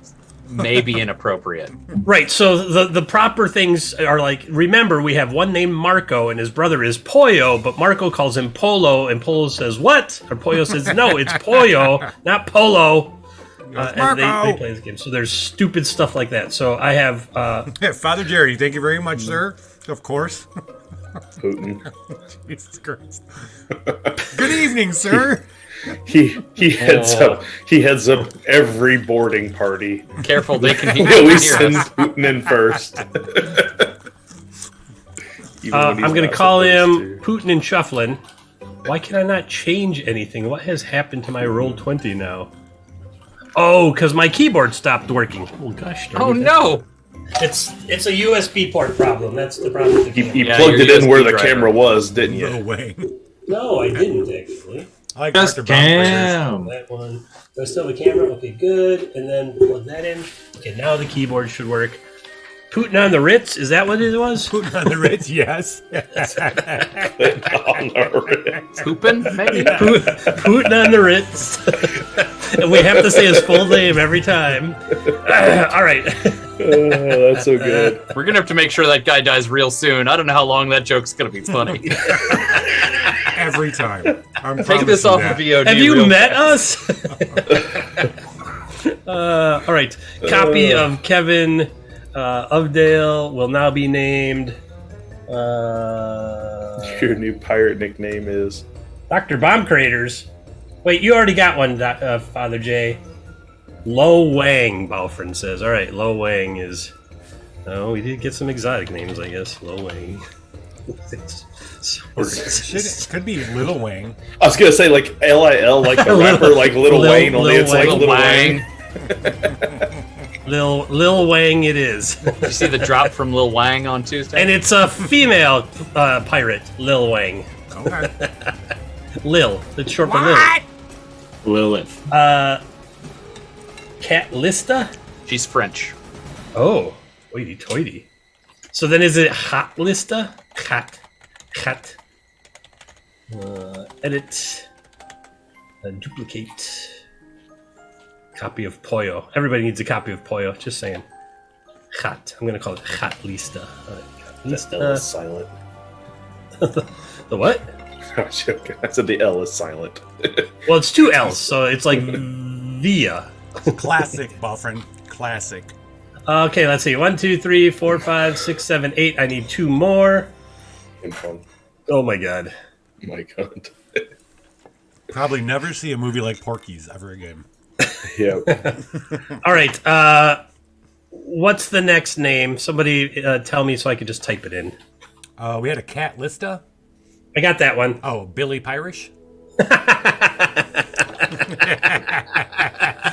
maybe inappropriate. Right, so the proper things are like, remember, we have one named Marco, and his brother is Pollo, but Marco calls him Polo, and Polo says, what? Or Pollo says, no, it's Pollo, not Polo. And they play this game. So there's stupid stuff like that. So I have... Father Jerry, thank you very much, sir. Of course. Putin. Jesus Christ. Good evening, sir. He heads up. He heads up every boarding party. Careful, they can We hear always send us. Putin in first. I'm going to call him Putin and Shufflin. Why can I not change anything? What has happened to my Roll20 now? Oh, because my keyboard stopped working. Oh, gosh. Oh, no! It's a USB port problem. That's the problem. You plugged it in where the camera was, didn't you? No way. No, I didn't, actually. I like Just Dr. Baumgartner's. cam. That one. Do I still have a camera? Okay, good. And then plug that in. Okay, now the keyboard should work. Putin on the Ritz? Is that what it was? Putin on the Ritz, yes. On the Ritz. Poopin', maybe? Putin on the Ritz. And we have to say his full name every time. All right. Oh, that's so good. We're going to have to make sure that guy dies real soon. I don't know how long that joke's going to be funny. Every time. I'm Take this off of VOD. Have you real met fast. us? All right. Copy of Kevin Ovdale will now be named. Your new pirate nickname is Dr. Bomb Creators. Wait, you already got one, Father J. Lo Wang, Balfrin says. All right, Lo Wang is... Oh, we did get some exotic names, I guess. Lo Wang. It could be Little Wang. I was gonna say like Lil, like the rapper, like Lil Wayne. Only it's like Lil Wang. Lil Wang it is. Did you see the drop from Lil Wang on Tuesday? And it's a female pirate, Lil Wang. Okay. Lil. It's short for Lil. Lilith. Cat Lista? She's French. Oh, hoity toity. So then is it Hot Lista? Cat. Edit. Duplicate. Copy of Pollo. Everybody needs a copy of Pollo, just saying. Hot. I'm going to call it Hot Lista. The L is silent. The what? I'm joking. I said the L is silent. Well, it's 2 L's, so it's like Via. Classic, Balfrin. Classic. Okay, let's see. 1, 2, 3, 4, 5, 6, 7, 8. I need 2 more. Oh my god. My god. Probably never see a movie like Porky's ever again. Yeah. All right. What's the next name? Somebody tell me so I can just type it in. We had a Cat Lista. I got that one. Oh, Billy Pirish.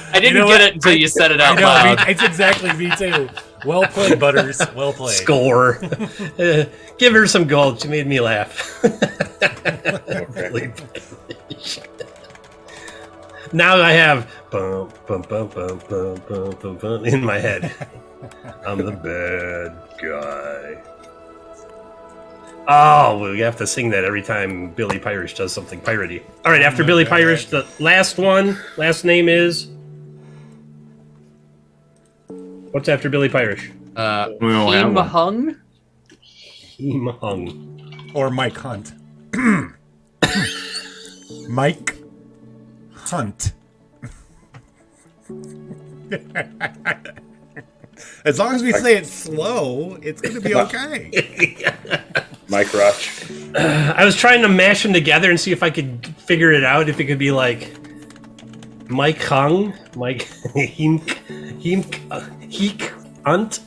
I didn't get it until you said it out loud. It's exactly me too. Well played, Butters. Well played. Score. Give her some gold. She made me laugh. Now I have bum, bum, bum, bum, bum, bum, bum, bum, in my head. I'm the bad guy. Oh, we have to sing that every time Billy Pirish does something piratey. All right, after Billy Pirish, the last name is... What's after Billy Pirish? Him Hung? Him Hung. Or Mike Hunt. Mike Hunt. As long as we say it slow, it's going to be okay. Mike Roch. I was trying to mash them together and see if I could figure it out. If it could be like Mike Hung, Mike Heek Hunt.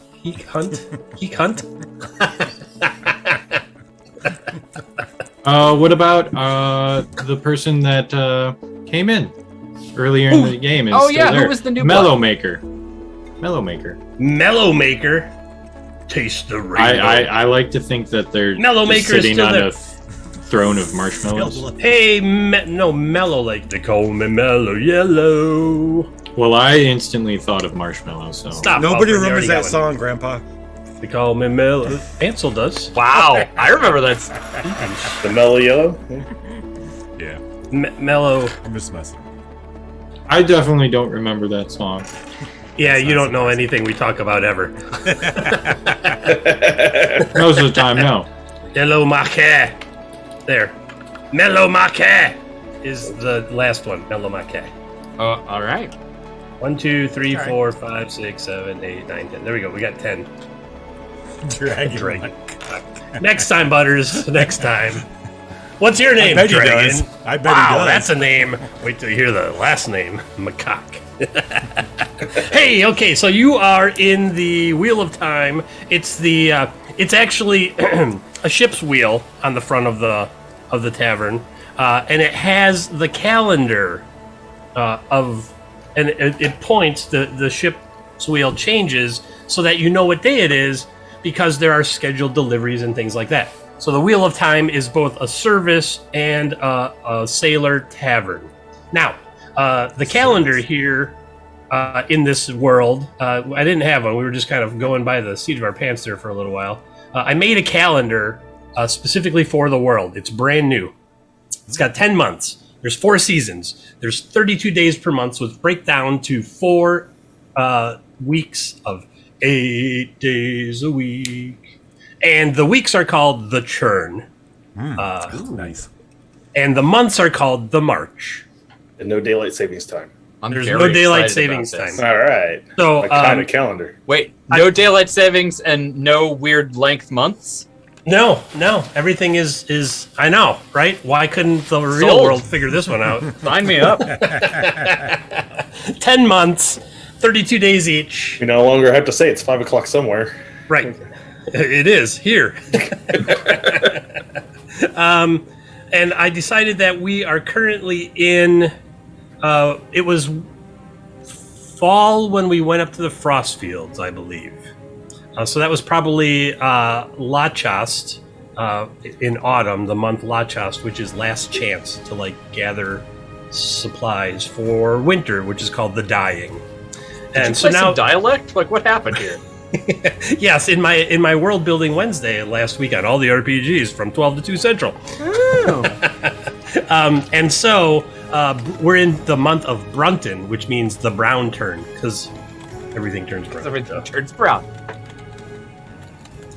What about the person that came in earlier in the game? And Oh, still yeah, who there? was the new Mellow blood? Maker? Mellow Maker. Mellow Maker. Taste the rainbow. I like to think that they're Mellow just Maker is sitting still on there. a throne of marshmallows. Hey, no, Mellow, like they call me Mellow Yellow. Well, I instantly thought of marshmallow. So Stop. Nobody Alfred, you remembers already that got one. song, Grandpa. They call me Mellow. Ansel does. Wow, I remember that. The Mellow Yellow? Yeah. Mellow. I'm just messing. I definitely don't remember that song. Yeah, you don't know anything we talk about ever. Most of the time, no. Yellow Maquet. There. Mellow Maquet is the last one. Mellow Maquet. All right. 1, 2, 3, 4, 5, 6, 7, 8, 9, 10. There we go. We got 10. Dragon. Next time, Butters. Next time. What's your name, I bet he Dragon? does. I bet wow, he does. That's a name. Wait till you hear the last name. Macaque. Hey, okay, so you are in the Wheel of Time. It's the it's actually a ship's wheel on the front of the tavern, and it has the calendar and it points the ship's wheel changes so that you know what day it is because there are scheduled deliveries and things like that. So the Wheel of Time is both a service and a sailor tavern. Now, the calendar here in this world, I didn't have one. We were just kind of going by the seat of our pants there for a little while. I made a calendar specifically for the world. It's brand new. It's got 10 months. There's 4 seasons. There's 32 days per month, so it's break down to 4 weeks of 8 days a week. And the weeks are called the churn. Nice. And the months are called the march. And no daylight savings time. There's no daylight savings time. All right. So, My kind of calendar. Wait, no daylight savings and no weird length months? No. Everything is I know, right? Why couldn't the real Sold. world figure this one out? Sign me up. 10 months, 32 days each. We no longer have to say it's 5 o'clock somewhere. Right. It is here. And I decided that we are currently in it was fall when we went up to the frost fields, I believe. So that was probably Lachast in autumn, the month Lachast, which is last chance to like gather supplies for winter, which is called the dying. And so now dialect? Like what happened here? Yes, in my World Building Wednesday last week on all the RPGs from 12 to 2 Central. And so we're in the month of Brunton, which means the brown turn, because everything turns brown. Everything turns brown.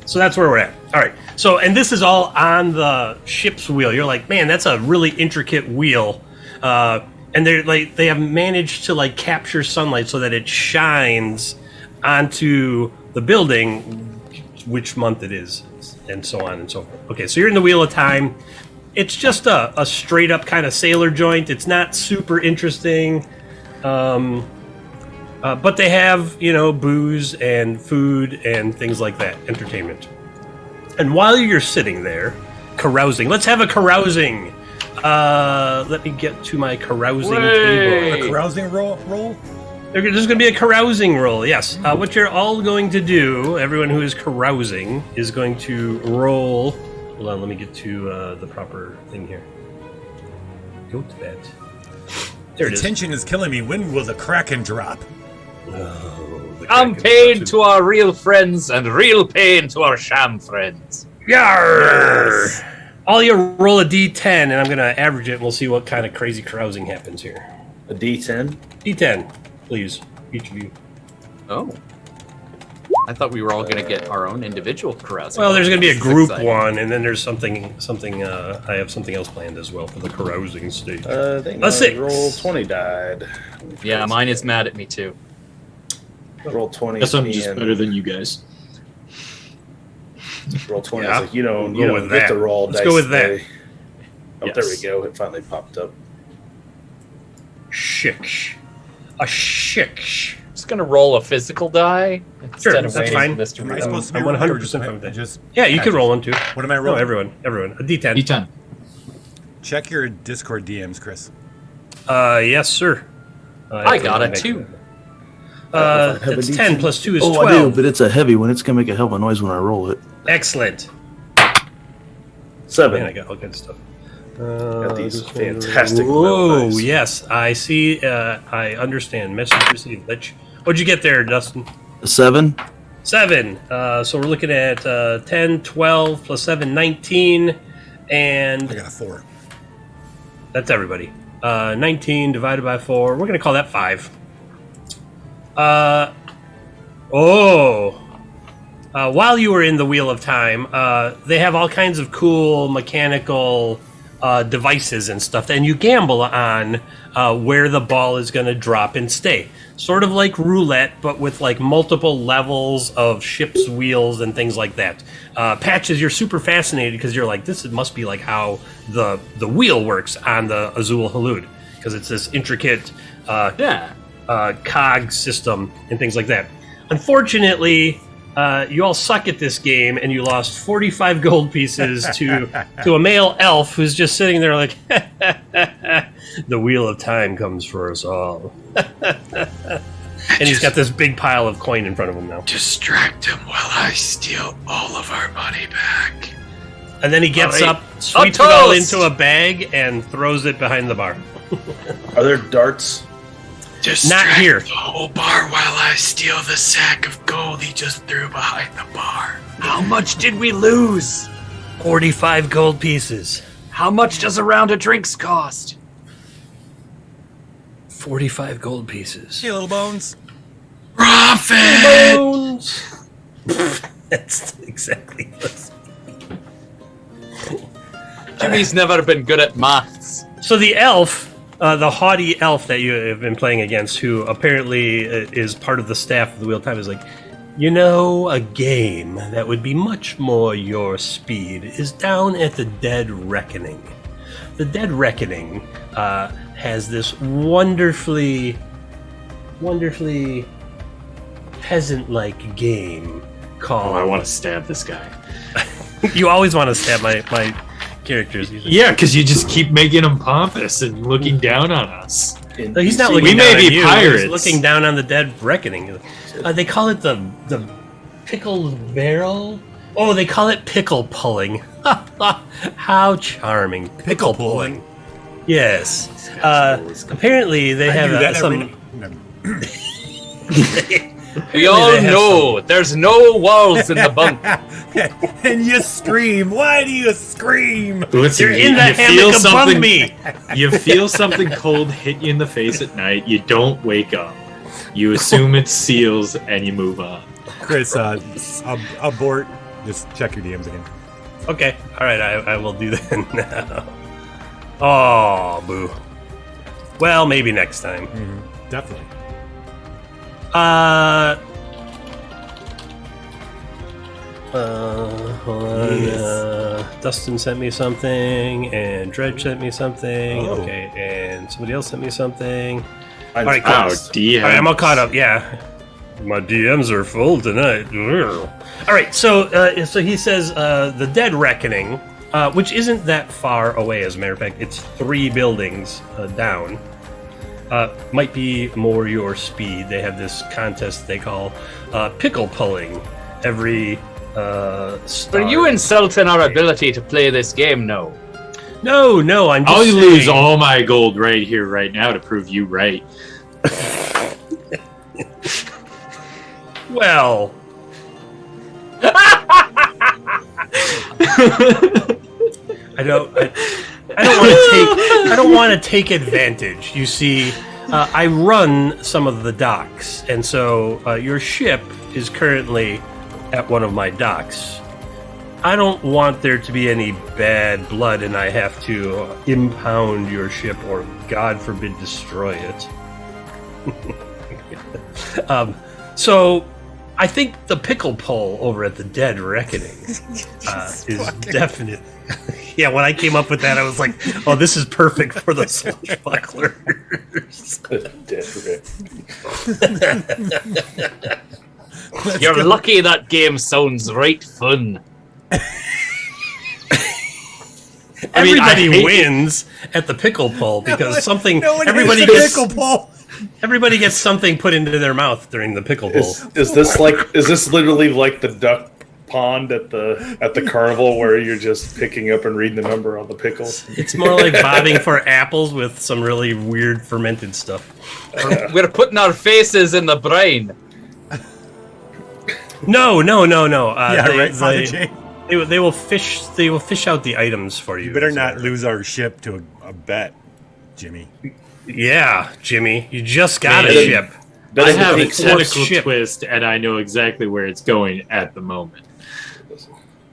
So that's where we're at. All right. So, and this is all on the ship's wheel. You're like, man, that's a really intricate wheel. And they have managed to like capture sunlight so that it shines onto the building, which month it is, and so on and so forth. Okay, so you're in the Wheel of Time. It's just a straight up kind of sailor joint. It's not super interesting, but they have booze and food and things like that, entertainment. And while you're sitting there carousing, let's have a carousing. Let me get to my carousing table. A carousing roll? There's going to be a carousing roll, yes. What you're all going to do, everyone who is carousing, is going to roll. Hold on, let me get to the proper thing here. Go to that. There it is. The tension is killing me. When will the Kraken drop? I'm pain to our real friends and real pain to our sham friends. Yarr! All you roll a d10, and I'm going to average it, and we'll see what kind of crazy carousing happens here. A D10? D10, please, each of you. Oh. I thought we were all gonna get our own individual carousing. Well, there's going to be a This is group exciting. one, and then there's something. I have something else planned as well for the carousing stage. I think A 6. roll 20 died. Yeah, mine is mad at me too. Roll 20. Guess I'm just and better than you guys. Roll 20. Yeah, It's like, you know, we'll you go don't with get to that. roll Let's dice go with that. today. Oh, there we Yes. go. It finally popped up. Shiksh. A shiksh. Just gonna roll a physical die Sure, instead of that's waiting fine. for this to Am I reload. supposed to be I'm rolling, 100% or fine with that. just Yeah, you can roll one too. What am I No, rolling? everyone. A D10. D10. Check your Discord DMs, Chris. Yes, sir. I got a 2. It's 10 plus 2 is 12. I do, but it's a heavy one. It's gonna make a hell of a noise when I roll it. Excellent. 7. Man, I got all kinds of stuff. Got these fantastic Whoa, dice. yes, I see. I understand. Message received. What'd you get there, Dustin? A 7. 7. So we're looking at 10, 12 plus 7, 19. And I got a 4. that's everybody. 19 divided by 4. We're going to call that 5. While you were in the Wheel of Time, they have all kinds of cool mechanical devices and stuff, and you gamble on where the ball is going to drop and stay. Sort of like roulette, but with like multiple levels of ship's wheels and things like that. Patches, you're super fascinated because you're like, this must be like how the wheel works on the Azul Halud, because it's this intricate cog system and things like that. Unfortunately, you all suck at this game, and you lost 45 gold pieces to a male elf who's just sitting there like, the Wheel of Time comes for us all. And he's got this big pile of coin in front of him now. Distract him while I steal all of our money back. And then he gets All right. up, sweeps it all into a bag, and throws it behind the bar. Are there darts? Distract Not here. the whole bar while I steal the sack of gold he just threw behind the bar. How much did we lose? 45 gold pieces. How much does a round of drinks cost? 45 gold pieces. Hey, little bones. Profit! Bones. That's exactly what. Jimmy's never been good at maths. So the elf, the haughty elf that you have been playing against, who apparently is part of the staff of the Wheel of Time, is like, you know, a game that would be much more your speed is down at the Dead Reckoning. The Dead Reckoning has this wonderfully peasant-like game called... Oh, I want to stab this guy. You always want to stab my characters. Yeah, because you just keep making him pompous and looking down on us. No, he's not looking We down may on be you. pirates. He's looking down on the Dead Reckoning. They call it the pickled barrel. Oh, they call it pickle pulling. How charming! Pickle pulling. Yes. Apparently, they have some. We all know there's no walls in the bunk. And you scream. Why do you scream? Listen, You're in the you feel hammock above something. me. You feel something cold hit you in the face at night. You don't wake up. You assume it's seals and you move on. Chris, abort. Just check your DMs again. Okay. All right. I will do that now. Oh, boo. Well, maybe next time. Mm-hmm. Definitely. Hold on. Yes. Dustin sent me something, and Dredge sent me something. Oh. Okay, and somebody else sent me something. All right, cool. Wow, DMs. All right, I'm all caught up. Yeah, my DMs are full tonight. All right, so he says the Dead Reckoning, which isn't that far away. As a matter of fact, it's 3 buildings down. Might be more your speed. They have this contest they call pickle pulling every. Are you insulting our ability to play this game? No. No, I'm just I'll saying. lose all my gold right here, right now, to prove you right. Well. I don't want to take advantage. You see, I run some of the docks, and so your ship is currently at one of my docks. I don't want there to be any bad blood and I have to impound your ship or, God forbid, destroy it. So I think the pickle pole over at the Dead Reckoning is definite. Yeah, when I came up with that, I was like, oh, this is perfect for the Swashbucklers. You're lucky that game sounds right fun. Everybody wins at the pickle pole because everybody gets something put into their mouth during the pickle pole. Is this literally like the duck pond at the carnival where you're just picking up and reading the number on the pickles? It's more like bobbing for apples with some really weird fermented stuff. We're putting our faces in the brine. No. They will fish out the items for you. You better not lose our ship to a bet, Jimmy. Yeah, Jimmy, you just got a ship. I have a tentacle twist, and I know exactly where it's going at the moment.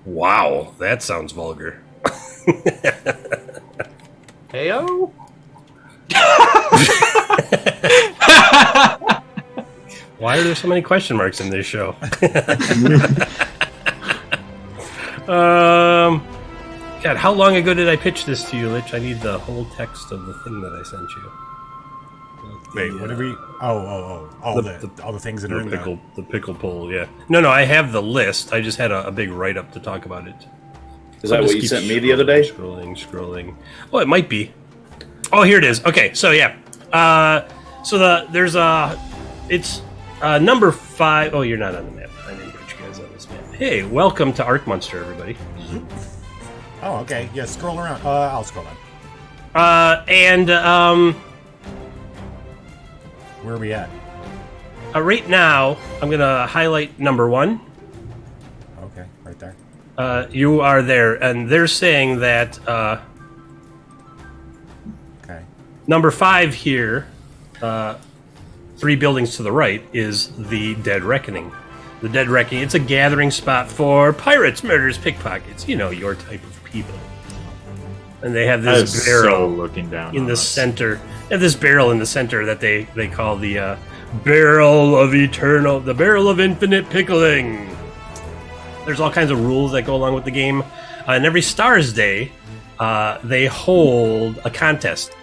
Wow, that sounds vulgar. Heyo. Why are there so many question marks in this show? God, how long ago did I pitch this to you, Lich? I need the whole text of the thing that I sent you. Wait, what did we? All the things that are in the pickle pole. Yeah. No, I have the list. I just had a big write up to talk about it. Is that what you sent me the other day? Scrolling. Oh, it might be. Oh, here it is. Okay, so yeah. It's number 5. Oh, you're not on the map. I didn't put you guys on this map. Hey, welcome to Ark Monster, everybody. Oh, okay. Yeah, scroll around. I'll scroll on. Where are we at? Right now, I'm gonna highlight number 1. Okay, right there. You are there, and they're saying that okay. Number 5 here, 3 buildings to the right, is the Dead Reckoning. The Dead Reckoning, it's a gathering spot for pirates, murderers, pickpockets, your type of people. And they have this barrel looking down in the center. They have this barrel in the center that they call the barrel of infinite pickling. There's all kinds of rules that go along with the game. And every Stars Day, they hold a contest.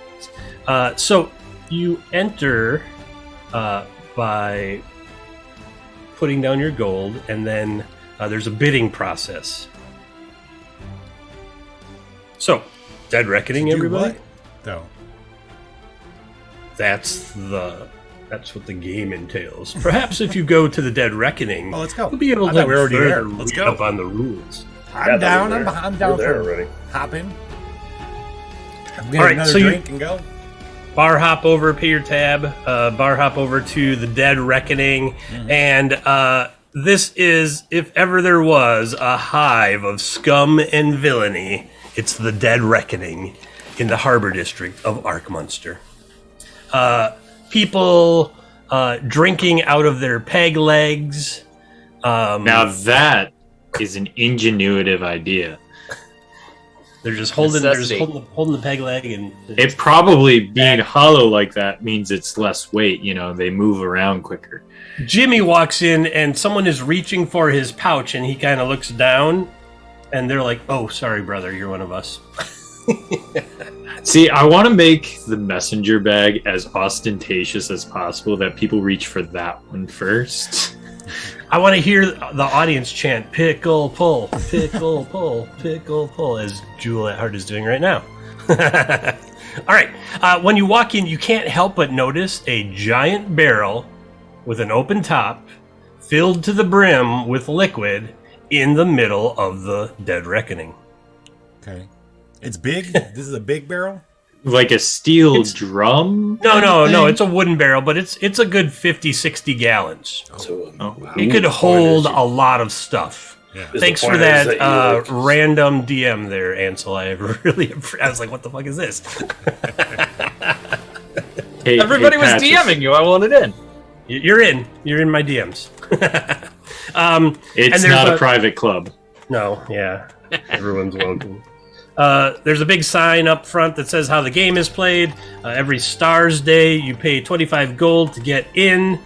So you enter by putting down your gold, and then there's a bidding process. So, Dead Reckoning, everybody? No. That's what the game entails. Perhaps if you go to the Dead Reckoning, let's go. You'll be able to read up on the rules. I'm down for already. Hopping. All right, another so drink and go. Bar hop over, pay your tab. Bar hop over to the Dead Reckoning, and this is, if ever there was a hive of scum and villainy, it's the Dead Reckoning in the Harbor District of Ark Monster. People drinking out of their peg legs. Now that is an ingenuitive idea. They're just holding the peg leg, and it probably being hollow like that means it's less weight. They move around quicker. Jimmy walks in, and someone is reaching for his pouch, and he kind of looks down, and they're like, "Oh, sorry, brother, you're one of us." See, I want to make the messenger bag as ostentatious as possible, that people reach for that one first. I want to hear the audience chant, "Pickle pull, pickle pull, pickle pull," as Juliet Hart is doing right now. All right. When you walk in, you can't help but notice a giant barrel with an open top, filled to the brim with liquid, in the middle of the Dead Reckoning. Okay. It's big? This is a big barrel? Like a steel drum? No. It's a wooden barrel, but it's a good 50, 60 gallons. It could hold a lot of stuff. Yeah. Thanks for that random DM there, Ansel. I was like, what the fuck is this? Everybody was DMing you. I wanted in. You're in. You're in my DMs. It's not a private club. No, yeah. Everyone's welcome. There's a big sign up front that says how the game is played. Every Stars Day, you pay 25 gold to get in.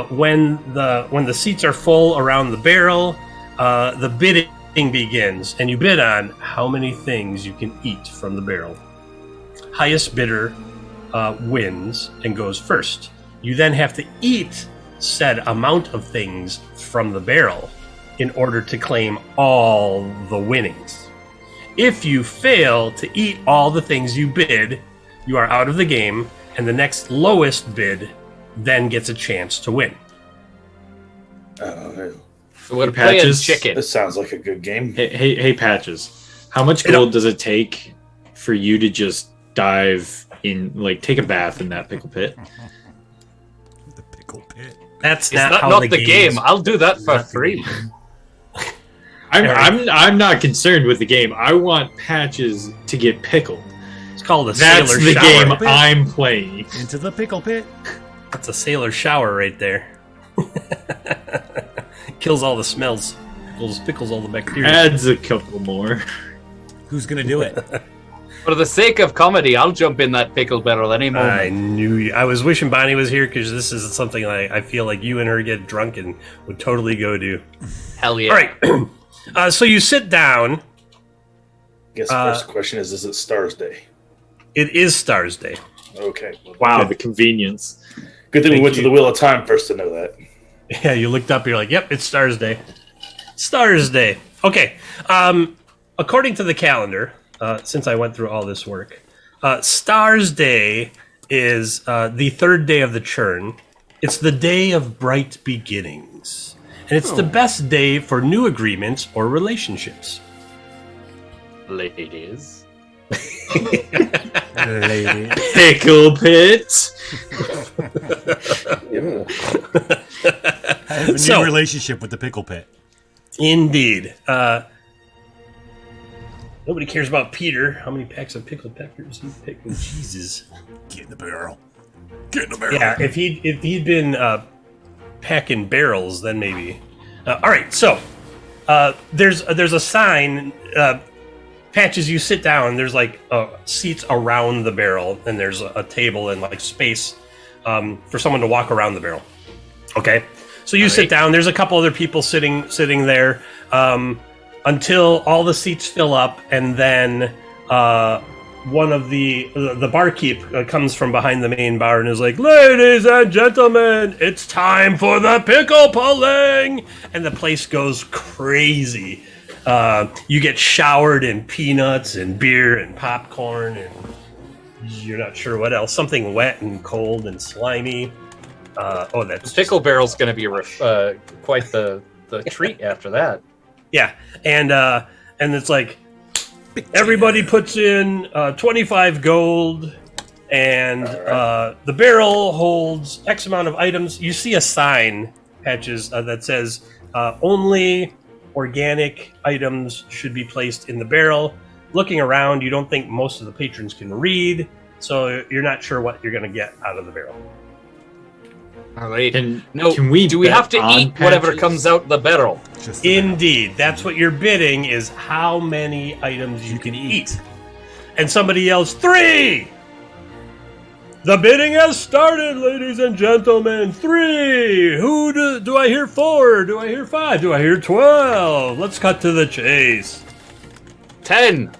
When the seats are full around the barrel, the bidding begins, and you bid on how many things you can eat from the barrel. Highest bidder wins and goes first. You then have to eat said amount of things from the barrel in order to claim all the winnings. If you fail to eat all the things you bid, you are out of the game, and the next lowest bid then gets a chance to win. Oh, We're playing chicken. This sounds like a good game. Hey, Patches. How much gold does it take for you to just dive in, like, take a bath in that pickle pit? The pickle pit. That's It's not how not the the game. game's- I'll do that for free. I'm not concerned with the game. I want Patches to get pickled. It's called a That's sailor the shower. game I'm playing. Into the pickle pit. That's a sailor shower right there. Kills all the smells. Pickles all the bacteria. Adds a couple more. Who's gonna do it? For the sake of comedy, I'll jump in that pickle barrel any moment. I knew you. I was wishing Bonnie was here because this is something I feel like you and her get drunk and would totally go do. Hell yeah. All right. So you sit down. I guess the first question is it Stars Day? It is Stars Day. Okay. Wow, the convenience. Good thing we Thank went to you. the Wheel of Time first to know that. Yeah, you looked up, you're like, yep, it's Stars Day. Stars Day. Okay. According to the calendar, since I went through all this work, Stars Day is the third day of the churn. It's the day of bright beginnings. And it's the best day for new agreements or relationships. Ladies. Lady. Pickle pit. I have a new relationship with the pickle pit. Indeed. Nobody cares about Peter. How many packs of pickled peppers he picked? Jesus. Get in the barrel. Get in the barrel. Yeah, if he'd been packing barrels, then maybe. All right, so there's a sign. Patches, you sit down. There's like seats around the barrel, and there's a table and like space for someone to walk around the barrel. Okay, so you sit down. There's a couple other people sitting there until all the seats fill up, and then one of the barkeep comes from behind the main bar and is like, "Ladies and gentlemen, it's time for the pickle pulling," and the place goes crazy. You get showered in peanuts and beer and popcorn, and you're not sure what else. Something wet and cold and slimy. That's Pickle barrel's going to be quite the treat after that. Yeah, and it's like everybody puts in 25 gold, and the barrel holds X amount of items. You see a sign, Patches, that says only organic items should be placed in the barrel. Looking around, you don't think most of the patrons can read, so you're not sure what you're going to get out of the barrel. All right. Can Do we have to eat whatever comes out the barrel? Indeed. That's what you're bidding, is how many items you can eat. And somebody yells, 3! The bidding has started, ladies and gentlemen. 3! Who do I hear 4? Do I hear 5? Do I hear 12? Let's cut to the chase. 10!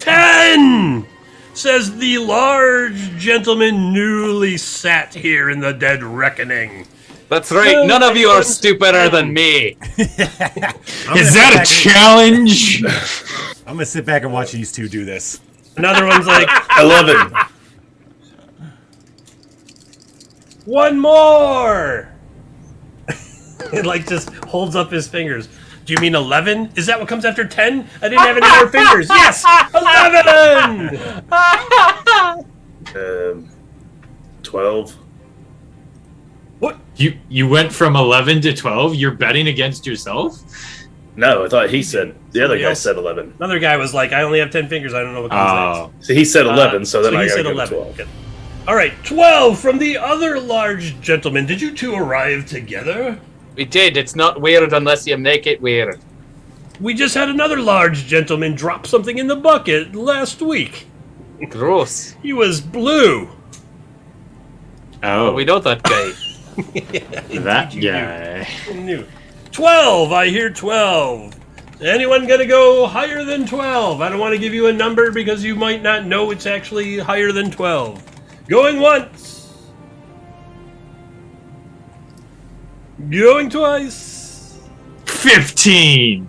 10! Says the large gentleman newly sat here in the dead reckoning. That's right. None of you are stupider than me. Is that a challenge? I'm gonna sit back and watch these two do this. Another one's like 11. One more. It like just holds up his fingers. Do you mean 11? Is that what comes after 10? I didn't have any more fingers. Yes, 11. 12. What? You went from 11 to 12? You're betting against yourself? No, I thought he said the other Somebody guy else? said 11. Another guy was like, I only have 10 fingers. I don't know what comes next. So he said 11, so then he I got said to go 11. 12. Okay. All right, 12 from the other large gentleman. Did you two arrive together? We did. It's not weird unless you make it weird. We just had another large gentleman drop something in the bucket last week. Gross. He was blue. Oh, We know that guy. that guy. Knew. 12. I hear 12. Anyone gonna go higher than 12? I don't want to give you a number because you might not know it's actually higher than 12. Going once. Going twice. 15.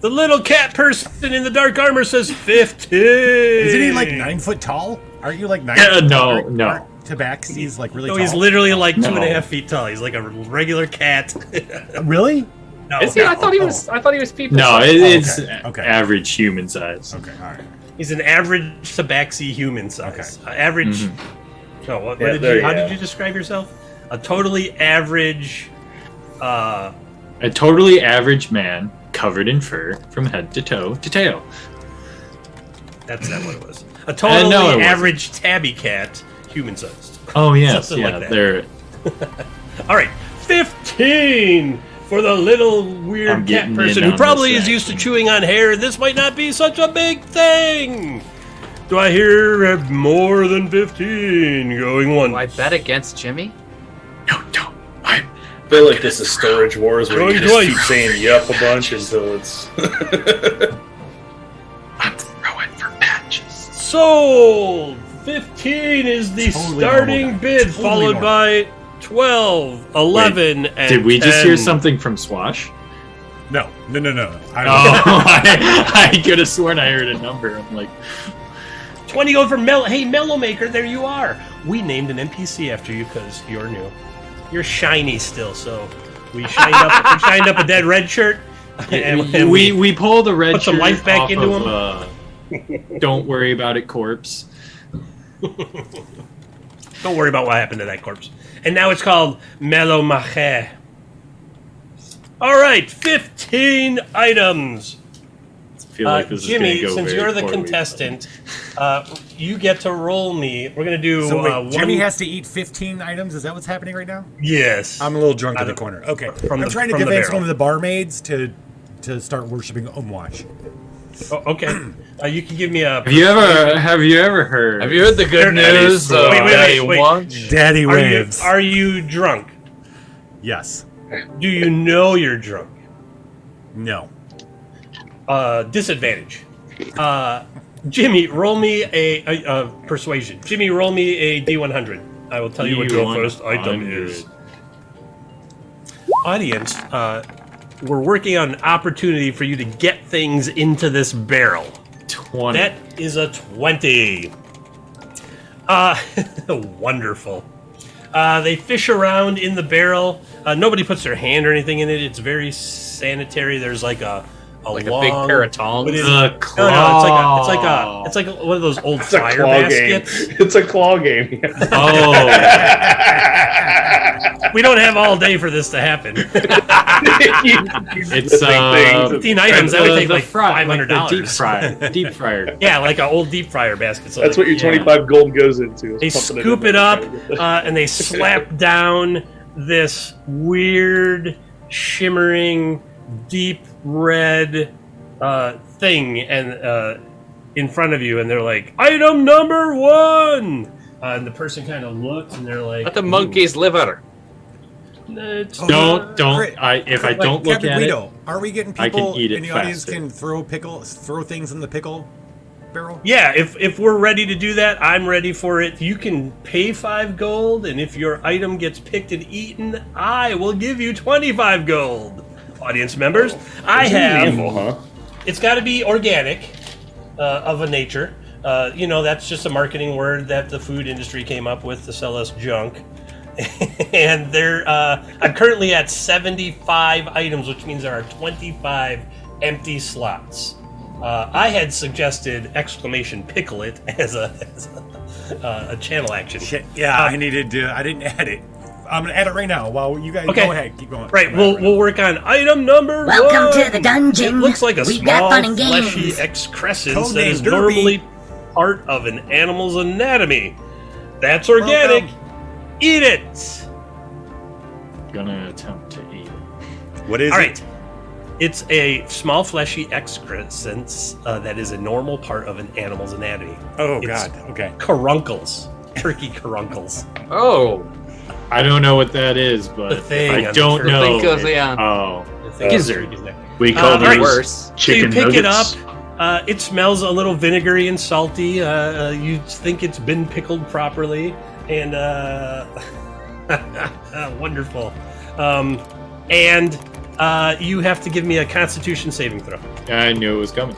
The little cat person in the dark armor says 15. Isn't he like 9 foot tall? Aren't you like 9 foot tall? No. Tabaxi's like really No, tall. he's literally like 2.5 feet tall. He's like a regular cat. Really? No, Is he? I thought he was people. No, size. it's okay. average human size. Okay, all right. He's an average Tabaxi human size. Average. No, what Yeah, did there you? you How go. did you describe yourself? A totally average. A totally average man covered in fur from head to toe to tail. That's not what it was. A totally No, it wasn't. average tabby cat, human sized. Oh yes, Something yeah, like that. they're. All right, 15 for the little weird I'm cat getting person in who on probably this is used to action. chewing on hair. This might not be such a big thing. Do I hear more than 15 going once? Do I bet against Jimmy? No, don't. I feel like this is Storage Wars where you Going just twice. keep saying yup a bunch until it's. I'm throwing for patches. Sold! 15 is the Totally starting normal, bid, totally followed normal. by 12, 11, and Did we just 10. hear something from Swash? No. Oh, I could have sworn I heard a number. I'm like, 20 going for Mel. Hey, Mellow Maker, there you are. We named an NPC after you because you're new. You're shiny still, so we shined up a dead red shirt. And we pulled a red put some shirt life back off into of, Don't worry about it, corpse. Don't worry about what happened to that corpse. And now it's called Mellow Mache. All right, 15 items. I feel like this Jimmy, is going to go since very you're the poorly. contestant, you get to roll me. We're gonna do So wait, one. Jimmy has to eat 15 items? Is that what's happening right now? Yes. I'm a little drunk Out in the of- corner. Okay. from I'm the- trying to from the convince barrel. one of the barmaids to start worshiping Umwash. Oh, okay. You can give me a. Have you ever heard? Have you heard the good news? Wait. Daddy waves. Are you drunk? Yes. Do you know you're drunk? No. Disadvantage. Jimmy, roll me a persuasion. Jimmy, roll me a D100. I will tell you what your first item is. Audience, we're working on an opportunity for you to get things into this barrel. 20. That is a 20. Wonderful. They fish around in the barrel. Nobody puts their hand or anything in it. It's very sanitary. There's like a Like a long, big pair of tongs? what is- The No, it's like one of those old It's a fire claw game. baskets. It's a claw game. Oh, We don't have all day for this to happen. it's 15 items. That would take like $500. Deep fryer. Yeah, like an old deep fryer basket. So That's like, what your 25 gold goes into. They pumping scoop in it up there. and they slap down this weird, shimmering, deep red thing and in front of you, and they're like, "Item number 1." And the person kind of looks, and they're like, That's a monkey's liver. It's Don't. If I don't look Captain at Guido, it, are we getting I can people eat in it the audience faster. can throw things in the pickle barrel? Yeah, if we're ready to do that, I'm ready for it. You can pay 5 gold, and if your item gets picked and eaten, I will give you 25 gold. Audience members, I It's have. evil, huh? It's got to be organic, of a nature. That's just a marketing word that the food industry came up with to sell us junk. And I'm currently at 75 items, which means there are 25 empty slots. I had suggested exclamation pickle it as a channel action. Shit, yeah, I needed to. I didn't add it. I'm gonna add it right now. While you guys Okay. go ahead, keep going. Right, we'll work on item number 1. Welcome to the dungeon. It looks like a We've got small, fun and fleshy games. excrescence that Codename is Derpy. normally part of an animal's anatomy. That's organic. Welcome. Eat it. gonna attempt to eat it. What is All it? right. It's a small fleshy excrescence that is a normal part of an animal's anatomy. Oh, It's God. Okay. Caruncles. Turkey caruncles. Oh, I don't know what that is, but The thing I on don't the know. think of yeah. Oh, The thing Gizzard. is there. We call all right. these Worse. So you chicken pick it nuggets. up. It smells a little vinegary and salty. You think it's been pickled properly, and wonderful. And you have to give me a Constitution saving throw. I knew it was coming.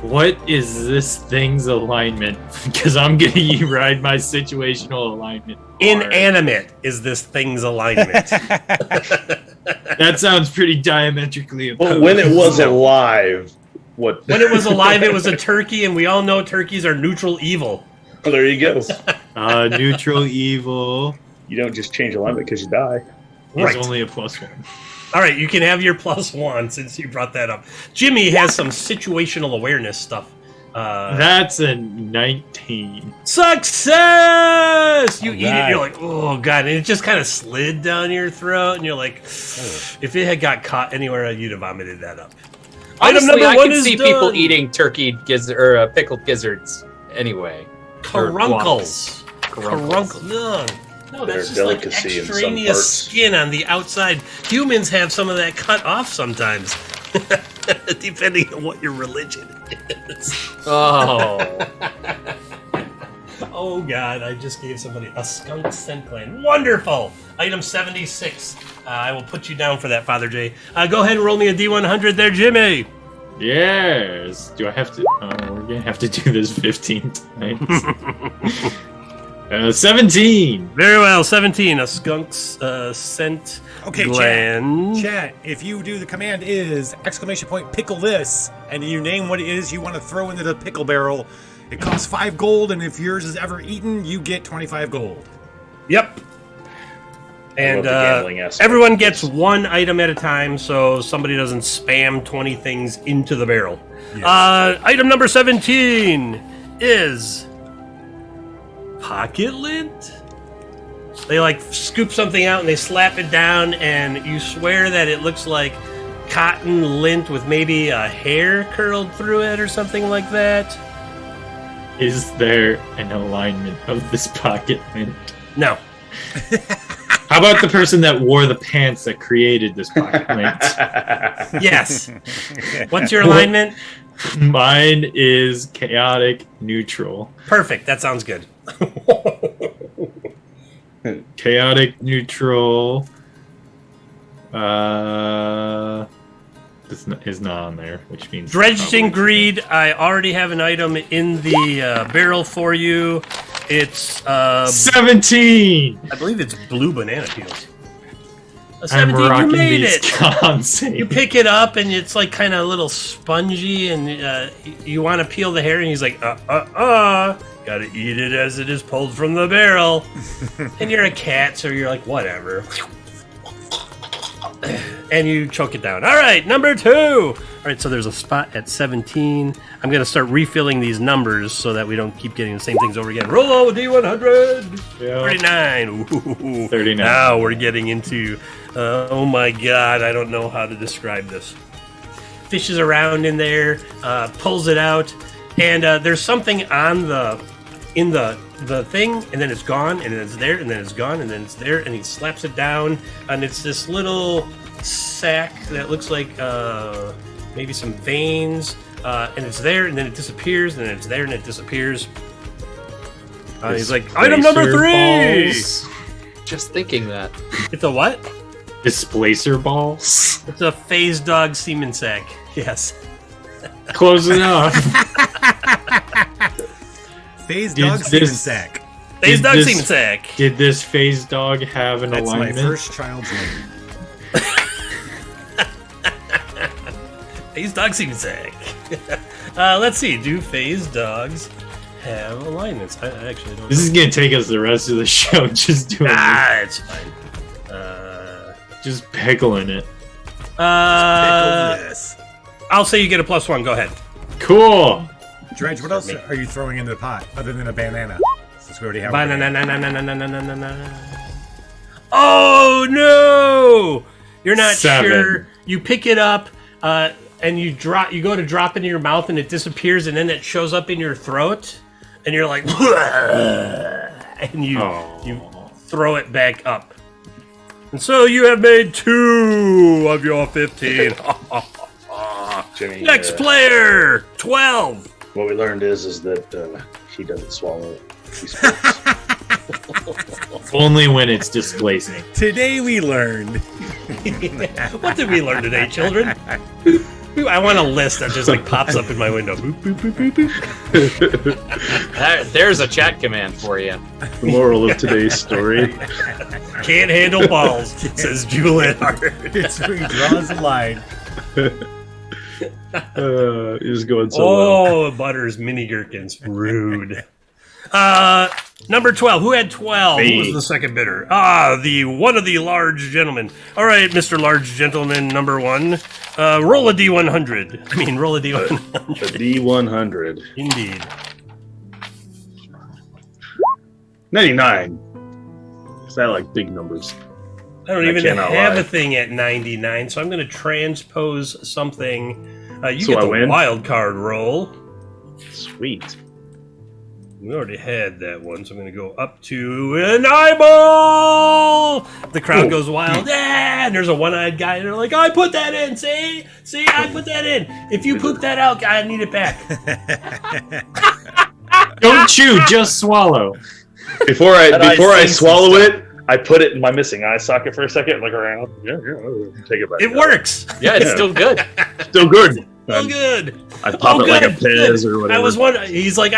What is this thing's alignment? Because I'm gonna ride my situational alignment. hard. Inanimate is this thing's alignment. That sounds pretty diametrically opposed. But when it was alive, what? When it was alive, it was a turkey, and we all know turkeys are neutral evil. Oh, there you go. Neutral evil You don't just change alignment because you die. is Right. only a +1. All right, you can have your +1 since you brought that up. Jimmy has some situational awareness stuff. That's a 19. Success! You eat it, right. you're like, oh god, and it just kind of slid down your throat, and you're like, if it had got caught anywhere, you'd have vomited that up. Honestly, I one can is see done. people eating turkey gizzard or pickled gizzards anyway. Or Caruncles. Caruncles. No, no, They're that's a just like delicacy in some extraneous parts. skin on the outside. Humans have some of that cut off sometimes, depending on what your religion is. Oh, Oh god, I just gave somebody a skunk scent gland. Wonderful! Item 76. I will put you down for that, Father J. Go ahead and roll me a D100 there, Jimmy. Yes. Do I have to? We're gonna have to do this 15 times. 17. Very well, 17. A skunk's scent Okay, gland. Chat, if you do the command is !pickle this, and you name what it is you want to throw into the pickle barrel, it costs 5 gold, and if yours is ever eaten, you get 25 gold. Yep. And the gambling aspect everyone of gets this. one item at a time, so somebody doesn't spam 20 things into the barrel. Yes. Item number 17 is pocket lint. They like scoop something out and they slap it down, and you swear that it looks like cotton lint with maybe a hair curled through it or something like that. Is there an alignment of this pocket lint? No. How about the person that wore the pants that created this pocket lint? Yes. What's your alignment? Mine is chaotic neutral. Perfect. That sounds good. Chaotic neutral. Is not on there, which means Dredged in probably- greed. I already have an item in the barrel for you. It's 17. I believe it's blue banana peels. A I'm 17, you rocking made these it. con saves. You pick it up and it's like kind of a little spongy, and you want to peel the hair, and he's like, gotta eat it as it is pulled from the barrel. And you're a cat, so you're like, whatever. And you choke it down. All right, number 2. All right, so there's a spot at 17. I'm going to start refilling these numbers so that we don't keep getting the same things over again. Roll a D100. Yeah. 39. Ooh. 39. Now we're getting into, oh my god, I don't know how to describe this. Fishes around in there, pulls it out, and there's something on in the thing, and then it's gone, and then it's there, and then it's gone, and then it's there, and he slaps it down, and it's this little sack that looks like maybe some veins, and it's there, and then it disappears, and then it's there, and it disappears. He's like, item number 3! Balls. just thinking that. It's a what? Displacer balls. It's a phase dog semen sack. Yes. Close enough. Phase Did dog this- semen sack. Phase Did dog this- semen sack. Did this phase dog have an That's alignment? my first child's name. Phase dog semen sack. Let's see. Do phase dogs have alignments? I actually don't This know. is gonna take us the rest of the show just doing It's fine. just pickling it. Uh, Pickle this. I'll say you get a +1. Go ahead. Cool. Dredge, what else are you throwing into the pot other than a banana? Since we already have Banana. Oh no! You're not 7. sure. You pick it up, and you drop. You go to drop it in your mouth, and it disappears, and then it shows up in your throat, and you're like, and you throw it back up. And so you have made 2 of your 15. Jimmy, Next player, 12. What we learned is that he doesn't swallow it. He Only when it's displacing. Today we learned. What did we learn today, children? I want a list that just like pops up in my window. Boop, boop, boop, boop, boop. There's a chat command for you. The moral of today's story. Can't handle balls, says Julian Hart. It's where he draws the line. You're just going so well. Butters mini gherkins. Rude. Number 12. Who had 12? Who was the second bidder? The one of the large gentlemen. All right, Mr. Large Gentleman, number 1. Roll a D100. I mean, roll a D100. The D100. Indeed. 99. Is that like big numbers? I don't even cannot have lie. a thing at 99, so I'm going to transpose something. You So get I the win? wild card roll. Sweet. We already had that one, so I'm going to go up to an eyeball. The crowd goes wild. Yeah, and there's a one-eyed guy, and they're like, "I put that in. See, I put that in. If you poop that out, I need it back." Don't chew, just swallow. Before I stinks swallow and it, I put it in my missing eye socket for a second, look around. Yeah, take it back. It works. Yeah, it's still good. Still good. Still good. I pop it like a Pez or whatever. I was wondering. He's like,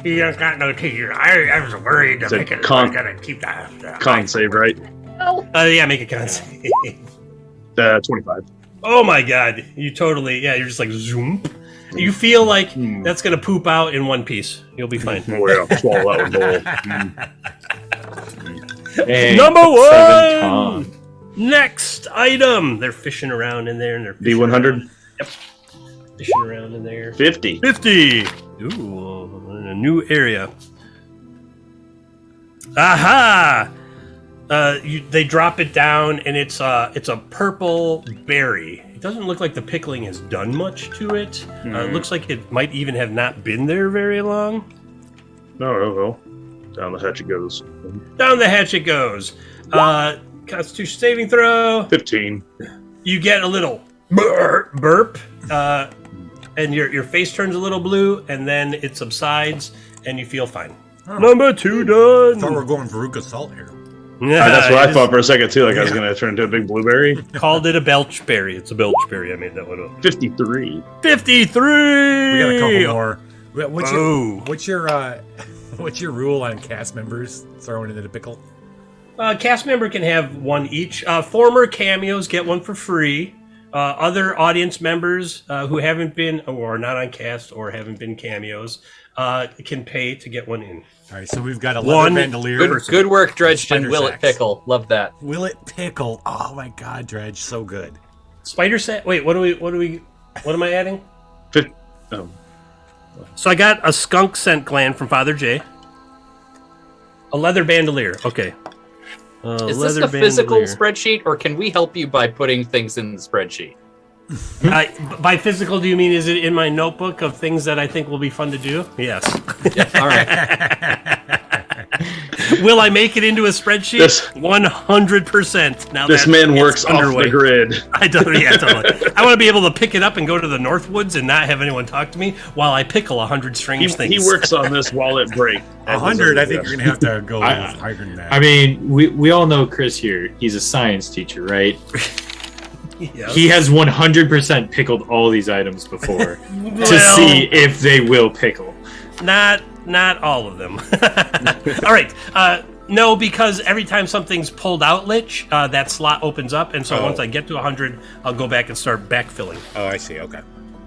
he don't got no teeth. I was worried to It's a make it. con- I gotta keep that. Con save, right? Yeah, make a con save. 25. Oh my god, you totally, you're just like zoom. You feel like that's gonna poop out in one piece. You'll be fine. Oh, yeah, swallow that one whole. Hey, Number 7 1! Tom. Next item. They're fishing around in there, and they're fishing D100? around. Yep. Fishing around in there. 50. 50! Ooh, in a new area. Aha! They drop it down, and it's a purple berry. It doesn't look like the pickling has done much to it. It looks like it might even have not been there very long. No. Down the hatch it goes. Down the hatch it goes. Constitution saving throw. 15. You get a little burp, and your face turns a little blue, and then it subsides, and you feel fine. Oh. Number 2 done. I thought we were going Veruca salt here. Yeah, That's what I thought for a second too. Like I was gonna turn into a big blueberry. Called it a belch berry. It's a belch berry. I made that one up. 53. 53. We got a couple more. What's your Oh. what's your rule on cast members throwing into the pickle? Cast member can have one each. Former cameos get one for free. Other audience members who haven't been or are not on cast or haven't been cameos can pay to get one in. All right, so we've got a leather bandolier. Good work, Dredgeton. Spider Will it sacks. pickle? Love that. Will it pickle? Oh my God, Dredge, so good. Spider set. Wait, what am I adding? Oh. So I got a skunk scent gland from Father J. A leather bandolier. Okay. Is this a physical spreadsheet, or can we help you by putting things in the spreadsheet? By physical, do you mean is it in my notebook of things that I think will be fun to do? Yes. Yeah, all right. Will I make it into a spreadsheet? 100%. Now This that man is works underway. off the grid. I totally. I want to be able to pick it up and go to the Northwoods and not have anyone talk to me while I pickle 100 strange things. He works on this while it breaks. 100. I think you're gonna have to go higher than that. I mean, we all know Chris here. He's a science teacher, right? Yes. He has 100% pickled all these items before to see if they will pickle. Not all of them. All right. No, because every time something's pulled out, Lich, that slot opens up, and so once I get to 100, I'll go back and start backfilling. Oh, I see. Okay.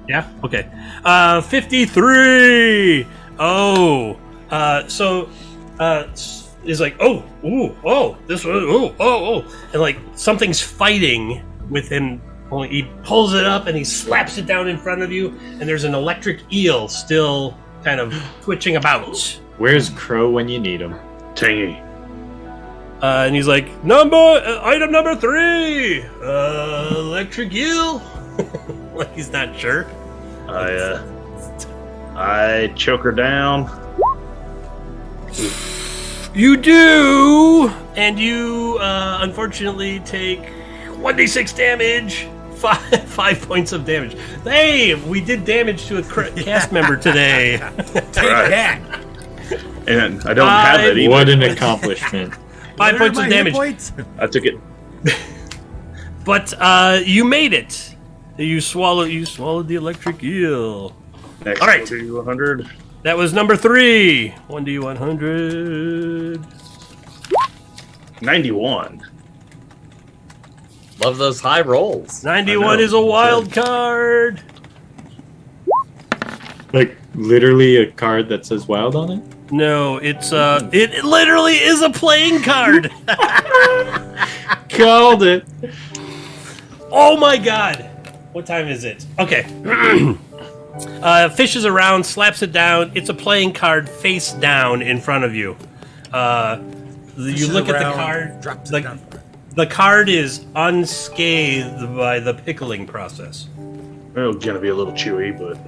Yeah. Okay. 53. Oh. So is like this one and like something's fighting with him. Well, he pulls it up and he slaps it down in front of you, and there's an electric eel still kind of twitching about. Where's Crow when you need him? Tangy. And he's like, item number 3, electric eel. Like he's not sure. I choke her down. You do, and you unfortunately take 1d6 damage. 5 points of damage. Hey, we did damage to a cast member today. Take that. And I don't have it either. What an accomplishment. 5 points of damage. I took it. But you made it. You swallowed the electric eel. Next, all right. 100. That was number 3. 1d100. 91. Love those high rolls. 91 is a wild card. Like literally a card that says wild on it? No, it's it literally is a playing card. Called it. Oh my god. What time is it? Okay. Fishes around, slaps it down. It's a playing card face down in front of you. You look at the card. Drops it down. The card is unscathed by the pickling process. It's gonna be a little chewy, but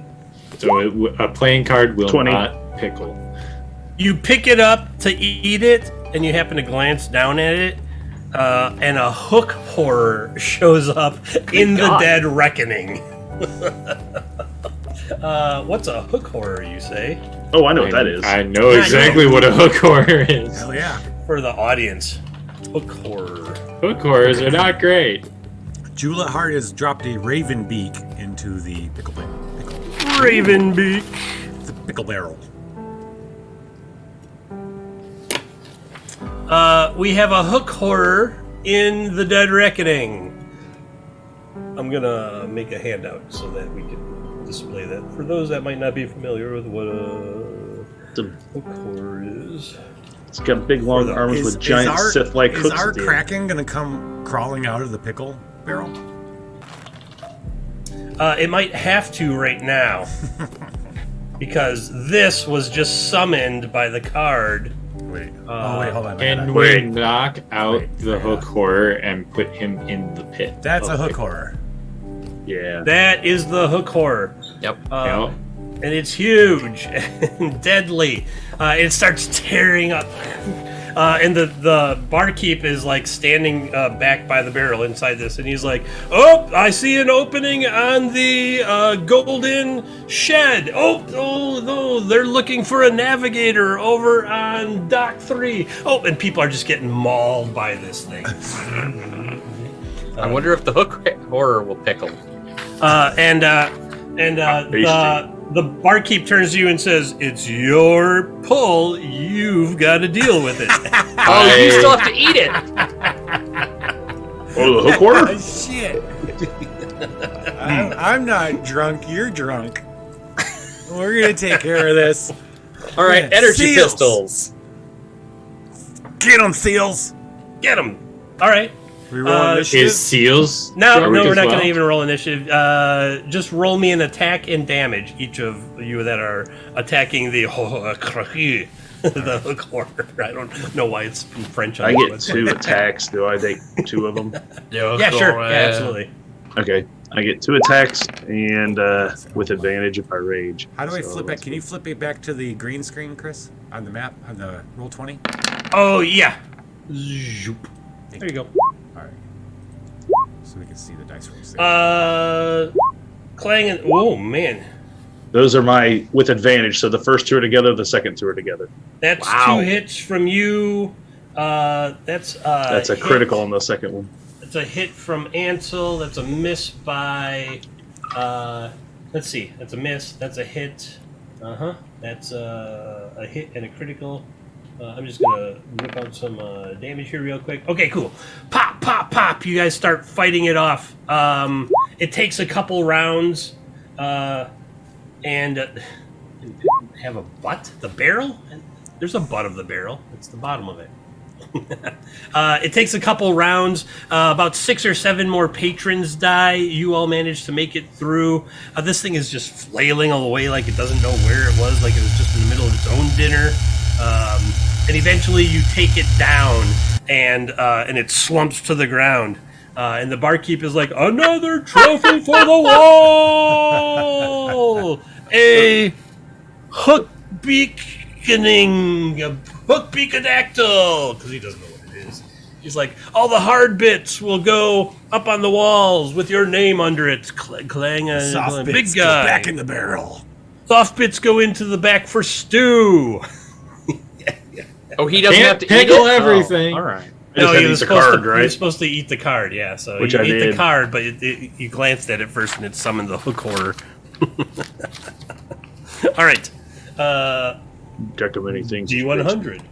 so a playing card will 20. not pickle. You pick it up to eat it, and you happen to glance down at it, and a hook horror shows up in the Dead Reckoning. What's a hook horror, you say? Oh, I know what that is. I know exactly what a hook horror is. Hell yeah. For the audience. Hook horror. Hook horrors are not great. Jula Hart has dropped a raven beak into the pickle. Raven beak. The pickle barrel. We have a hook horror in the Dead Reckoning. I'm gonna make a handout so that we can display that for those that might not be familiar with what a hook horror is. It's got big long arms with giant Sith-like hooks. Is our at the end. Kraken gonna come crawling out of the pickle barrel? It might have to right now. Because this was just summoned by the card. Wait. Hold on. Can we knock out the hook horror and put him in the pit? That's a hook horror. Yeah. That is the hook horror. Yep. And it's huge and deadly. It starts tearing up. And the barkeep is like standing back by the barrel inside this, and he's like, "Oh, I see an opening on the golden shed. Oh, they're looking for a navigator over on dock 3. Oh, and people are just getting mauled by this thing. I wonder if the hook horror will pickle. The barkeep turns to you and says, "It's your pull. You've got to deal with it." Oh, you still have to eat it. Oh, the hook horror? Shit. I'm not drunk. You're drunk. We're gonna take care of this. All right, energy pistols. Get them, seals. Get them. All right. Is seals? No, we're not well? going to even roll initiative. Just roll me an attack and damage. Each of you that are attacking the the hook horror. I don't know why it's in French. I get 2 attacks. Do I take 2 of them? Yeah, sure. Yeah, absolutely. Okay. I get 2 attacks and with advantage if I rage. How do I flip it? Can you flip it back to the green screen, Chris? On the map? On the Roll20? Oh, yeah. Zoop. There you go. Alright. So we can see the dice rolls. Clang and... Oh, man. Those are my with advantage, so the first 2 are together, the second 2 are together. That's 2 hits from you. That's a critical on the second one. That's a hit from Ansel. That's a miss by... let's see. That's a miss. That's a hit. That's a hit and a critical. I'm just going to rip out some damage here real quick. Okay, cool. Pop, pop, pop. You guys start fighting it off. It takes a couple rounds. And have a butt? The barrel? There's a butt of the barrel. It's the bottom of it. It takes a couple rounds. About 6 or 7 more patrons die. You all manage to make it through. This thing is just flailing all the way like it doesn't know where it was, like it was just in the middle of its own dinner. And eventually you take it down. and it slumps to the ground. And the barkeep is like, another trophy for the wall! A hook beaconadactyl! Because he doesn't know what it is. He's like, all the hard bits will go up on the walls with your name under it. Clang, Soft big bits guy. go back in the barrel. Soft bits go into the back for stew. Oh, he doesn't have to pickle eat it? everything. Oh, all right. No, Just he had was to eat the supposed card, to. right? He was supposed to eat the card, yeah. So Which you I eat the did. card, but you glanced at it first, and it summoned the hook horror. All right, Check of many things. D100.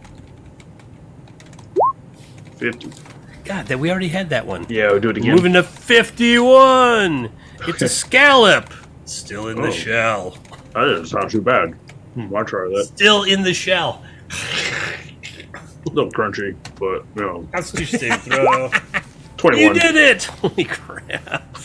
50. God, that we already had that one. Yeah, we'll do it again. Moving to 51. It's a scallop, still in the shell. That doesn't sound too bad. I'll try that. Still in the shell. A little crunchy, but you know. Constitution throw. 21. You did it! Holy crap!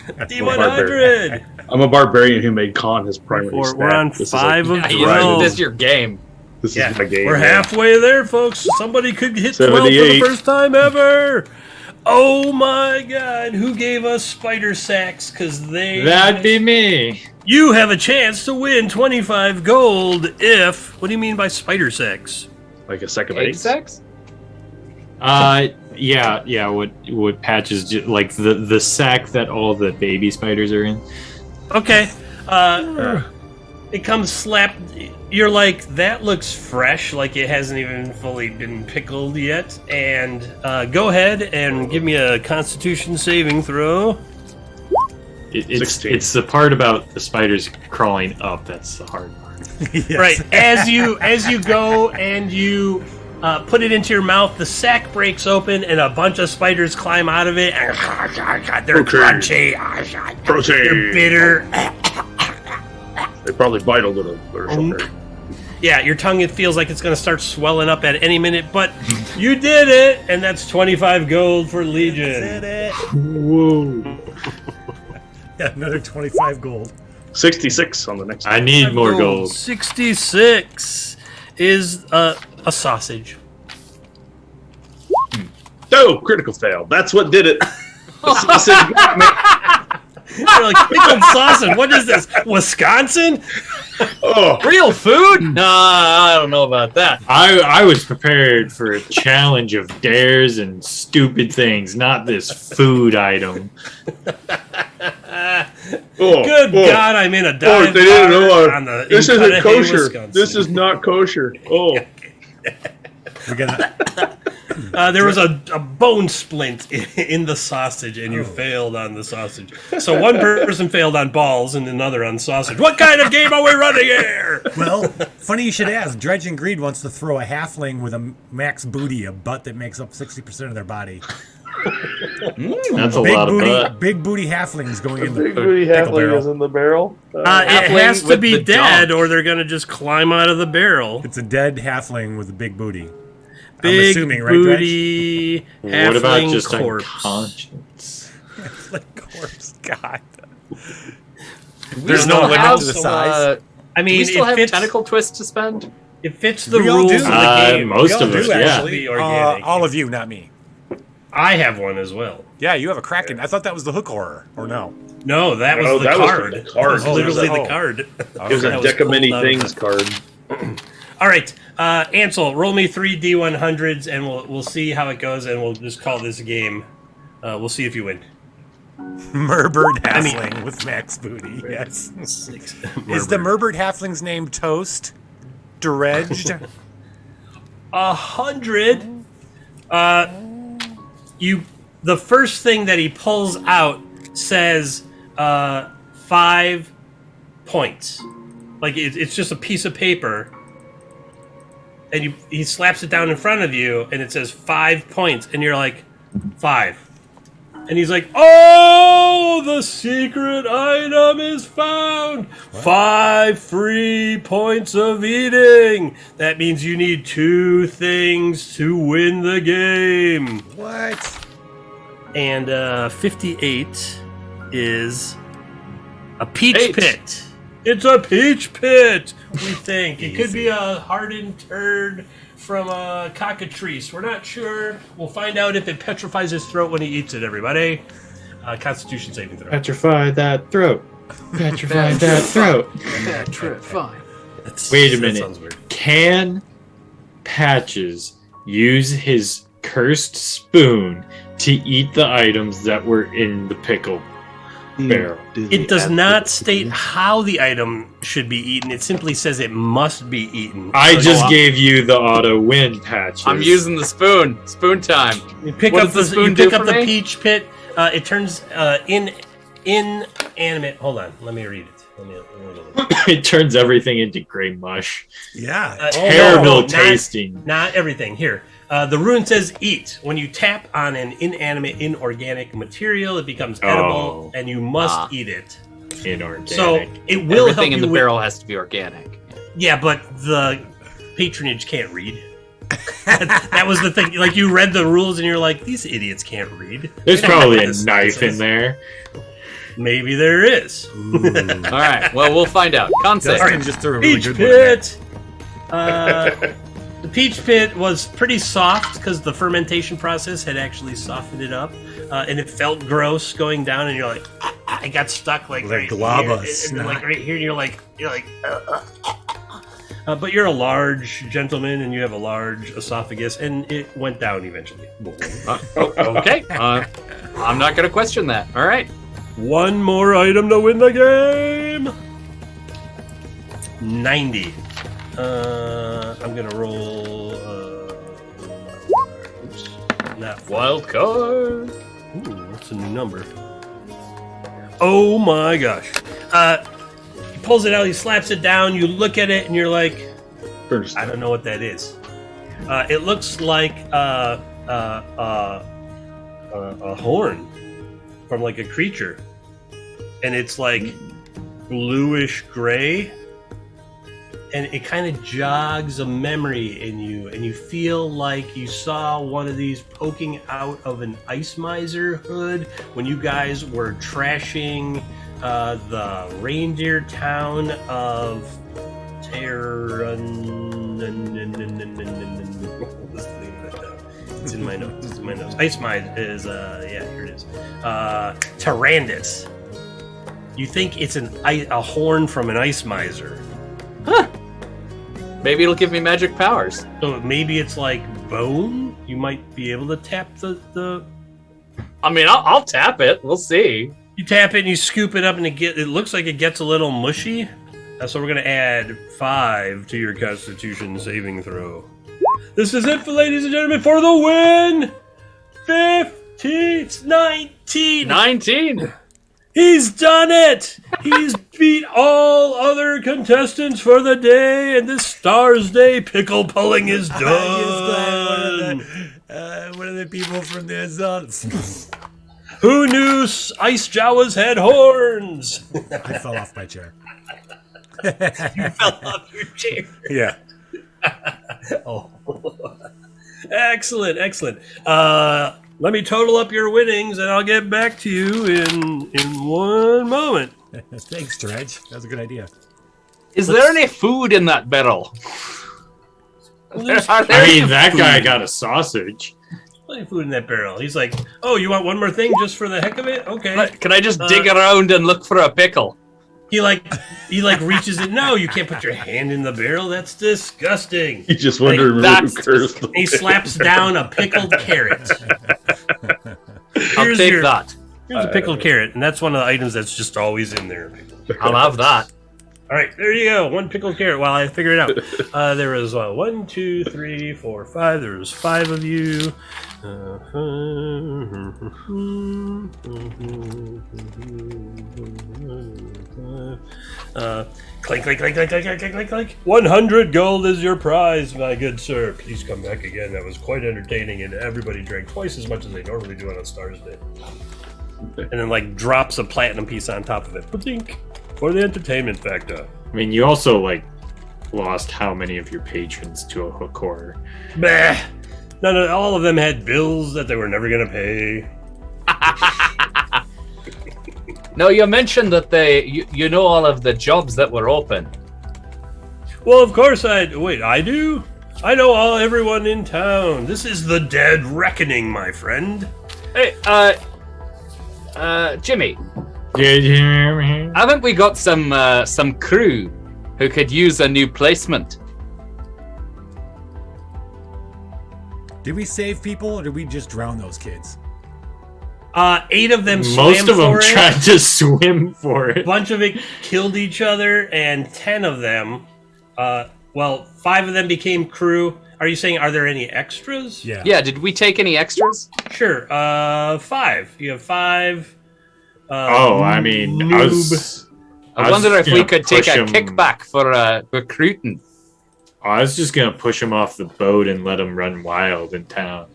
D100. I'm a barbarian who made con his primary stat. We're on This is 5 like- of Yeah, 12. this is your game. This Yeah, is my game. we're yeah. halfway there, folks. Somebody could hit 12 for the 78. first time ever. Oh my God! Who gave us spider sacks? Because That'd be me. You have a chance to win 25 gold if. What do you mean by spider sacks? Like a second Egg eight. sex? Yeah. What patches like the sack that all the baby spiders are in? Okay. It comes slapped. You're like, that looks fresh, like it hasn't even fully been pickled yet. And go ahead and give me a Constitution saving throw. It's 16. it's the part about the spiders crawling up that's the hard part. Yes. Right. As you go and you put it into your mouth, the sack breaks open and a bunch of spiders climb out of it. They're crunchy. Protein. They're bitter. They probably bite a little or something. Yeah, your tongue, it feels like it's going to start swelling up at any minute, but you did it, and that's 25 gold for Legion. Did it. Whoa. Yeah, another 25 gold. 66 on the next I need more gold. 66 is a sausage. Oh, critical fail. That's what did it. Sausage got me. You're like, pickled sausage, what is this, Wisconsin? Oh, Real food? Nah, I don't know about that. I was prepared for a challenge of dares and stupid things, not this food item. Good God, I'm in a dive they didn't bar know on the this in isn't Cudahy, kosher. Wisconsin. This is not kosher. Oh, We're gonna. There was a bone splint in the sausage, and you failed on the sausage. So one person failed on balls and another on sausage. What kind of game are we running here? Well, funny you should ask. Dredge and Greed wants to throw a halfling with a max booty, a butt that makes up 60% of their body. That's a lot of butt. Big booty halflings going in the Big booty pickle halfling barrel. is in the barrel. It Halfling has to with be the dead, dump. or they're gonna just climb out of the barrel. It's a dead halfling with a big booty. I'm Big assuming, right, Dredge? booty. What about halfling just corpse. unconscious? Like corpse, God. There's no still limit have to the some, size. I do mean, we still it have fits. tentacle twists to spend? It fits the We all rules do. of the game. Most We all of us, do, yeah. actually. Be organic. All of you, not me. I have one as well. Yeah, you have a Kraken. I thought that was the hook horror, or no? No, that was No, the that was card. the card. That was Oh, literally oh. the card. it was That a was deck of many pulled out of things the- card. All right, Ansel, roll me 3 D100s, and we'll see how it goes, and we'll just call this a game. We'll see if you win. Merbird halfling with max booty. Yes. 6. Is the Merbird halfling's name Toast? Dredged? 100. The first thing that he pulls out says 5 points. Like it's just a piece of paper, and he slaps it down in front of you, and it says 5 points, and you're like, 5. And he's like, oh, the secret item is found. 5 free points of eating. That means you need 2 things to win the game. What? And 58 is a peach Eight. pit. It's a peach pit, we think. It could be a hardened turd from a cockatrice. We're not sure. We'll find out if it petrifies his throat when he eats it, everybody. Constitution saving throw. Petrify that throat. Petrify that throat. Petrify. Wait a minute. Can Patches use his cursed spoon to eat the items that were in the pickle barrel? It does not state how the item should be eaten. It simply says it must be eaten. I just gave you the auto win, Patches. I'm using the spoon. Spoon time. You pick What up does the the spoon you pick do up for the me? peach pit. It turns inanimate. Hold on, let me read it. It turns everything into gray mush. Yeah. Terrible tasting. Not everything. Here, the rune says eat. When you tap on an inanimate, inorganic material, it becomes edible, and you must eat it. Inorganic. So it will Everything help in the you barrel has to be organic. Yeah, but the patronage can't read. That was the thing. Like, you read the rules and you're like, these idiots can't read. There's probably a knife in there. Maybe there is. All right. Well, we'll find out. Concept. Dustin just threw a really Peach good one there. pit. The peach pit was pretty soft because the fermentation process had actually softened it up, and it felt gross going down. And you're like, I got stuck like right globba here, snot. and like right here. And you're like. But you're a large gentleman and you have a large esophagus, and it went down eventually. Okay. I'm not going to question that. All right. One more item to win the game. 90. I'm gonna roll. Oops, not wild card. Ooh, what's a new number? Oh my gosh! He pulls it out. He slaps it down. You look at it and you're like, I don't know what that is. It looks like a horn from like a creature, and it's like bluish gray, and it kind of jogs a memory in you, and you feel like you saw one of these poking out of an ice miser hood when you guys were trashing the reindeer town of It's in my notes. It's in my notes. Ice Miser is here it is. Tyrannus. You think it's a horn from an ice miser? Huh. Maybe it'll give me magic powers. So maybe it's like bone. You might be able to tap the. I mean, I'll tap it. We'll see. You tap it and you scoop it up, and it looks like it gets a little mushy. So we're gonna add 5 to your Constitution saving throw. This is it, ladies and gentlemen, for the win. 19. 19. He's done it! He's beat all other contestants for the day, and this Stars Day pickle pulling is done. One of the people from the Azores. Who knew Ice Jawas had horns? I fell off my chair. You fell off your chair. Yeah. Oh. Excellent. Let me total up your winnings, and I'll get back to you in one moment. Thanks, Dredge. That was a good idea. Is there any food in that barrel? That guy got a sausage. Plenty of food in that barrel. He's like, oh, you want one more thing just for the heck of it? Okay. Can I just dig around and look for a pickle? He reaches it. No, you can't put your hand in the barrel. That's disgusting. You just wonder who cursed the He slaps down a pickled carrot. I'll take that. Here's a pickled carrot, and that's one of the items that's just always in there. I'll have that. All right, there you go. One pickled carrot. While I figure it out, there was 1, 2, 3, 4, 5. There was 5 of you. Clink. 100 gold is your prize, my good sir. Please come back again. That was quite entertaining, and everybody drank twice as much as they normally do on a Stars Day. And then drops a platinum piece on top of it. Ba-dink. For the entertainment factor. I mean, you also lost how many of your patrons to a hook horror? Bah. All of them had bills that they were never gonna pay. No, you mentioned that you know all of the jobs that were open. Well, of course I do? I know everyone in town. This is the Dead Reckoning, my friend. Hey, Jimmy. Yeah. Haven't we got some crew who could use a new placement? Did we save people, or did we just drown those kids? 8 of them swam Most of them for it. tried to swim for it. A bunch of it killed each other, and 10 of them, 5 of them became crew. Are you saying, are there any extras? Yeah. Yeah, did we take any extras? Sure, 5. You have 5. I wonder if we could take a kickback for recruiting. I was just gonna push him off the boat and let him run wild in town.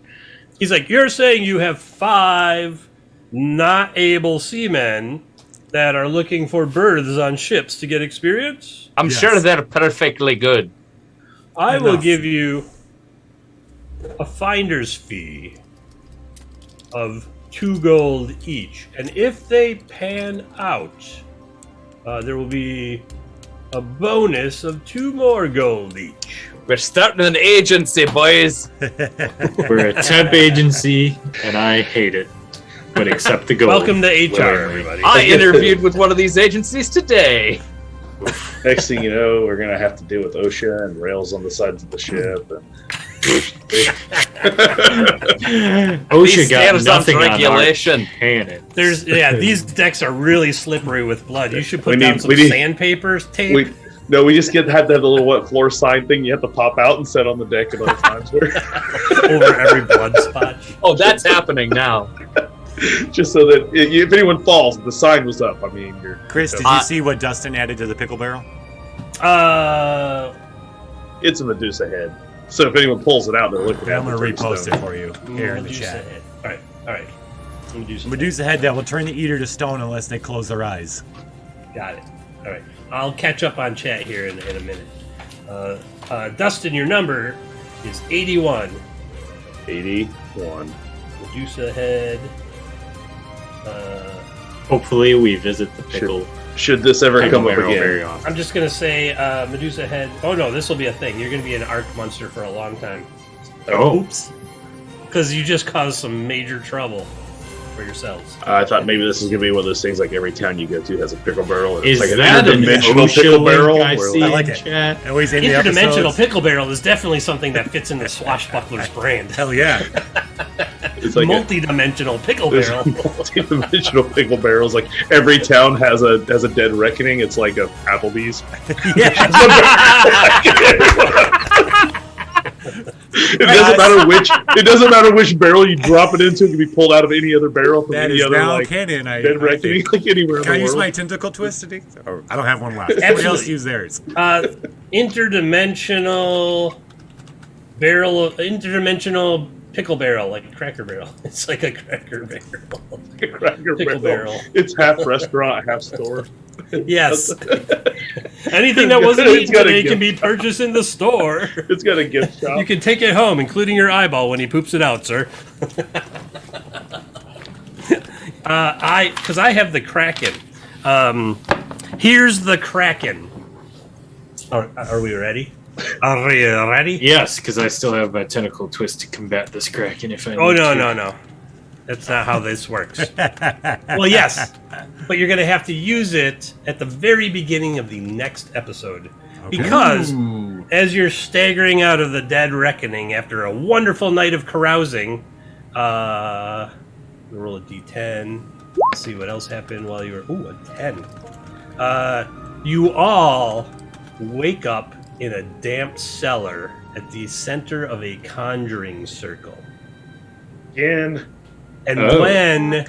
He's like, you're saying you have 5 not able seamen that are looking for berths on ships to get experience? I'm sure they're perfectly good. I will give you a finder's fee of 2 gold each. And if they pan out, there will be a bonus of 2 more gold each. We're starting an agency, boys. We're a temp agency, and I hate it. But accept the gold. Welcome to HR, everybody. I interviewed with one of these agencies today. Next thing you know, we're gonna have to deal with OSHA and rails on the sides of the ship. And... OSHA got nothing on regulation. These decks are really slippery with blood. You should put down some sandpaper tape. We just had to have the little wet floor sign thing you have to pop out and set on the deck at all times. Over every blood spot. Oh, that's happening now. Just so that if anyone falls, the sign was up. I mean, Chris, did you see what Dustin added to the pickle barrel? It's a Medusa head. So if anyone pulls it out, they're looking at it. I'm going to repost it for you here in the chat. Head. All right. Medusa head that will turn the eater to stone unless they close their eyes. Got it. All right. I'll catch up on chat here in a minute. Dustin, your number is 81. 81. Medusa head. Hopefully we visit the pickle. Should this ever come up again? I'm just going to say Medusa head. Oh, no, this will be a thing. You're going to be an Arc monster for a long time. Oops. Because you just caused some major trouble for yourselves. I thought maybe this is going to be one of those things like every town you go to has a pickle barrel. Is like that an interdimensional pickle barrel? I like it. Chat? Always in the Interdimensional episodes. pickle barrel is definitely something that fits in the Swashbucklers brand. Hell yeah. It's like multi-dimensional pickle barrel. Multi-dimensional pickle barrels. Like every town has a Dead Reckoning. It's like a Applebee's. It doesn't matter which barrel you drop it into. It can be pulled out of any other barrel from any other canon. Dead Reckoning, like anywhere in the world. Can I use world. my tentacle twist today? Oh, I don't have one left. Somebody else use theirs. Interdimensional pickle barrel, like a Cracker Barrel. It's like a Cracker Barrel. Pickle barrel. It's half restaurant, half store. Yes. Anything that wasn't eaten today can be purchased in the store. It's got a gift shop. You can take it home, including your eyeball when he poops it out, sir. Because I have the Kraken. Here's the Kraken. Are we ready? Are we ready? Yes, because I still have my tentacle twist to combat this Kraken if I need No. That's not how this works. Well, yes, but you're going to have to use it at the very beginning of the next episode. Okay. Because as you're staggering out of the Dead Reckoning after a wonderful night of carousing, roll a d10. Let's see what else happened while you were... Ooh, a 10. You all wake up in a damp cellar at the center of a conjuring circle. Again. And when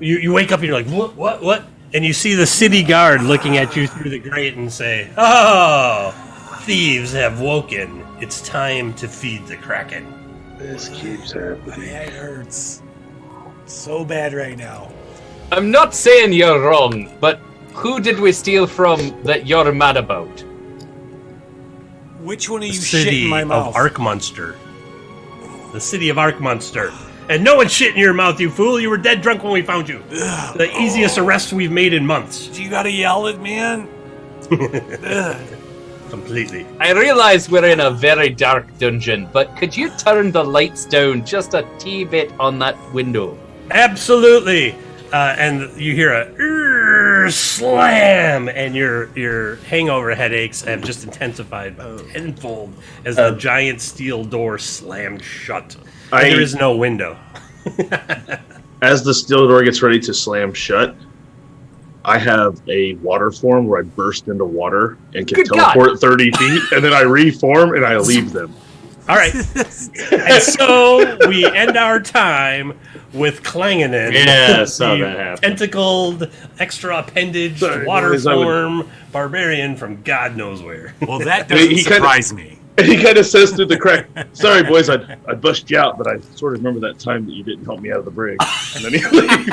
you wake up and you're like, what? And you see the city guard looking at you through the grate and say, "Oh, thieves have woken. It's time to feed the Kraken." This keeps happening. My head hurts so bad right now. I'm not saying you're wrong, but who did we steal from that you're mad about? Which one of you city shit in my mouth? of Arc Monster. The city of Arc Monster. And no one shit in your mouth, you fool. You were dead drunk when we found you. The easiest arrest we've made in months. You gotta yell it, man. Completely. I realize we're in a very dark dungeon, but could you turn the lights down just a tee bit on that window? Absolutely. And you hear a slam, and your hangover headaches have just intensified by tenfold as the giant steel door slammed shut. And there is no window. As the steel door gets ready to slam shut, I have a water form where I burst into water and can teleport 30 feet, and then I reform and I leave them. All right. And so we end our time with Klangenin. Yeah, saw that happen. Tentacled, extra appendage, water form, barbarian from God knows where. Well, that doesn't surprise me. He kind of says through the crack, "Sorry, boys, I bust you out, but I sort of remember that time that you didn't help me out of the brig." And then he leaves.